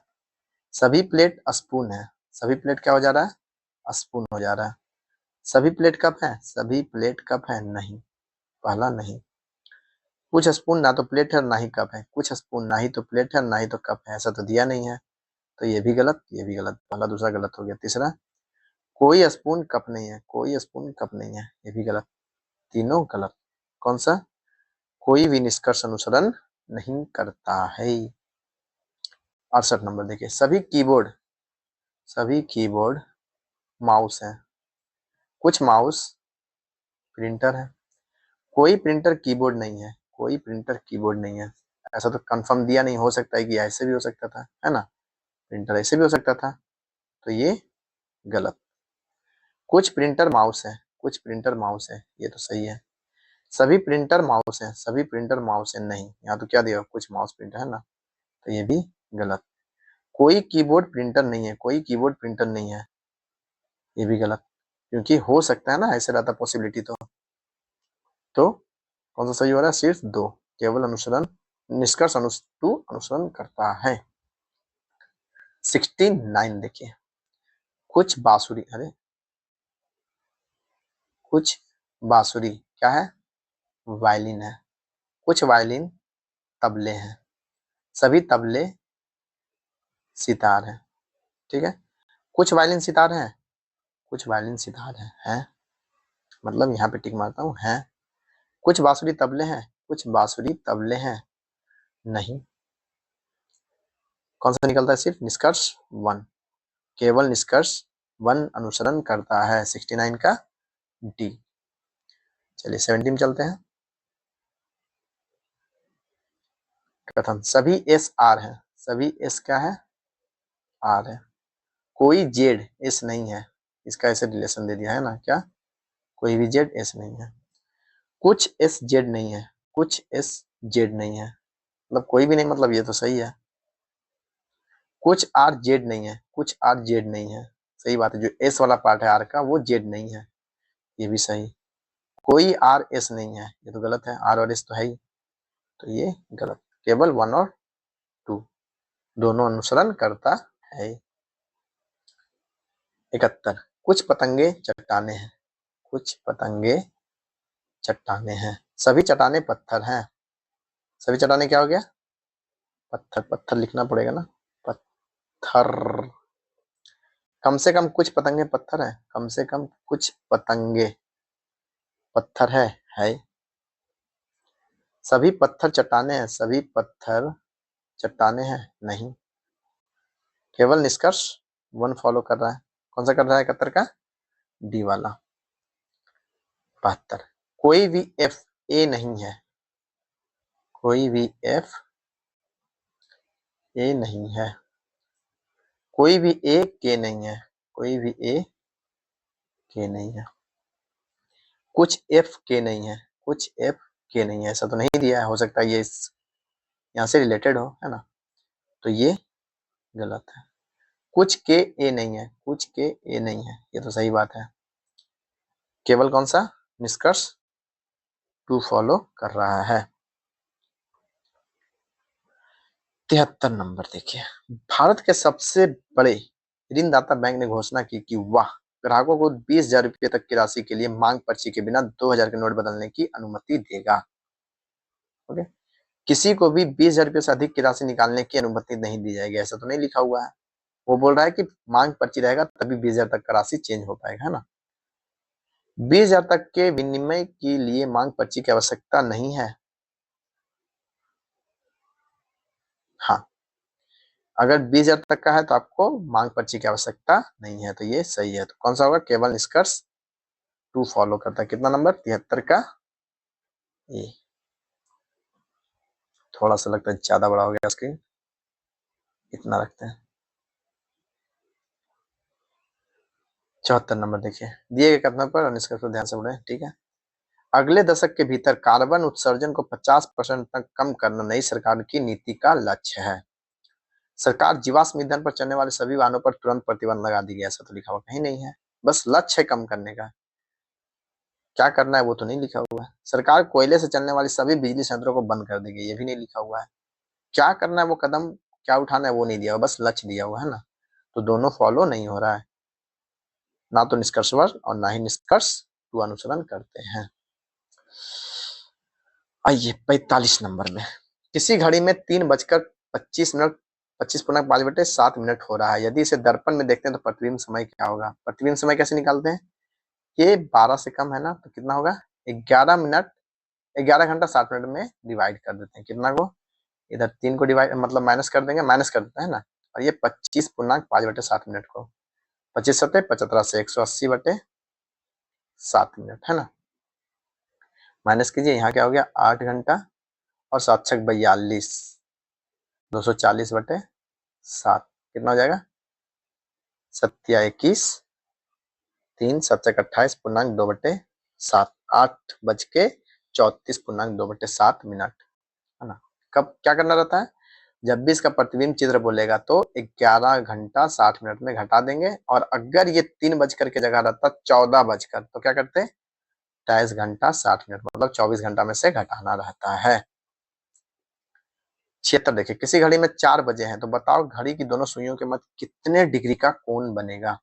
सभी प्लेट स्पून है, सभी प्लेट क्या हो जा रहा है? स्पून हो जा रहा है। सभी प्लेट कप है, सभी प्लेट कप है नहीं, पहला नहीं। कुछ स्पून ना तो प्लेट है ना ही कप है, कुछ स्पून ना ही तो प्लेट है ना ही तो कप है, ऐसा तो दिया नहीं है, तो ये भी गलत, ये भी गलत, पहला दूसरा गलत हो गया। तीसरा, कोई स्पून कप नहीं है, कोई स्पून कप नहीं है, ये भी गलत, तीनों गलत। कौन सा? कोई भी निष्कर्ष अनुसरण नहीं करता है। 68 नंबर देखिए, सभी कीबोर्ड माउस है, कुछ माउस प्रिंटर है, कोई प्रिंटर कीबोर्ड नहीं है, कोई प्रिंटर कीबोर्ड नहीं है, ऐसा तो कंफर्म दिया नहीं, हो सकता है कि ऐसे भी हो सकता था, है ना, प्रिंटर ऐसे भी हो सकता था, तो ये गलत। कुछ प्रिंटर माउस है, कुछ प्रिंटर माउस है, ये तो सही है। सभी प्रिंटर माउस है, सभी प्रिंटर माउस है नहीं, यहाँ तो क्या दिया? कुछ माउस प्रिंटर, है ना, तो ये भी गलत। कोई कीबोर्ड प्रिंटर नहीं है, कोई कीबोर्ड प्रिंटर नहीं है, ये भी गलत, क्योंकि हो सकता है ना, ऐसे रहता पॉसिबिलिटी, तो कौन सा सही हो रहा है? सिर्फ 2, केवल अनुसरण, निष्कर्ष अनुसरण करता है। 69 देखिए, कुछ बांसुरी, अरे कुछ बांसुरी क्या है? वायलिन है, कुछ वायलिन तबले हैं, सभी तबले सितार हैं, ठीक है। कुछ वायलिन सितार हैं, कुछ वायलिन सितार है मतलब यहाँ पे टिक मारता हूँ है। कुछ बांसुरी तबले हैं, कुछ बांसुरी तबले हैं, नहीं। कौन सा निकलता है? सिर्फ निष्कर्ष 1, केवल निष्कर्ष 1 अनुसरण करता है। 69 का डी। चलिए 70 में चलते हैं। कथन सभी एस आर है, सभी एस क्या है? आर है। कोई जेड एस नहीं है, इसका ऐसे रिलेशन दे दिया है ना, क्या? कोई भी जेड एस नहीं है। कुछ एस जेड नहीं है, कुछ एस जेड नहीं है, मतलब कोई भी नहीं, मतलब ये तो सही है। कुछ आर जेड नहीं है, कुछ आर जेड नहीं है, सही बात है। जो एस वाला पार्ट है आर का वो जेड नहीं है, ये भी सही। कोई आर एस नहीं है, ये तो गलत है, आर और एस तो है ही, तो ये गलत। केवल 1 और 2 दोनों अनुसरण करता है। 71 कुछ पतंगे चट्टाने हैं, कुछ पतंगे चट्टाने हैं, सभी चट्टाने पत्थर हैं। सभी चट्टाने क्या हो गया? पत्थर। पत्थर लिखना पड़ेगा ना, पत्थर। कम से कम कुछ पतंगे पत्थर है, कम से कम कुछ पतंगे पत्थर है। सभी पत्थर चट्टाने हैं, सभी पत्थर चट्टाने हैं, नहीं। केवल निष्कर्ष 1 फॉलो कर रहा है। कौन सा कर रहा है? 71 का डी वाला। 72 कोई भी एफ ए नहीं है, कोई भी एफ ए नहीं है, कोई भी ए के नहीं है, कोई भी ए के नहीं है, कुछ एफ के नहीं है, कुछ एफ के नहीं है, ऐसा तो नहीं दिया है, हो सकता है ये इस यहाँ से रिलेटेड हो, है ना, तो ये गलत है। कुछ के ए नहीं है, कुछ के ए नहीं है, ये तो सही बात है। केवल कौन सा? निष्कर्ष 2 फॉलो कर रहा है। 73 नंबर देखिए। भारत के सबसे बड़े ऋणदाता बैंक ने घोषणा की कि वह ग्राहकों को 20,000 रुपये तक की राशि के लिए मांग पर्ची के बिना 2,000 के नोट बदलने की अनुमति देगा। ओके, किसी को भी 20,000 रुपये से अधिक की राशि निकालने की अनुमति नहीं दी जाएगी, ऐसा तो नहीं लिखा हुआ है। वो बोल रहा है कि मांग पर्ची रहेगा तभी 20,000 तक का राशि चेंज हो पाएगा, है ना। 20,000 तक के विनिमय के लिए मांग पर्ची की आवश्यकता नहीं है। हाँ, अगर 20,000 तक का है तो आपको मांग पर्ची की आवश्यकता नहीं है, तो ये सही है। तो कौन सा होगा? केवल निष्कर्ष 2 फॉलो करता है। कितना नंबर? 73 का ए। थोड़ा सा लगता है ज्यादा बड़ा हो गया स्क्रीन, इतना रखते हैं। 74 नंबर देखिए। दिए गए कथनों पर निष्कर्ष पर ध्यान से पढ़ें, ठीक है। अगले दशक के भीतर कार्बन उत्सर्जन को 50% तक कम करना नई सरकार की नीति का लक्ष्य है। सरकार जीवाश्म ईंधन पर चलने वाले सभी वाहनों पर तुरंत प्रतिबंध लगा दी गई, ऐसा तो लिखा हुआ कहीं नहीं है। बस लक्ष्य है कम करने का, क्या करना है वो तो नहीं लिखा हुआ है। सरकार कोयले से चलने वाली सभी बिजली संयंत्रों को बंद कर देगी, ये भी नहीं लिखा हुआ है। क्या करना है वो कदम क्या उठाना है वो नहीं दिया हुआ, बस लक्ष्य दिया हुआ है ना, तो दोनों फॉलो नहीं हो रहा है, ना तो निष्कर्ष 1 और ना ही निष्कर्ष 2 अनुसरण करते हैं। आइए 45 नंबर में। किसी घड़ी में 3:25 25:05 हो रहा है। यदि इसे दर्पण में देखते हैं तो प्रतिबिंब समय क्या होगा? प्रतिबिंब समय कैसे निकालते हैं? ये 12 से कम है ना, तो कितना होगा? 11 घंटा 60 मिनट में डिवाइड कर देते हैं। कितना को? इधर 3 को डिवाइड मतलब माइनस कर देंगे, माइनस कर देते हैं ना, और ये 25:5/7 को 25 सत्ते 75 से 180/7 है ना। माइनस कीजिए, यहाँ क्या हो गया? 8 घंटा और 7 छक 42, 240/7 कितना हो जाएगा? 7 21 3 7 छक 28.2/7 8:34.2/7 है ना। कब क्या करना रहता है? जब भी इसका प्रतिबिंब चित्र बोलेगा तो 11 घंटा 60 मिनट में घटा देंगे, और अगर ये 3 बजकर की जगह रहता 14 बजकर तो क्या करते? 23 घंटा 60 मिनट मतलब 24 घंटा में से घटाना रहता है। 76 देखिए। किसी घड़ी में 4 बजे हैं तो बताओ घड़ी की दोनों सुइयों के मध्य कितने डिग्री का कोण बनेगा?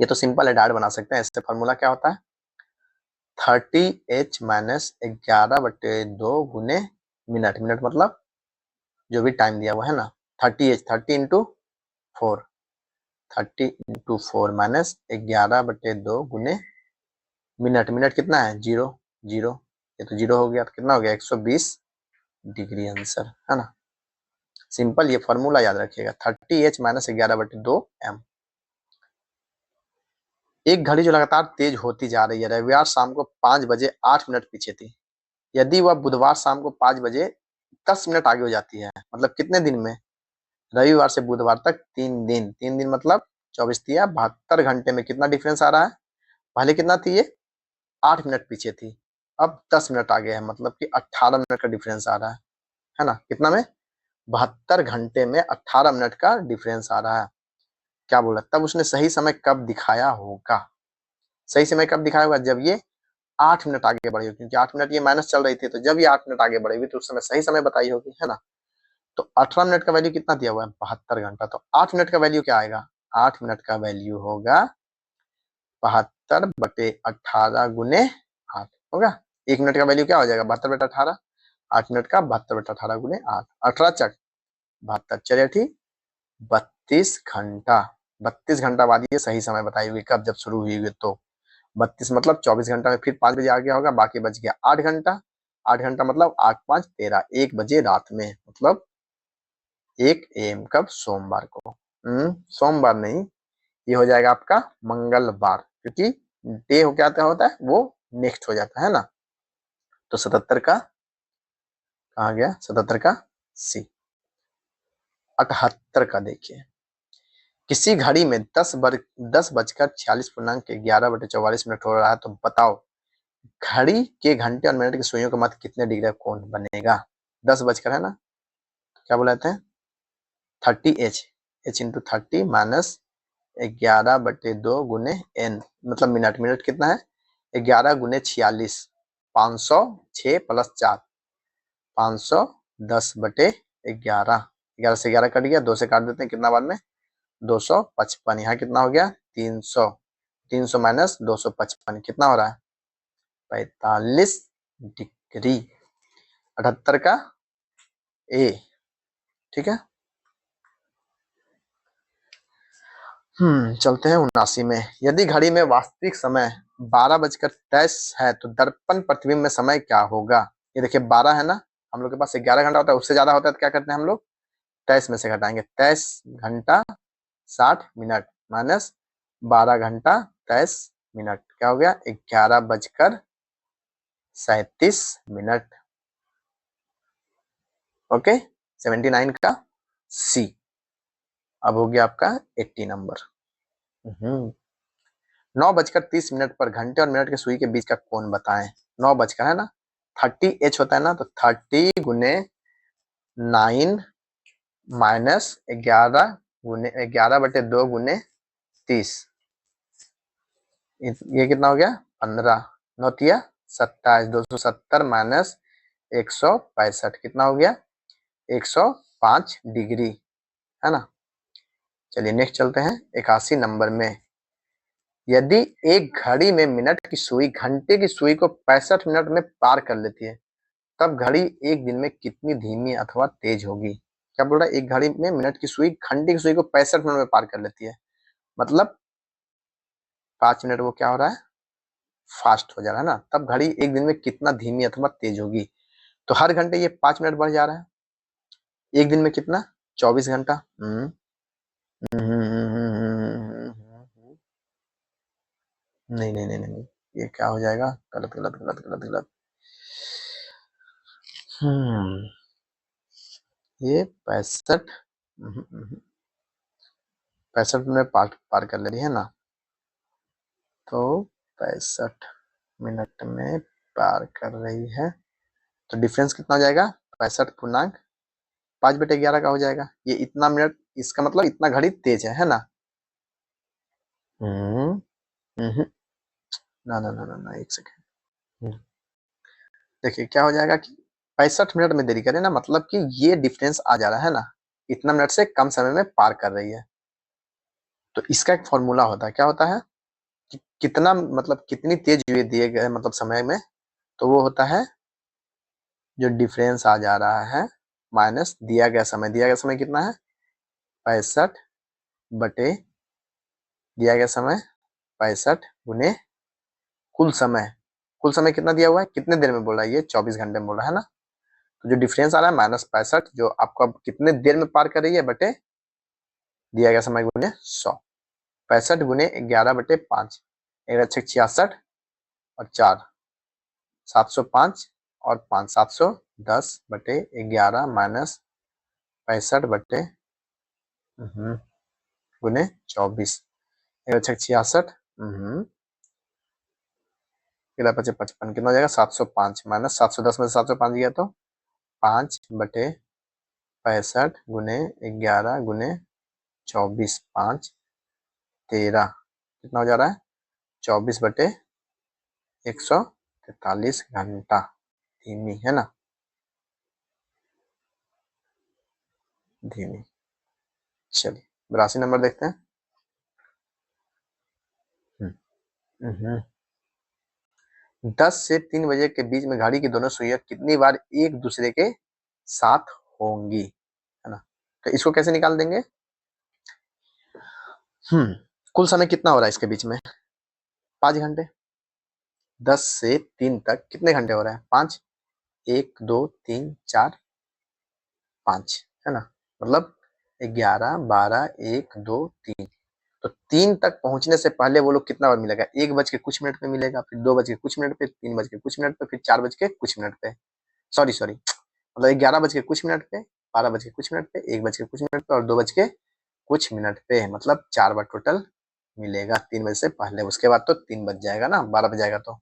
ये तो सिंपल है, डायरेक्ट बना सकते हैं। इससे फॉर्मूला क्या होता है? 30h - 11/2 गुने मिनट। मिनट मतलब जो भी टाइम दिया हुआ है ना, 30h 30 × 4 30 इंटू 4 माइनस 11/2 गुने मिनट। मिनट कितना है? 0 0, ये तो 0 हो गया, तो कितना हो गया? 120 डिग्री आंसर, है ना। सिंपल, ये फॉर्मूला याद रखिएगा, 30h माइनस 11/2 m। एक घड़ी जो लगातार तेज होती जा रही है, रविवार शाम को 5 बजे 8 मिनट पीछे थी, यदि वह बुधवार शाम को 5 बजे 10 मिनट आगे हो जाती है, मतलब कितने दिन में? रविवार से बुधवार तक 3 दिन। 3 दिन मतलब 24 तिया 72 घंटे में कितना डिफरेंस आ रहा है? पहले कितना थी ये? 8 मिनट पीछे थी, अब 10 मिनट आगे है, मतलब कि 18 मिनट का डिफरेंस आ रहा है ना। कितना में? 72 घंटे में 18 मिनट का डिफरेंस आ रहा है। क्या बोला? तब उसने सही समय कब दिखाया होगा? सही समय कब दिखाया होगा? जब ये 8 मिनट आगे बढ़ी होगी, क्योंकि 8 मिनट ये माइनस चल रही थी, तो जब ये 8 मिनट आगे बढ़ेगी तो उस समय सही समय बताई होगी, है ना। तो 18 मिनट का वैल्यू कितना दिया हुआ है? 72 घंटा। तो 8 मिनट का वैल्यू क्या आएगा? 8 मिनट का वैल्यू होगा 72/18 गुने 8 होगा। 1 मिनट का वैल्यू क्या हो जाएगा? 72/18। 8 मिनट का 72/18 गुने 8, 18 चक 72, चलिए ठीक, 32 घंटा। 32 घंटा बाद ये सही समय बताई हुई, कब? जब शुरू हुई तो 32 मतलब 24 घंटा में फिर 5 बजे आ गया होगा, बाकी बच गया 8 घंटा। 8 घंटा मतलब 8 5 13, 1 बजे रात में, मतलब 1 AM कब? सोमवार को। सोमवार नहीं, ये हो जाएगा आपका मंगलवार, क्योंकि डे हो क्या होता है, वो नेक्स्ट हो जाता है ना। तो 77 का कहा गया? 77 का सी। 78 का देखिए, किसी घड़ी में 10 बजकर 46 पूर्णांक 11/44 हो रहा है, तो बताओ घड़ी के घंटे और मिनट की सुइयों के मध्य कितने डिग्री का कोण बनेगा? 10 बजकर है ना, तो क्या बोलाते हैं? 30h, h इंटू 30 माइनस 11/2 गुने n, मतलब मिनट। मिनट कितना है? 11 गुने 46, 506 प्लस 4, 510/11। 11 से 11 कट गया, 2 से काट देते हैं, कितना बाद में? 255। यहाँ कितना हो गया? 300। 300 माइनस 255 कितना हो रहा है? 45 डिग्री। 78 का ए, ठीक है। चलते हैं 79 में। यदि घड़ी में वास्तविक समय 12 बजकर 23 है, तो दर्पण प्रतिबिंब में समय क्या होगा? ये देखिए 12 है ना, हम लोग के पास 11 घंटा होता है, उससे ज्यादा होता है तो क्या करते हैं हम लोग? 23 में से घटाएंगे। 23 घंटा 60 मिनट माइनस 12 घंटा 23 मिनट, क्या हो गया? 11:37 ओके, 79 का सी। अब हो गया आपका 80 नंबर। 9:30 पर घंटे और मिनट के सुई के बीच का कोण बताएं। 9 बजकर है ना, 30h होता है ना, तो 30 गुने 9 माइनस 11/2 गुने 30, ये कितना हो गया? 15। 9 तिया 27, 270 माइनस 165 कितना हो गया? 105 डिग्री, है ना। चलिए नेक्स्ट चलते हैं 81 नंबर में। यदि एक घड़ी में मिनट की सुई घंटे की सुई को 65 मिनट में पार कर लेती है, तब घड़ी एक दिन में कितनी धीमी अथवा तेज होगी? क्या बोल रहा है? एक घड़ी में मिनट की सुई घंटे की सुई को 65 मिनट में पार कर लेती है, मतलब 5 मिनट वो क्या हो रहा है? फास्ट हो जा रहा है ना। तब घड़ी एक दिन में कितना धीमी अथवा तेज होगी? तो हर घंटे ये 5 मिनट बढ़ जा रहा है, एक दिन में कितना? 24 घंटा। नहीं नहीं नहीं नहीं, ये क्या हो जाएगा? गलत गलत गलत गलत गलत। ये 65 मिनट पार कर ले रही है ना, तो 65 मिनट में पार कर रही है, तो डिफरेंस कितना हो जाएगा? 65 पूर्णांक 5/11 का हो जाएगा। ये इतना मिनट, इसका मतलब इतना घड़ी तेज है ना। ना ना ना ना ना, एक सेकेंड। देखिए क्या हो जाएगा कि 65 मिनट में देरी करे ना, मतलब कि ये डिफरेंस आ जा रहा है ना, इतना मिनट से कम समय में पार कर रही है। तो इसका एक फॉर्मूला होता है, क्या होता है कि कितना, मतलब कितनी तेज हुई दिए गए मतलब समय में, तो वो होता है जो डिफरेंस आ जा रहा है माइनस दिया गया समय। दिया गया समय कितना है? 65/11, दिया गया समय 65 गुने कुल समय कितना दिया हुआ है, कितने देर में बोल रहा है, ये 24 घंटे में बोल रहा है ना। तो जो डिफरेंस आ रहा है -65 जो आपको अब कितने देर में पार कर रही है बटे दिया गया समय गुने 100। 65 गुने 11/5, 1/66 और 4 705 और 5 710/11 माइनस 65 गुने 24, 1/66 55 कितना हो जाएगा 705 माइनस 710 में से 705 गया तो 5/65 गुने 11 गुने 24 5 13 कितना हो जा रहा है 24/143 घंटा धीमी है ना, धीमी। चलिए 82 नंबर देखते हैं। 10 से 3 बजे के बीच में घड़ी की दोनों सुइयां कितनी बार एक दूसरे के साथ होंगी, है ना। तो इसको कैसे निकाल देंगे। कुल समय कितना हो रहा है इसके बीच में 5 घंटे। 10 से 3 तक कितने घंटे हो रहे हैं 5, 1 2 3 4 5 है ना, मतलब 11 12 1 2 3। तो 3 तक पहुंचने से पहले वो लोग कितना बार मिलेगा 1 बज के कुछ मिनट पे मिलेगा, फिर 2 बज के कुछ मिनट पे, 3 बज के कुछ मिनट पे, फिर 4 बज के कुछ मिनट पे, सॉरी मतलब 11 बज के कुछ मिनट पे, 12 बज के कुछ मिनट पे, 1 बज के कुछ मिनट पे और 2 बज के कुछ मिनट पे, मतलब 4 बार टोटल मिलेगा 3 बजे से पहले। उसके बाद तो 3 बज जाएगा ना, 12 बज जाएगा तो।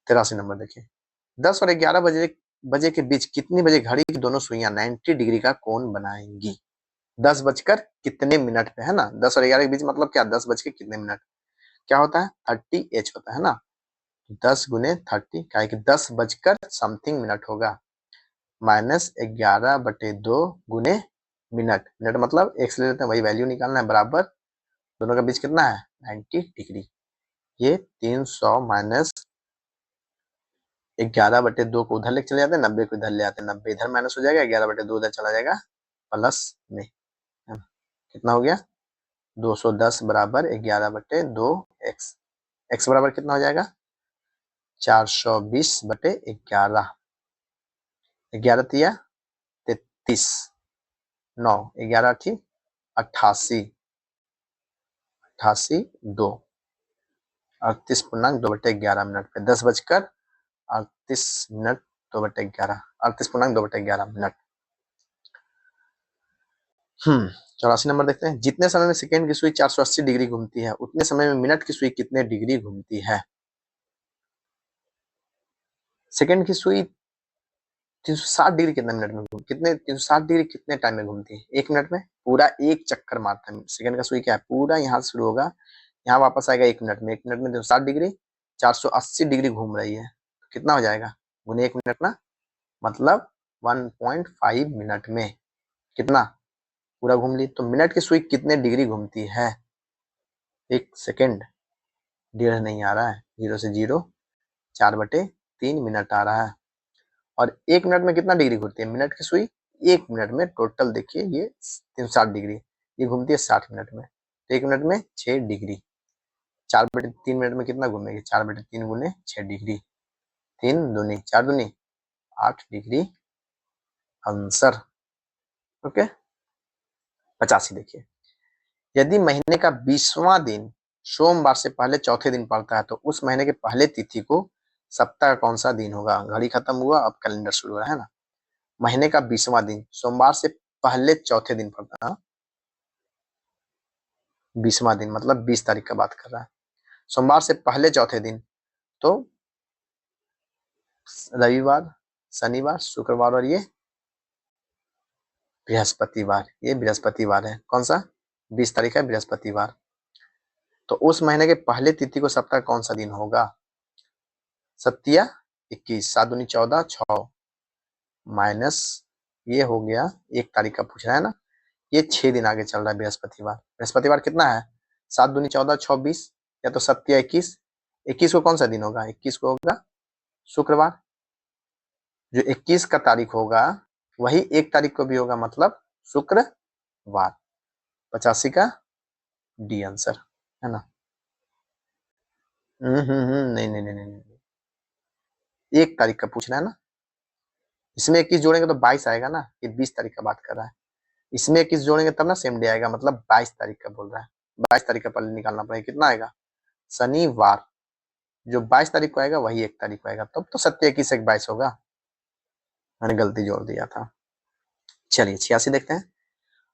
83 नंबर देखिए 10 और 11 बजे के बीच कितनी बजे घड़ी की दोनों सुइयां 90 डिग्री का कोण बनाएंगी। 10 बजकर कितने मिनट पे, है ना। 10 और 11 के बीच मतलब क्या 10 बज के कितने मिनट क्या होता है 30h होता है ना। 10 गुने 30 क्या है कि 10 बजकर समथिंग मिनट होगा, माइनस 11/2 गुने मिनट। मिनट मतलब एक्स ले लेते हैं, वही वैल्यू निकालना है, बराबर दोनों के बीच कितना है 90 डिग्री। ये 300 माइनस 11/2 को उधर लेके चले जाते हैं, 90 को इधर ले आते हैं, 90 इधर माइनस हो जाएगा, 11/2 उधर चला जाएगा प्लस में, कितना हो गया 210 बराबर 11/2 एक्स। एक्स बराबर कितना हो जाएगा 420/11, 11 तिया 33, 9 11 थी 88, 88 2 38.2/11 मिनट पे 10 बजकर 38 मिनट 2/11, 38.2/11 मिनट। 84 नंबर देखते हैं। जितने समय में सेकंड की सुई 480 डिग्री घूमती है उतने समय में मिनट की सुई कितने डिग्री घूमती है। सेकंड की सुई 360 डिग्री कितने मिनट में कितने 360 डिग्री कितने टाइम में घूमती है 1 मिनट में, पूरा एक चक्कर मारता है। सेकंड का सुई क्या है पूरा यहाँ से शुरू होगा यहाँ वापस आएगा 1 मिनट में, 1 मिनट में 360 डिग्री 480 डिग्री घूम रही है, कितना हो जाएगा गुने 1 मिनट ना, मतलब 1.5 मिनट में कितना पूरा घूम ली। तो मिनट की सुई कितने डिग्री घूमती है, 1 सेकेंड 1.5 नहीं आ रहा है, 0 से 0 4/3 मिनट आ रहा है। और 1 मिनट में कितना डिग्री घूमती है मिनट की सुई, 1 मिनट में टोटल देखिए ये 360 डिग्री, ये घूमती है 60 मिनट में, तो 1 मिनट में 6 डिग्री, 4/3 मिनट में कितना घूमेगी 4/3 गुने 6 डिग्री, 3 दूनी 4 दूनी 8 डिग्री आंसर। ओके 85 देखिए यदि महीने का 20वां दिन सोमवार से पहले चौथे दिन पड़ता है तो उस महीने के पहले तिथि को सप्ताह का कौन सा दिन होगा। घड़ी खत्म हुआ अब कैलेंडर शुरू हो रहा है ना। महीने का 20वां दिन सोमवार से पहले चौथे दिन पड़ता है, 20वां दिन मतलब 20 तारीख का बात कर रहा है, सोमवार से पहले चौथे दिन तो रविवार शनिवार शुक्रवार और ये बृहस्पतिवार, ये बृहस्पतिवार है, कौन सा 20 तारीख है बृहस्पतिवार। तो उस महीने के पहले तिथि को सप्ताह कौन सा दिन होगा, सत्या 21, 7 दूनी 14 6 माइनस ये हो गया 1 तारीख का पूछ रहा है ना, ये 6 दिन आगे चल रहा है बृहस्पतिवार। बृहस्पतिवार कितना है 7 दूनी 14 6 20, या तो सत्या 21, 21 को कौन सा दिन होगा 21 को होगा शुक्रवार, जो 21 का तारीख होगा वही 1 तारीख को भी होगा मतलब शुक्रवार। 85 का डी आंसर। है ना। नहीं नहीं नहीं नहीं नहीं, 1 तारीख का पूछ रहा है ना। इसमें 21 जोड़ेंगे तो 22 आएगा ना, ये 20 तारीख का बात कर रहा है। इसमें 21 जोड़ेंगे तब ना सेम डे आएगा, मतलब 22 तारीख का बोल रहा है। 22 तारीख का पहले निकालना पड़ेगा, कितना आएगा शनिवार। जो 22 तारीख को आएगा वही 1 तारीख को आएगा, तब तो 27 21 22 होगा। मैंने गलती जोड़ दिया था। चलिए 86 देखते हैं।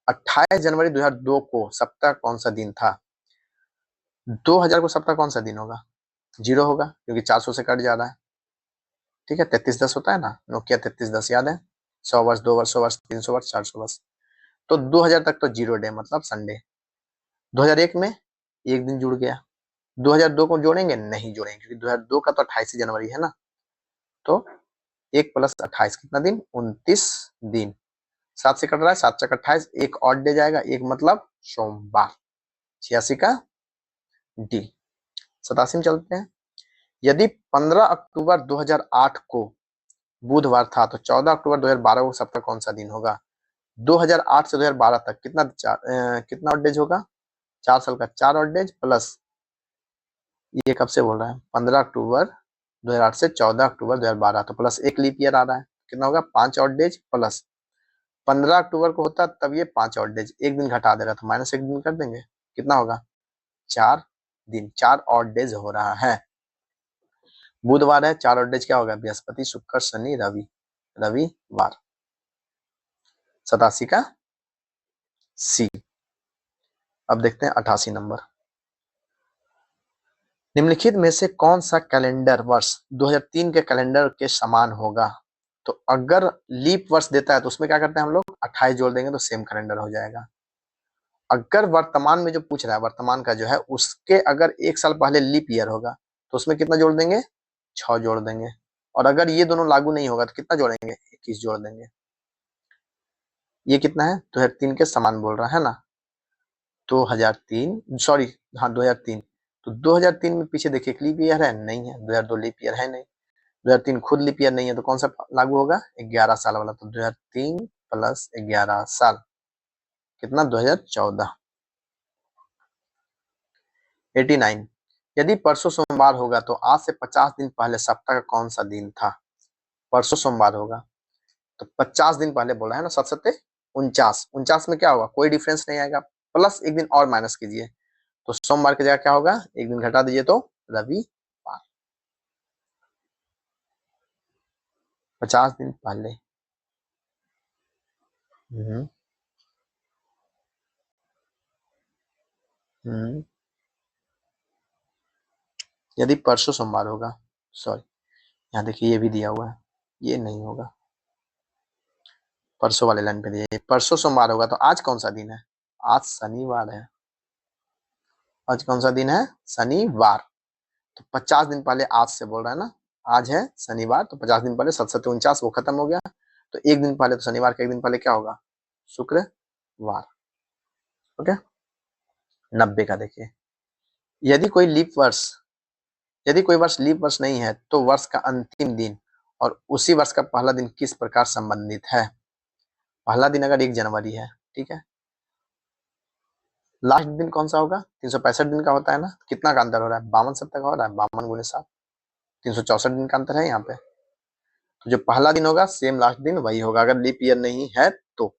28 जनवरी 2002 को सप्ताह कौन सा दिन था। 2000 को सप्ताह कौन सा दिन होगा, 0 होगा क्योंकि 400 से कट जा रहा है। ठीक है, 3310 होता है ना, नोकिया 3310 याद है। 100 वर्ष, 2 वर्ष, 100 वर्ष, 300 वर्ष, 400 वर्ष। तो 2000 तक तो 0 डे मतलब संडे। 2001 में एक दिन जुड़ गया। 2002 को जोड़ेंगे, नहीं जोड़ेंगे क्योंकि 2002 का तो 28 जनवरी है ना। तो 1 + 28 कितना दिन, 29 दिन। 7 से कट रहा है, 7 से 28, एक ऑड डे जाएगा, एक मतलब सोमवार। 86 का डी। 87 में चलते हैं। यदि 15 अक्टूबर 2008 को बुधवार था तो 14 अक्टूबर 2012 को सप्ताह कौन सा दिन होगा। 2008 से 2012 तक कितना ऑड डेज होगा, 4 साल का 4 ऑड डेज प्लस, ये कब से बोल रहा है, 15 अक्टूबर 2008 से 14 अक्टूबर 2012, तो प्लस एक लीप ईयर आ रहा है, कितना होगा 5 ऑड डेज प्लस 15 अक्टूबर को होता तब ये 5 ऑड डेज, एक दिन घटा दे रहा था, -1 दिन कर देंगे, कितना होगा 4 दिन, 4 ऑड डेज हो रहा है। बुधवार है, 4 ऑड डेज क्या होगा, बृहस्पति, शुक्र, शनि, रवि, रविवार। 87 का सी। अब देखते हैं 88 नंबर। निम्नलिखित में से कौन सा कैलेंडर वर्ष 2003 के कैलेंडर के समान होगा। तो अगर लीप वर्ष देता है तो उसमें क्या करते हैं हम लोग, 28 जोड़ देंगे तो सेम कैलेंडर हो जाएगा। अगर वर्तमान में जो पूछ रहा है, वर्तमान का जो है उसके अगर 1 साल पहले लीप ईयर होगा तो उसमें कितना जोड़ देंगे, 6 जोड़ देंगे। और अगर ये दोनों लागू नहीं होगा तो कितना जोड़ेंगे, 21 जोड़ देंगे। ये कितना है, 2003 के समान बोल रहा है ना। 2003, सॉरी, हाँ 2003। तो 2003 में पीछे देखिए लीप ईयर है, नहीं है। 2002 लीप ईयर है नहीं। 2003 खुद लीप ईयर नहीं है, तो कौन सा लागू होगा, 11 साल वाला। तो 2003 + 11 साल कितना, 2014। 89। यदि परसों सोमवार होगा तो आज से 50 दिन पहले सप्ताह का कौन सा दिन था। परसों सोमवार होगा तो 50 दिन पहले बोला है ना, 7 7 49, 49 में क्या होगा, कोई डिफरेंस नहीं आएगा, प्लस एक दिन और माइनस कीजिए, तो सोमवार की जगह क्या होगा, एक दिन घटा दीजिए तो रविवार। 50 दिन पहले। हम्म हम्म यदि परसों सोमवार होगा, सॉरी यहाँ देखिए ये भी दिया हुआ है, ये नहीं होगा, परसों वाले लाइन पे दिया, परसों सोमवार होगा तो आज कौन सा दिन है, आज शनिवार है। आज कौन सा दिन है, शनिवार। तो 50 दिन पहले आज से बोल रहा है ना, आज है शनिवार, तो 50 दिन पहले 7 7 49 वो खत्म हो गया, तो एक दिन पहले, तो शनिवार के एक दिन पहले क्या होगा, शुक्रवार। ओके। 90 का देखिए। यदि कोई लीप वर्ष यदि कोई वर्ष लीप वर्ष नहीं है तो वर्ष का अंतिम दिन और उसी वर्ष का पहला दिन किस प्रकार संबंधित है। पहला दिन अगर 1 जनवरी है, ठीक है, लास्ट दिन कौन सा होगा, 365 दिन का होता है ना, कितना का अंतर हो रहा है, 52 सप्ताह का हो रहा है, 52 × 7, 364 दिन का अंतर है यहाँ पे। तो जो पहला दिन होगा सेम लास्ट दिन वही होगा, अगर लीप ईयर नहीं है तो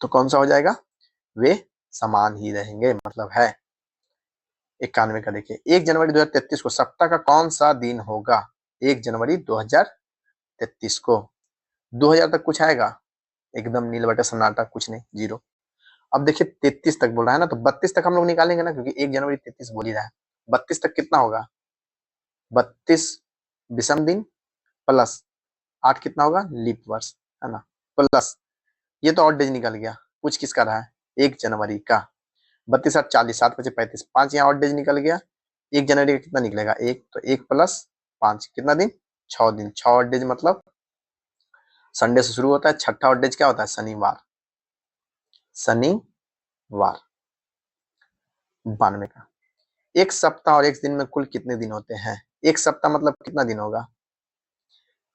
कौन सा हो जाएगा, वे समान ही रहेंगे, मतलब है। 91 का देखिए। 1 जनवरी 2033 को सप्ताह का कौन सा दिन होगा, 1 जनवरी 2033 को। 2000 तक कुछ आएगा, एकदम नील बटे सन्नाटा, कुछ नहीं, 0। अब देखिए 33 तक बोल रहा है ना, तो 32 तक हम लोग निकालेंगे ना, क्योंकि 1 जनवरी 33 बोल ही रहा है। 32 तक कितना होगा, 32 विषम दिन प्लस 8 कितना होगा, लीप वर्ष, है ना, प्लस ये तो और डेज निकल गया, कुछ किसका रहा है, 1 जनवरी का। 32 8 40, 7 5 35, 5 यहाँ और डेज निकल गया। 1 जनवरी का कितना निकलेगा, 1, तो 1 + 5 कितना दिन, 6 दिन। 6 और डेज मतलब संडे से शुरू होता है, छठा और डेज क्या होता है, शनिवार। शनिवार। 92 का। एक सप्ताह और एक दिन में कुल कितने दिन होते हैं। एक सप्ताह मतलब कितना दिन होगा,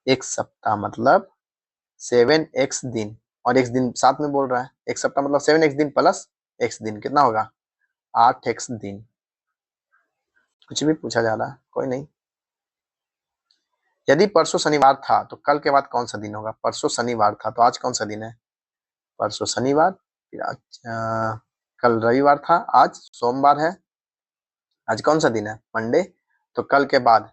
एक सप्ताह मतलब 7x दिन, और x दिन साथ में बोल रहा है, एक सप्ताह मतलब 7x दिन प्लस x दिन, कितना होगा 8x दिन। कुछ भी पूछा जा रहा है, कोई नहीं। यदि परसों शनिवार था तो कल के बाद कौन सा दिन होगा? परसों शनिवार था तो आज कौन सा दिन है? परसों शनिवार, फिर आज कल रविवार था, आज सोमवार है, आज कौन सा दिन है? मंडे। तो कल के बाद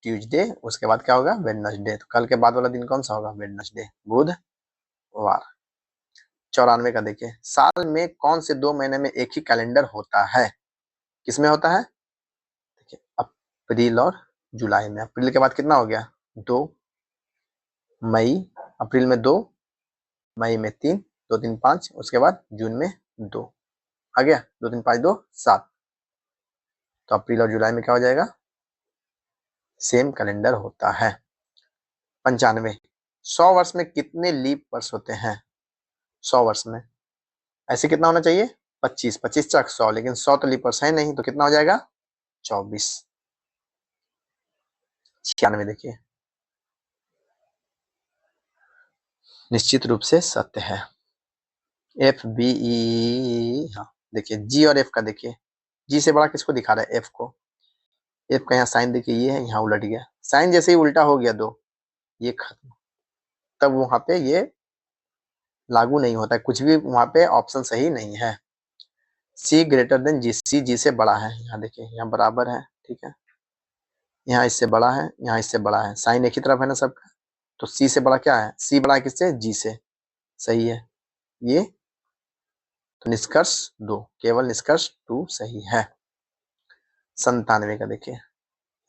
ट्यूसडे, उसके बाद क्या होगा? वेडनेसडे। तो कल के बाद वाला दिन कौन सा होगा? वेडनेसडे, बुधवार। 94 का देखिए, साल में कौन से 2 महीने में एक ही कैलेंडर होता है? किसमें होता है? देखिए, अप्रैल और जुलाई में। अप्रैल के बाद कितना हो गया? 2 मई, अप्रैल में 2, मई में 3, 2 3 5, उसके बाद जून में 2 आ गया। 2 3 5 2 7। तो अप्रैल और जुलाई में क्या हो जाएगा? सेम कैलेंडर होता है। 95, 100 वर्ष में कितने लीप वर्ष होते हैं? 100 वर्ष में ऐसे कितना होना चाहिए? 25, 25 चक 100, लेकिन 100 तो लीप वर्ष है नहीं, तो कितना हो जाएगा? 24। 96 देखिए, निश्चित रूप से सत्य है। एफ बी ई, हाँ देखिए, जी और एफ का देखिए, जी से बड़ा किसको दिखा रहा है? एफ को। एफ का यहाँ साइन देखिए, ये है, यहाँ उलट गया। साइन जैसे ही उल्टा हो गया 2, ये खत्म, तब वहां पे ये लागू नहीं होता है, कुछ भी वहां पे ऑप्शन सही नहीं है। सी ग्रेटर देन जी, सी जी से बड़ा है, यहाँ देखिए, यहाँ बराबर है, ठीक है, यहाँ इससे बड़ा है, यहाँ इससे बड़ा है, साइन एक ही तरफ है ना सबका, तो सी से बड़ा क्या है? सी बड़ा है किससे? जी से, सही है ये। तो निष्कर्ष 2, केवल निष्कर्ष 2 सही है। 97 का देखिए,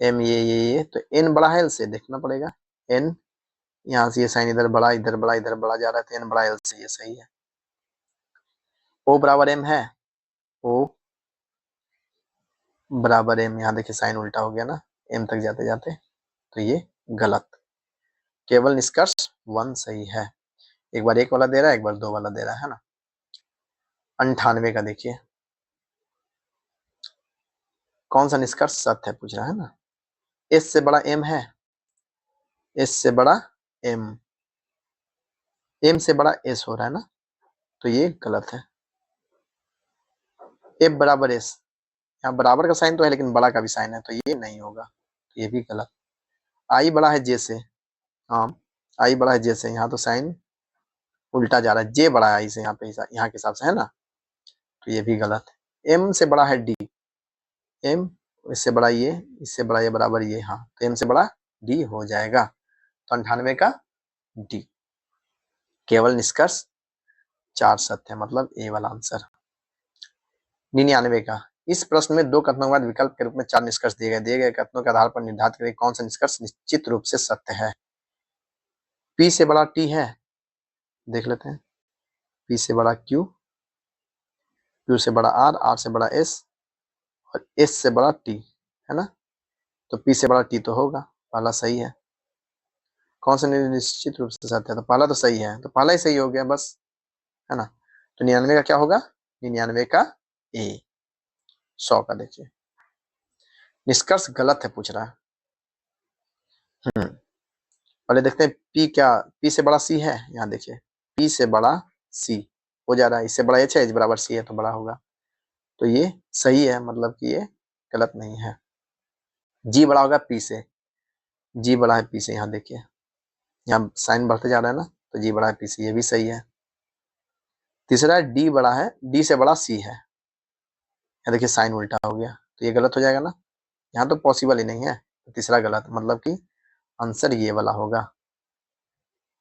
एम ये तो एन बड़ा है एल से, देखना पड़ेगा। एन, यहाँ से ये साइन इधर बड़ा, इधर बड़ा, इधर बड़ा जा रहा है, तो एन बड़ा एल से, ये सही है। ओ बराबर एम है, ओ बराबर एम, यहाँ देखिए साइन उल्टा हो गया ना, एम तक जाते जाते, तो ये गलत। केवल निष्कर्ष 1 सही है। एक बार 1 वाला दे रहा है, एक बार 2 वाला दे रहा है ना। 98 का देखिए, कौन सा निष्कर्ष सत्य है पूछ रहा है ना। एस से बड़ा एम है, एस से बड़ा एम, एम से बड़ा एस हो रहा है ना, तो ये गलत है। एफ बराबर एस, यहाँ बराबर का साइन तो है लेकिन बड़ा का भी साइन है, तो ये नहीं होगा, तो ये भी गलत। आई बड़ा है जे से, हाँ आई बड़ा है जे से, यहाँ तो साइन उल्टा जा रहा है, जे बड़ा है आई से, यहाँ पे यहाँ के हिसाब से है ना, तो ये भी गलत है। एम से बड़ा है डी, एम इससे बड़ा ये, इससे बड़ा ये, बराबर ये, हाँ तो एम से बड़ा डी हो जाएगा। तो 98 का डी। केवल निष्कर्ष 4 सत्य है, मतलब ए वाला आंसर। 99 का, इस प्रश्न में 2 कथनों के बाद विकल्प के रूप में 4 निष्कर्ष दिए गए, दिए गए कथनों के आधार पर निर्धारित करें कौन सा निष्कर्ष निश्चित रूप से सत्य है। पी से बड़ा टी है, देख लेते हैं, पी से बड़ा क्यू, क्यू से बड़ा आर, आर से बड़ा एस, और एस से बड़ा टी, है ना, तो पी से बड़ा टी तो होगा, पहला सही है। कौन सा निश्चित रूप से सत्य है? तो पहला तो सही है, तो पहला ही सही हो गया बस, है ना। तो 99 का क्या होगा? 99 का ए। 100 का देखिए, निष्कर्ष गलत है पूछ रहा है। पहले देखते हैं पी क्या, पी से बड़ा सी है, यहाँ देखिए, पी से बड़ा सी हो जा रहा है, इससे बड़ा एच है, एच बराबर सी है, तो बड़ा होगा, तो ये सही है, मतलब कि ये गलत नहीं है। जी बड़ा होगा पी से, जी बड़ा है पी से, यहाँ देखिए, यहाँ साइन बढ़ते जा रहा है ना, तो जी बड़ा है पी से, ये भी सही है। तीसरा डी बड़ा है, डी से बड़ा सी है, यहाँ देखिए साइन उल्टा हो गया, तो ये गलत हो जाएगा ना, यहाँ तो पॉसिबल ही नहीं है, तो तीसरा गलत, मतलब कि आंसर ये वाला होगा,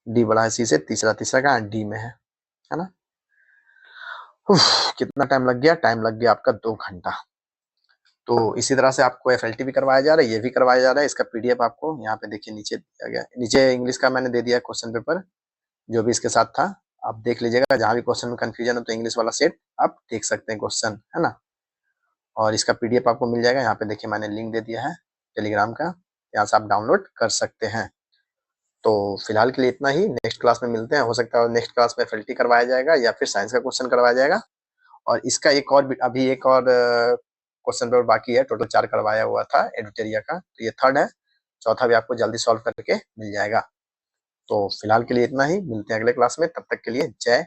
डी बड़ा है सी से, तीसरा, तीसरा कहाँ डी में है ना। कितना टाइम लग गया? टाइम लग गया आपका 2 घंटा। तो इसी तरह से आपको एफएलटी भी करवाया जा रहा है, ये भी करवाया जा रहा है, इसका पीडीएफ आपको यहाँ पे देखिए नीचे दिया गया, नीचे इंग्लिश का मैंने दे दिया क्वेश्चन पेपर जो भी इसके साथ था, आप देख लीजिएगा, जहां भी क्वेश्चन में कंफ्यूजन हो तो इंग्लिश वाला सेट आप देख सकते हैं क्वेश्चन, है ना। और इसका पीडीएफ आपको मिल जाएगा, यहाँ पे देखिए मैंने लिंक दे दिया है टेलीग्राम का, यहाँ से आप डाउनलोड कर सकते हैं। तो फिलहाल के लिए इतना ही, नेक्स्ट क्लास में मिलते हैं, हो सकता है नेक्स्ट क्लास में एफएलटी करवाया जाएगा या फिर साइंस का क्वेश्चन करवाया जाएगा, और इसका एक और अभी एक और क्वेश्चन पेपर बाकी है, टोटल 4 करवाया हुआ था एडिटेरिया का, तो ये 3rd है, चौथा भी आपको जल्दी सॉल्व करके मिल जाएगा। तो फिलहाल के लिए इतना ही, मिलते हैं अगले क्लास में, तब तक के लिए जय